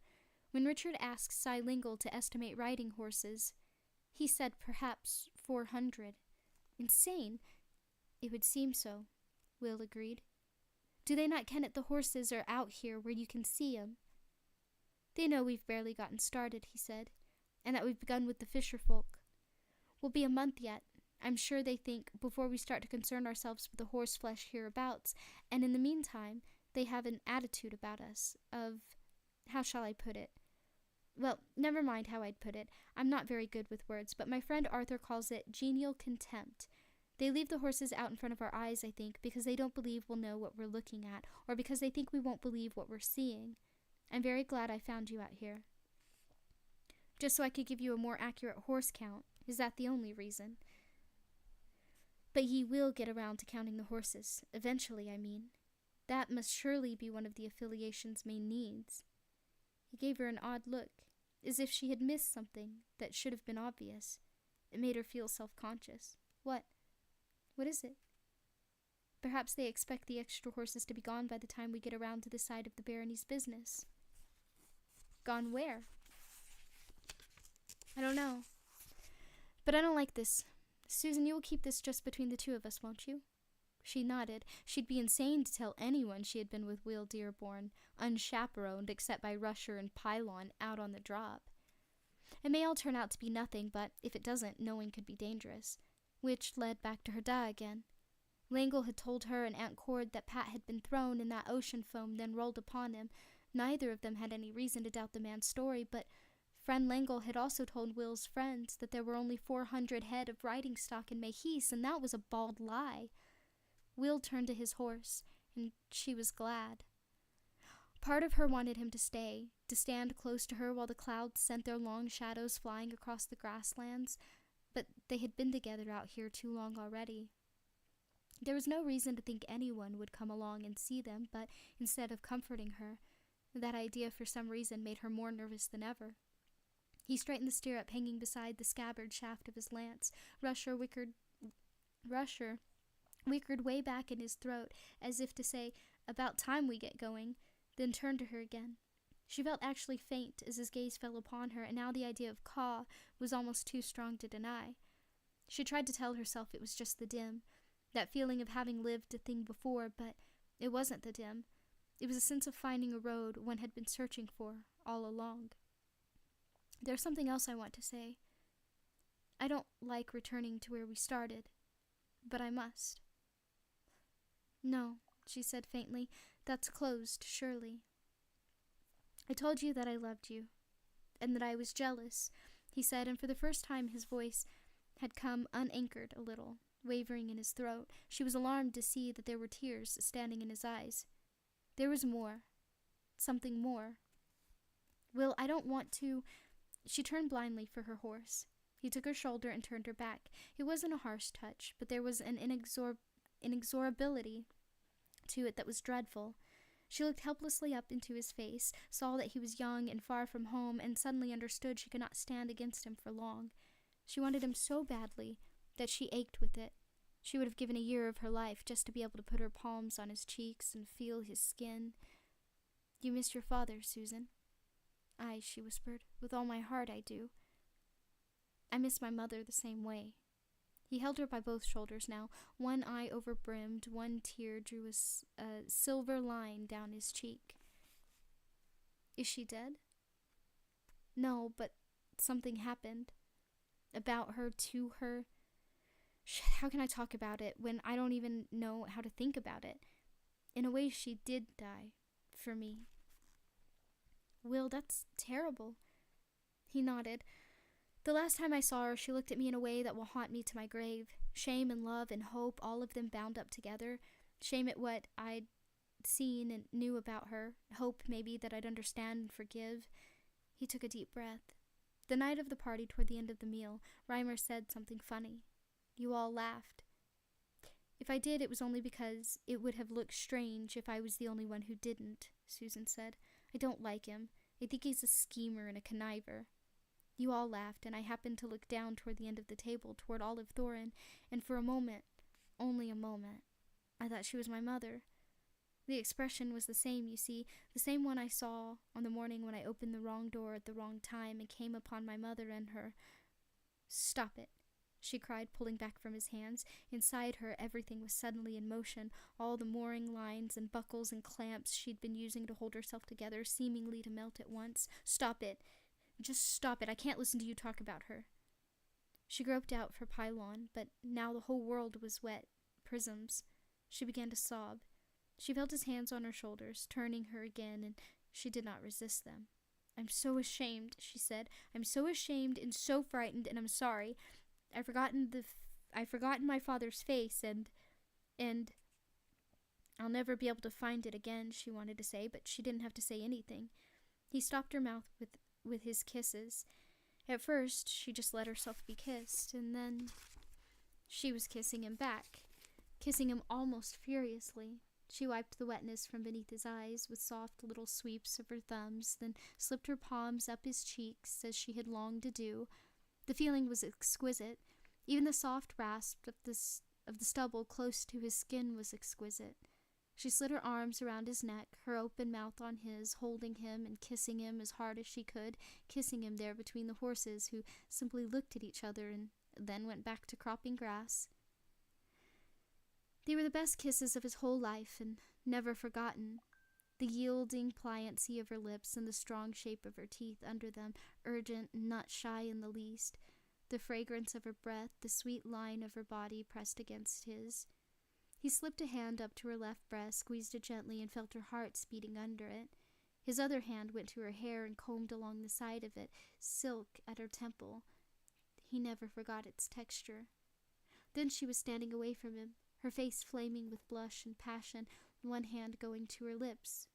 When Richard asked Cy Lingle to estimate riding horses, he said perhaps 400. Insane. It would seem so, Will agreed. Do they not ken it the horses are out here where you can see 'em? They know we've barely gotten started, he said, and that we've begun with the fisher folk. We'll be a month yet. I'm sure they think before we start to concern ourselves with the horse flesh hereabouts, and in the meantime they have an attitude about us of, how shall I put it? Well, never mind how I'd put it. I'm not very good with words, but my friend Arthur calls it genial contempt. They leave the horses out in front of our eyes, I think, because they don't believe we'll know what we're looking at, or because they think we won't believe what we're seeing. I'm very glad I found you out here. Just so I could give you a more accurate horse count. Is that the only reason? But ye will get around to counting the horses, eventually, I mean. That must surely be one of the affiliation's main needs. He gave her an odd look, as if she had missed something that should have been obvious. It made her feel self-conscious. What? What is it? Perhaps they expect the extra horses to be gone by the time we get around to the side of the barony's business. Gone where? I don't know. But I don't like this. Susan, you will keep this just between the two of us, won't you? She nodded. She'd be insane to tell anyone she had been with Will Dearborn, unchaperoned except by Rusher and Pylon, out on the drop. It may all turn out to be nothing, but if it doesn't, knowing could be dangerous. Which led back to her da again. Langle had told her and Aunt Cord that Pat had been thrown in that ocean foam, then rolled upon him. Neither of them had any reason to doubt the man's story, but friend Langle had also told Will's friends that there were only 400 head of riding stock in Mahis, and that was a bald lie. Will turned to his horse, and she was glad. Part of her wanted him to stay, to stand close to her while the clouds sent their long shadows flying across the grasslands, but they had been together out here too long already. There was no reason to think anyone would come along and see them, but instead of comforting her, that idea for some reason made her more nervous than ever. He straightened the stirrup hanging beside the scabbard shaft of his lance. Rusher wickered way back in his throat, as if to say, "About time we get going," then turned to her again. She felt actually faint as his gaze fell upon her, and now the idea of caw was almost too strong to deny. She tried to tell herself it was just the dim, that feeling of having lived a thing before, but it wasn't the dim. It was a sense of finding a road one had been searching for all along. There's something else I want to say. I don't like returning to where we started, but I must. No, she said faintly, that's closed, surely. I told you that I loved you, and that I was jealous, he said, and for the first time his voice had come unanchored a little, wavering in his throat. She was alarmed to see that there were tears standing in his eyes. There was more. Something more. Will, I don't want to... She turned blindly for her horse. He took her shoulder and turned her back. It wasn't a harsh touch, but there was an inexorability to it that was dreadful. She looked helplessly up into his face, saw that he was young and far from home, and suddenly understood she could not stand against him for long. She wanted him so badly that she ached with it. She would have given a year of her life just to be able to put her palms on his cheeks and feel his skin. You miss your father, Susan? Aye, she whispered. With all my heart I do. I miss my mother the same way. He held her by both shoulders now. One eye overbrimmed, one tear drew a silver line down his cheek. Is she dead? No, but something happened. About her, to her. How can I talk about it when I don't even know how to think about it? In a way, she did die. For me. Will, that's terrible. He nodded. The last time I saw her, she looked at me in a way that will haunt me to my grave. Shame and love and hope, all of them bound up together. Shame at what I'd seen and knew about her. Hope, maybe, that I'd understand and forgive. He took a deep breath. The night of the party, toward the end of the meal, Reimer said something funny. You all laughed. If I did, it was only because it would have looked strange if I was the only one who didn't, Susan said. I don't like him. I think he's a schemer and a conniver. You all laughed, and I happened to look down toward the end of the table, toward Olive Thoren, and for a moment, only a moment, I thought she was my mother. The expression was the same, you see, the same one I saw on the morning when I opened the wrong door at the wrong time and came upon my mother and her. Stop it, she cried, pulling back from his hands. Inside her, everything was suddenly in motion, all the mooring lines and buckles and clamps she'd been using to hold herself together, seemingly to melt at once. Stop it. Just stop it. I can't listen to you talk about her. She groped out for pylon, but now the whole world was wet. Prisms. She began to sob. She felt his hands on her shoulders, turning her again, and she did not resist them. I'm so ashamed, she said. I'm so ashamed and so frightened, and I'm sorry. I've forgotten my father's face, and I'll never be able to find it again, she wanted to say, but she didn't have to say anything. He stopped her mouth with his kisses. At first, she just let herself be kissed, and then she was kissing him back, kissing him almost furiously. She wiped the wetness from beneath his eyes with soft little sweeps of her thumbs, then slipped her palms up his cheeks as she had longed to do. The feeling was exquisite. Even the soft rasp of the stubble close to his skin was exquisite. She slid her arms around his neck, her open mouth on his, holding him and kissing him as hard as she could, kissing him there between the horses, who simply looked at each other and then went back to cropping grass. They were the best kisses of his whole life, and never forgotten. The yielding pliancy of her lips and the strong shape of her teeth under them, urgent and not shy in the least. The fragrance of her breath, the sweet line of her body pressed against his. He slipped a hand up to her left breast, squeezed it gently, and felt her heart beating under it. His other hand went to her hair and combed along the side of it, silk at her temple. He never forgot its texture. Then she was standing away from him, her face flaming with blush and passion, one hand going to her lips,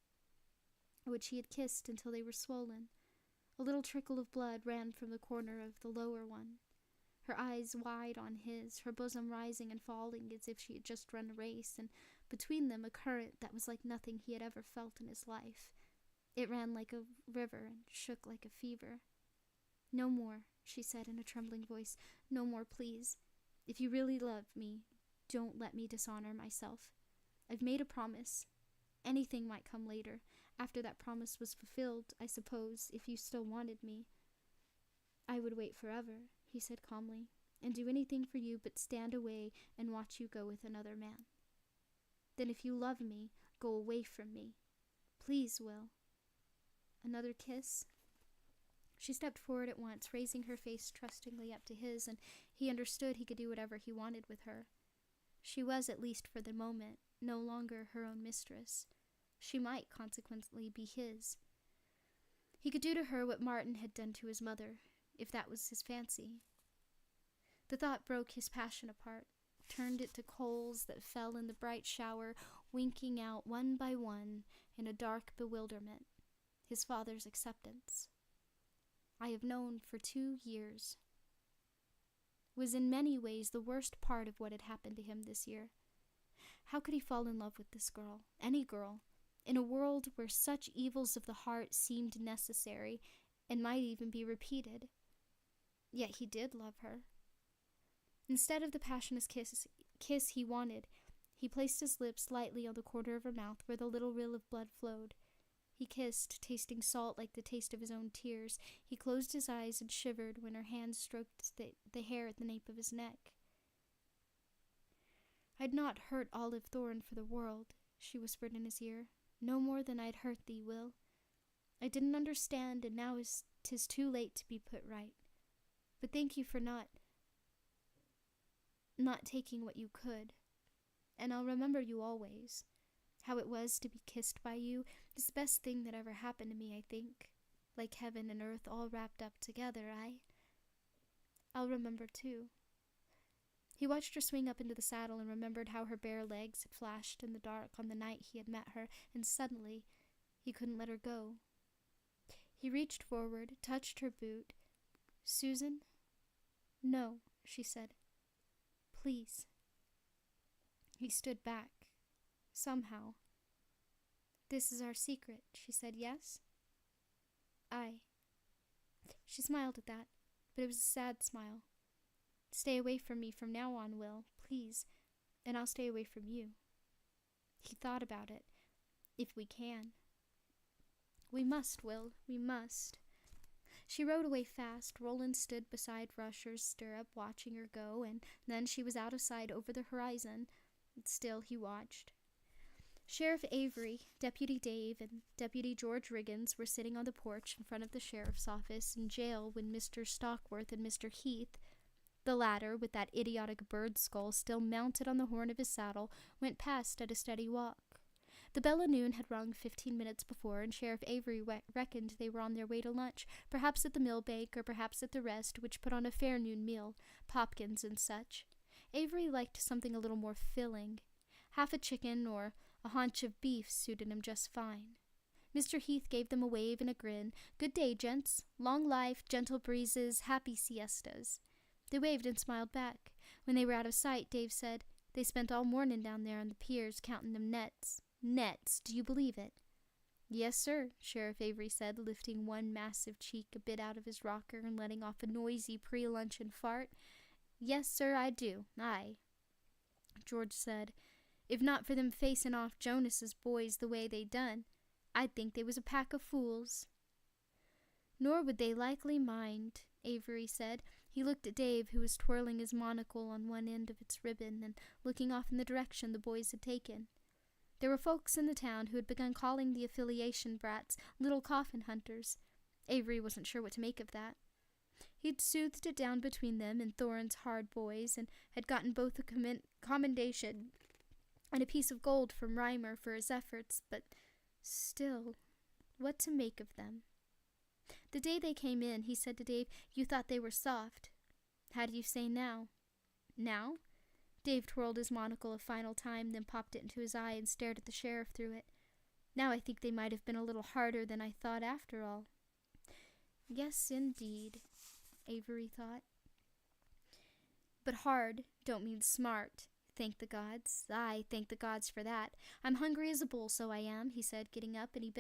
which he had kissed until they were swollen. A little trickle of blood ran from the corner of the lower one. Her eyes wide on his, her bosom rising and falling as if she had just run a race, and between them a current that was like nothing he had ever felt in his life. It ran like a river and shook like a fever. No more, she said in a trembling voice. No more, please. If you really love me, don't let me dishonor myself. I've made a promise. Anything might come later. After that promise was fulfilled, I suppose, if you still wanted me. I would wait forever, he said calmly, and do anything for you but stand away and watch you go with another man. Then if you love me, go away from me. Please, Will. Another kiss? She stepped forward at once, raising her face trustingly up to his, and he understood he could do whatever he wanted with her. She was, at least for the moment, no longer her own mistress. She might, consequently, be his. He could do to her what Martin had done to his mother, if that was his fancy. The thought broke his passion apart, turned it to coals that fell in the bright shower, winking out one by one in a dark bewilderment. His father's acceptance. I have known for 2 years. Was in many ways the worst part of what had happened to him this year. How could he fall in love with this girl, any girl, in a world where such evils of the heart seemed necessary and might even be repeated? Yet he did love her. Instead of the passionate kiss he wanted, he placed his lips lightly on the corner of her mouth where the little rill of blood flowed. He kissed, tasting salt like the taste of his own tears. He closed his eyes and shivered when her hands stroked the hair at the nape of his neck. I'd not hurt Olive Thoren for the world, she whispered in his ear. No more than I'd hurt thee, Will. I didn't understand, and now 'tis too late to be put right. But thank you for not taking what you could. And I'll remember you always. How it was to be kissed by you is the best thing that ever happened to me, I think. Like heaven and earth all wrapped up together, I'll remember too. He watched her swing up into the saddle and remembered how her bare legs had flashed in the dark on the night he had met her, and suddenly he couldn't let her go. He reached forward, touched her boot. Susan? No, she said. Please. He stood back. Somehow. "This is our secret," she said. "Yes?" "Aye." She smiled at that, but it was a sad smile. "Stay away from me from now on, Will, please, and I'll stay away from you." He thought about it. "If we can." "We must, Will, we must." She rode away fast. Roland stood beside Rusher's stirrup, watching her go, and then she was out of sight over the horizon. Still he watched. Sheriff Avery, Deputy Dave, and Deputy George Riggins were sitting on the porch in front of the sheriff's office in jail when Mr. Stockworth and Mr. Heath, the latter, with that idiotic bird skull still mounted on the horn of his saddle, went past at a steady walk. The bell of noon had rung 15 minutes before, and Sheriff Avery reckoned they were on their way to lunch, perhaps at the Millbank or perhaps at the Rest, which put on a fair noon meal, popkins and such. Avery liked something a little more filling. Half a chicken or a haunch of beef suited him just fine. Mr. Heath gave them a wave and a grin. "Good day, gents. Long life, gentle breezes, happy siestas." They waved and smiled back. When they were out of sight, Dave said, "They spent all morning down there on the piers counting them nets. Nets, do you believe it?" "Yes, sir," Sheriff Avery said, lifting one massive cheek a bit out of his rocker and letting off a noisy pre-luncheon fart. "Yes, sir, I do. Aye." George said, "If not for them facing off Jonas's boys the way they done, I'd think they was a pack of fools." "Nor would they likely mind," Avery said. He looked at Dave, who was twirling his monocle on one end of its ribbon and looking off in the direction the boys had taken. There were folks in the town who had begun calling the affiliation brats little coffin hunters. Avery wasn't sure what to make of that. He'd soothed it down between them and Thorin's hard boys, and had gotten both a commendation and a piece of gold from Reimer for his efforts, but still, what to make of them? The day they came in, he said to Dave, "You thought they were soft. How do you say now?" "Now?" Dave twirled his monocle a final time, then popped it into his eye and stared at the sheriff through it. "Now I think they might have been a little harder than I thought after all." Yes, indeed, Avery thought. But hard don't mean smart, thank the gods. Aye, thank the gods for that. "I'm hungry as a bull, so I am," he said, getting up, and he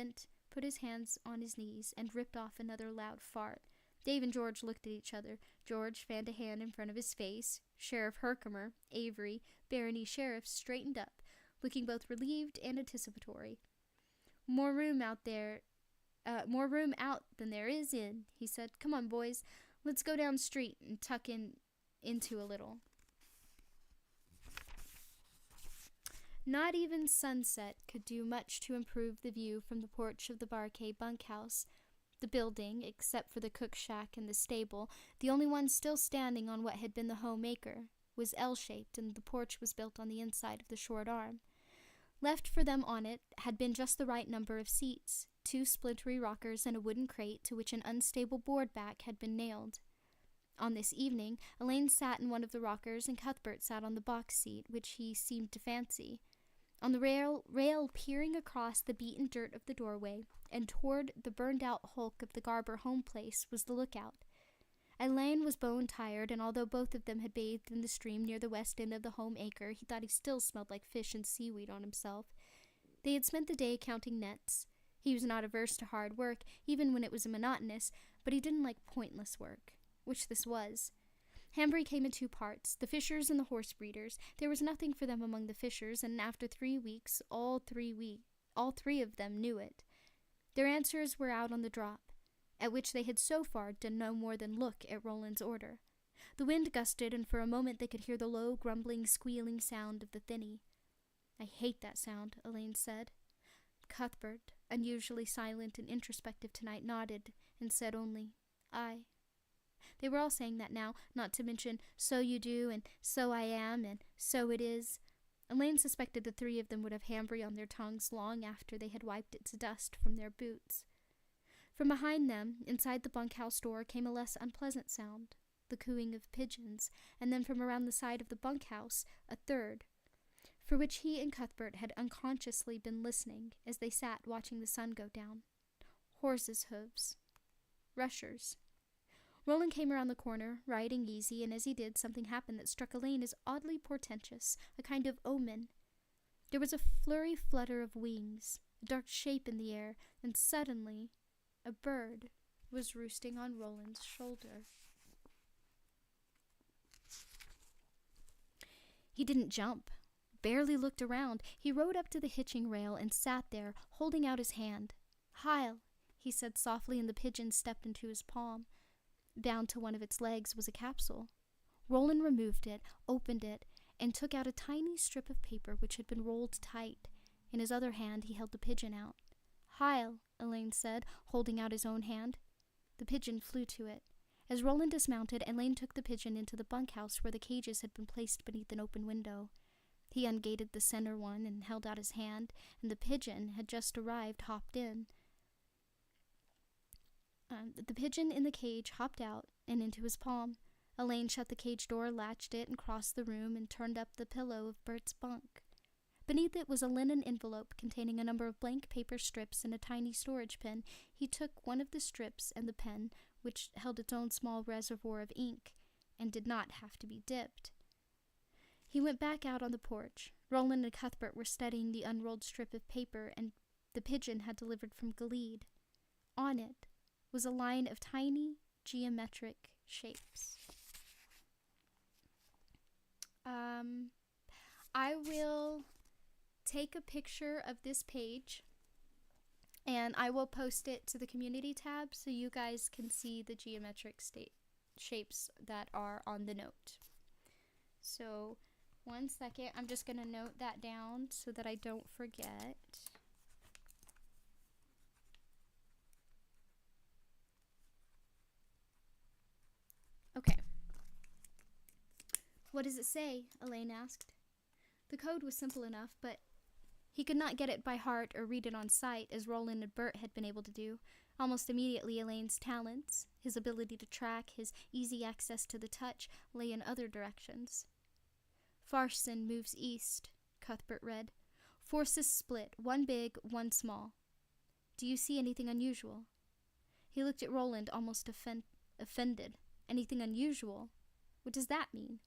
put his hands on his knees, and ripped off another loud fart. Dave and George looked at each other. George fanned a hand in front of his face. Sheriff Herkimer, Avery, Barony Sheriff straightened up, looking both relieved and anticipatory. More room out than there is in," he said. "Come on, boys. Let's go down street and tuck into a little." Not even sunset could do much to improve the view from the porch of the Barkay bunkhouse. The building, except for the cook shack and the stable, the only one still standing on what had been the homemaker, was L-shaped, and the porch was built on the inside of the short arm. Left for them on it had been just the right number of seats, 2 splintery rockers and a wooden crate to which an unstable board back had been nailed. On this evening, Elaine sat in one of the rockers and Cuthbert sat on the box seat, which he seemed to fancy. On the rail peering across the beaten dirt of the doorway and toward the burned-out hulk of the Garber home place was the lookout. Elaine was bone-tired, and although both of them had bathed in the stream near the west end of the home acre, he thought he still smelled like fish and seaweed on himself. They had spent the day counting nets. He was not averse to hard work, even when it was monotonous, but he didn't like pointless work, which this was. Hambry came in 2 parts, the fishers and the horse breeders. There was nothing for them among the fishers, and after 3 weeks, all three of them knew it. Their answers were out on the drop, at which they had so far done no more than look at Roland's order. The wind gusted, and for a moment they could hear the low, grumbling, squealing sound of the thinny. "I hate that sound," Elaine said. Cuthbert, unusually silent and introspective tonight, nodded and said only, "Aye." They were all saying that now, not to mention "so you do," and "so I am," and "so it is." Elaine suspected the 3 of them would have Hambry on their tongues long after they had wiped its dust from their boots. From behind them, inside the bunkhouse door, came a less unpleasant sound, the cooing of pigeons, and then from around the side of the bunkhouse, a third, for which he and Cuthbert had unconsciously been listening as they sat watching the sun go down. Horses' hooves. Rushers. Roland came around the corner, riding easy, and as he did, something happened that struck Elaine as oddly portentous, a kind of omen. There was a flurry flutter of wings, a dark shape in the air, and suddenly a bird was roosting on Roland's shoulder. He didn't jump, barely looked around. He rode up to the hitching rail and sat there, holding out his hand. "Heil," he said softly, and the pigeon stepped into his palm. Bound to one of its legs was a capsule. Roland removed it, opened it, and took out a tiny strip of paper which had been rolled tight. In his other hand he held the pigeon out. "Heil," Elaine said, holding out his own hand. The pigeon flew to it. As Roland dismounted, Elaine took the pigeon into the bunkhouse where the cages had been placed beneath an open window. He ungated the center one and held out his hand, and the pigeon had just arrived, hopped in. The pigeon in the cage hopped out and into his palm. Elaine shut the cage door, latched it, and crossed the room and turned up the pillow of Bert's bunk. Beneath it was a linen envelope containing a number of blank paper strips and a tiny storage pen. He took one of the strips and the pen, which held its own small reservoir of ink, and did not have to be dipped. He went back out on the porch. Roland and Cuthbert were studying the unrolled strip of paper and the pigeon had delivered from Gilead. On it was a line of tiny geometric shapes. I will take a picture of this page and I will post it to the community tab so you guys can see the geometric shapes that are on the note. So, 1 second, I'm just going to note that down so that I don't forget. Okay. "What does it say?" Elaine asked. The code was simple enough, but he could not get it by heart or read it on sight, as Roland and Bert had been able to do. Almost immediately, Elaine's talents, his ability to track, his easy access to the touch, lay in other directions. "Farson moves east," Cuthbert read. "Forces split, one big, one small. Do you see anything unusual?" He looked at Roland, almost offended. "Anything unusual? What does that mean?"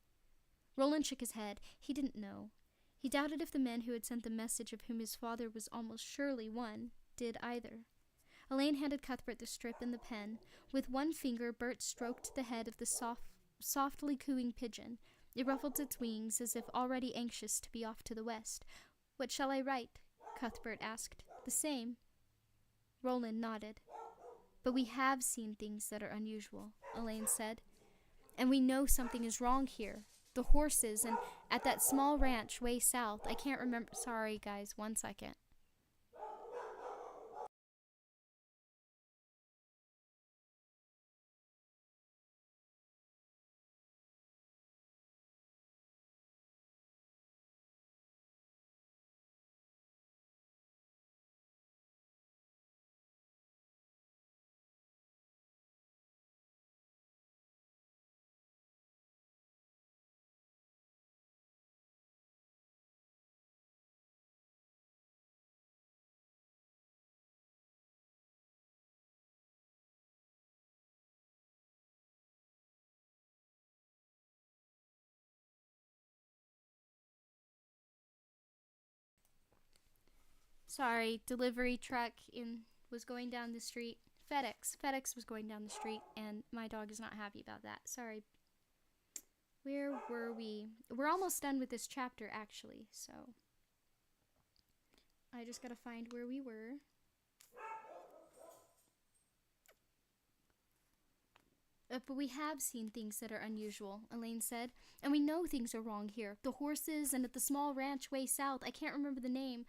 Roland shook his head. He didn't know. He doubted if the men who had sent the message, of whom his father was almost surely one, did either. Elaine handed Cuthbert the strip and the pen. With one finger, Bert stroked the head of the softly cooing pigeon. It ruffled its wings as if already anxious to be off to the west. "What shall I write?" Cuthbert asked. "The same." Roland nodded. "But we have seen things that are unusual," Elaine said. "And we know something is wrong here. The horses and at that small ranch way south. I can't remember." Sorry, guys, 1 second. Sorry, delivery truck was going down the street. FedEx was going down the street, and my dog is not happy about that. Sorry. Where were we? We're almost done with this chapter, actually, so I just gotta find where we were. But we have seen things that are unusual," Elaine said. "And we know things are wrong here. The horses and at the small ranch way south. I can't remember the name."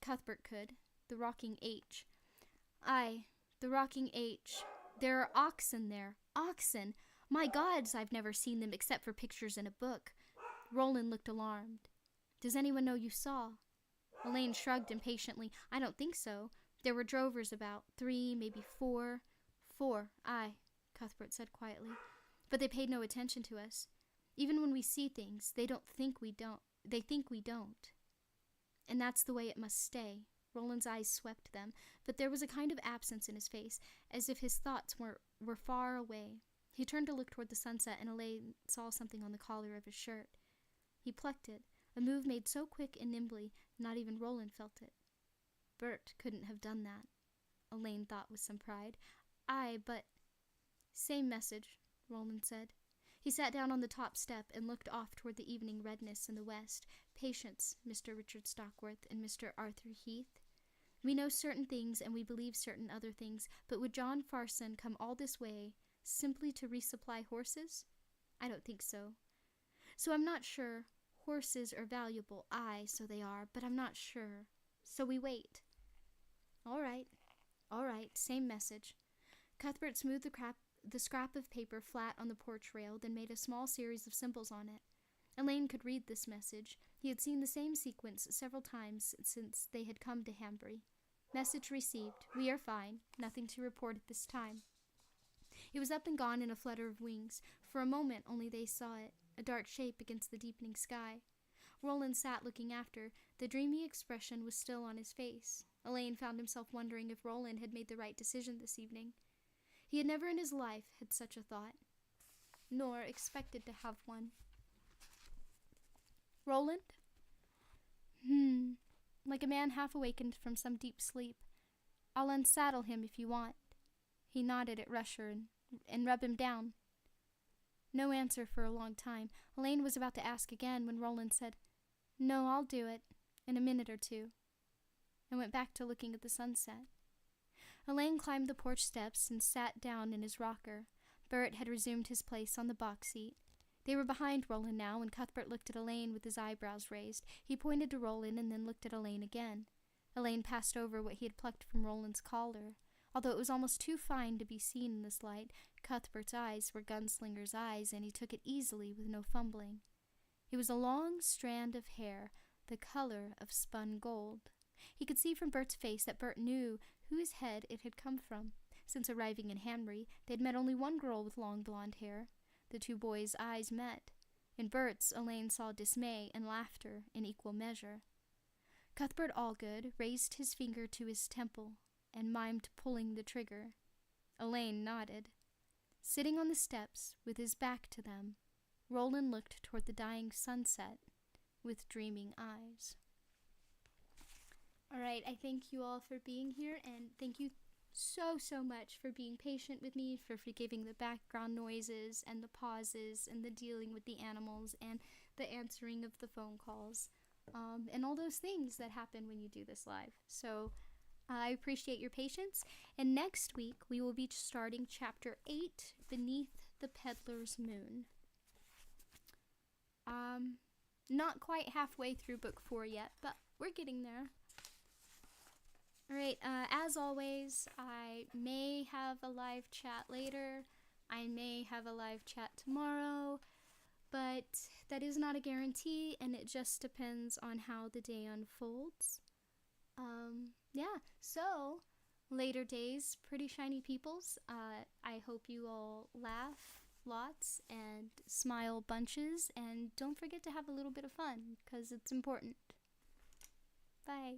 Cuthbert could. "The Rocking H." "Aye, the Rocking H. There are oxen there. Oxen! My gods, I've never seen them except for pictures in a book." Roland looked alarmed. "Does anyone know you saw?" Elaine shrugged impatiently. "I don't think so. There were drovers about. 3, maybe 4. 4, aye," Cuthbert said quietly. "But they paid no attention to us. Even when we see things, they think we don't. And that's the way it must stay." Roland's eyes swept them, but there was a kind of absence in his face, as if his thoughts were far away. He turned to look toward the sunset, and Elaine saw something on the collar of his shirt. He plucked it, a move made so quick and nimbly, not even Roland felt it. Bert couldn't have done that, Elaine thought with some pride. Aye, but... Same message, Roland said. He sat down on the top step and looked off toward the evening redness in the west. Patience, Mr. Richard Stockworth and Mr. Arthur Heath. We know certain things and we believe certain other things, but would John Farson come all this way simply to resupply horses? I don't think so. So I'm not sure. Horses are valuable, aye, so they are, but I'm not sure. So we wait. All right, same message. Cuthbert smoothed the scrap of paper flat on the porch rail, then made a small series of symbols on it. Elaine could read this message. He had seen the same sequence several times since they had come to Hanbury. Message received. We are fine. Nothing to report at this time. It was up and gone in a flutter of wings. For a moment only they saw it, a dark shape against the deepening sky. Roland sat looking after. The dreamy expression was still on his face. Elaine found himself wondering if Roland had made the right decision this evening. He had never in his life had such a thought, nor expected to have one. Roland? Like a man half awakened from some deep sleep. I'll unsaddle him if you want. He nodded at Rusher and rub him down. No answer for a long time. Elaine was about to ask again when Roland said, No, I'll do it, in a minute or two, and went back to looking at the sunset. Elaine climbed the porch steps and sat down in his rocker. Bert had resumed his place on the box seat. They were behind Roland now, and Cuthbert looked at Elaine with his eyebrows raised. He pointed to Roland and then looked at Elaine again. Elaine passed over what he had plucked from Roland's collar. Although it was almost too fine to be seen in this light, Cuthbert's eyes were gunslinger's eyes, and he took it easily with no fumbling. It was a long strand of hair, the color of spun gold. He could see from Bert's face that Bert knew whose head it had come from. Since arriving in Hanbury, they had met only one girl with long blonde hair. The two boys' eyes met. In Bert's, Elaine saw dismay and laughter in equal measure. Cuthbert Allgood raised his finger to his temple and mimed pulling the trigger. Elaine nodded. Sitting on the steps, with his back to them, Roland looked toward the dying sunset with dreaming eyes. All right, I thank you all for being here, and thank you so much for being patient with me, for forgiving the background noises and the pauses and the dealing with the animals and the answering of the phone calls, and all those things that happen when you do this live. So I appreciate your patience, and next week we will be starting Chapter 8, Beneath the Peddler's Moon. Not quite halfway through Book 4 yet, but we're getting there. Alright, as always, I may have a live chat later. I may have a live chat tomorrow, but that is not a guarantee, and it just depends on how the day unfolds. Yeah, so, later days, pretty shiny peoples. I hope you all laugh lots and smile bunches, and don't forget to have a little bit of fun, because it's important. Bye.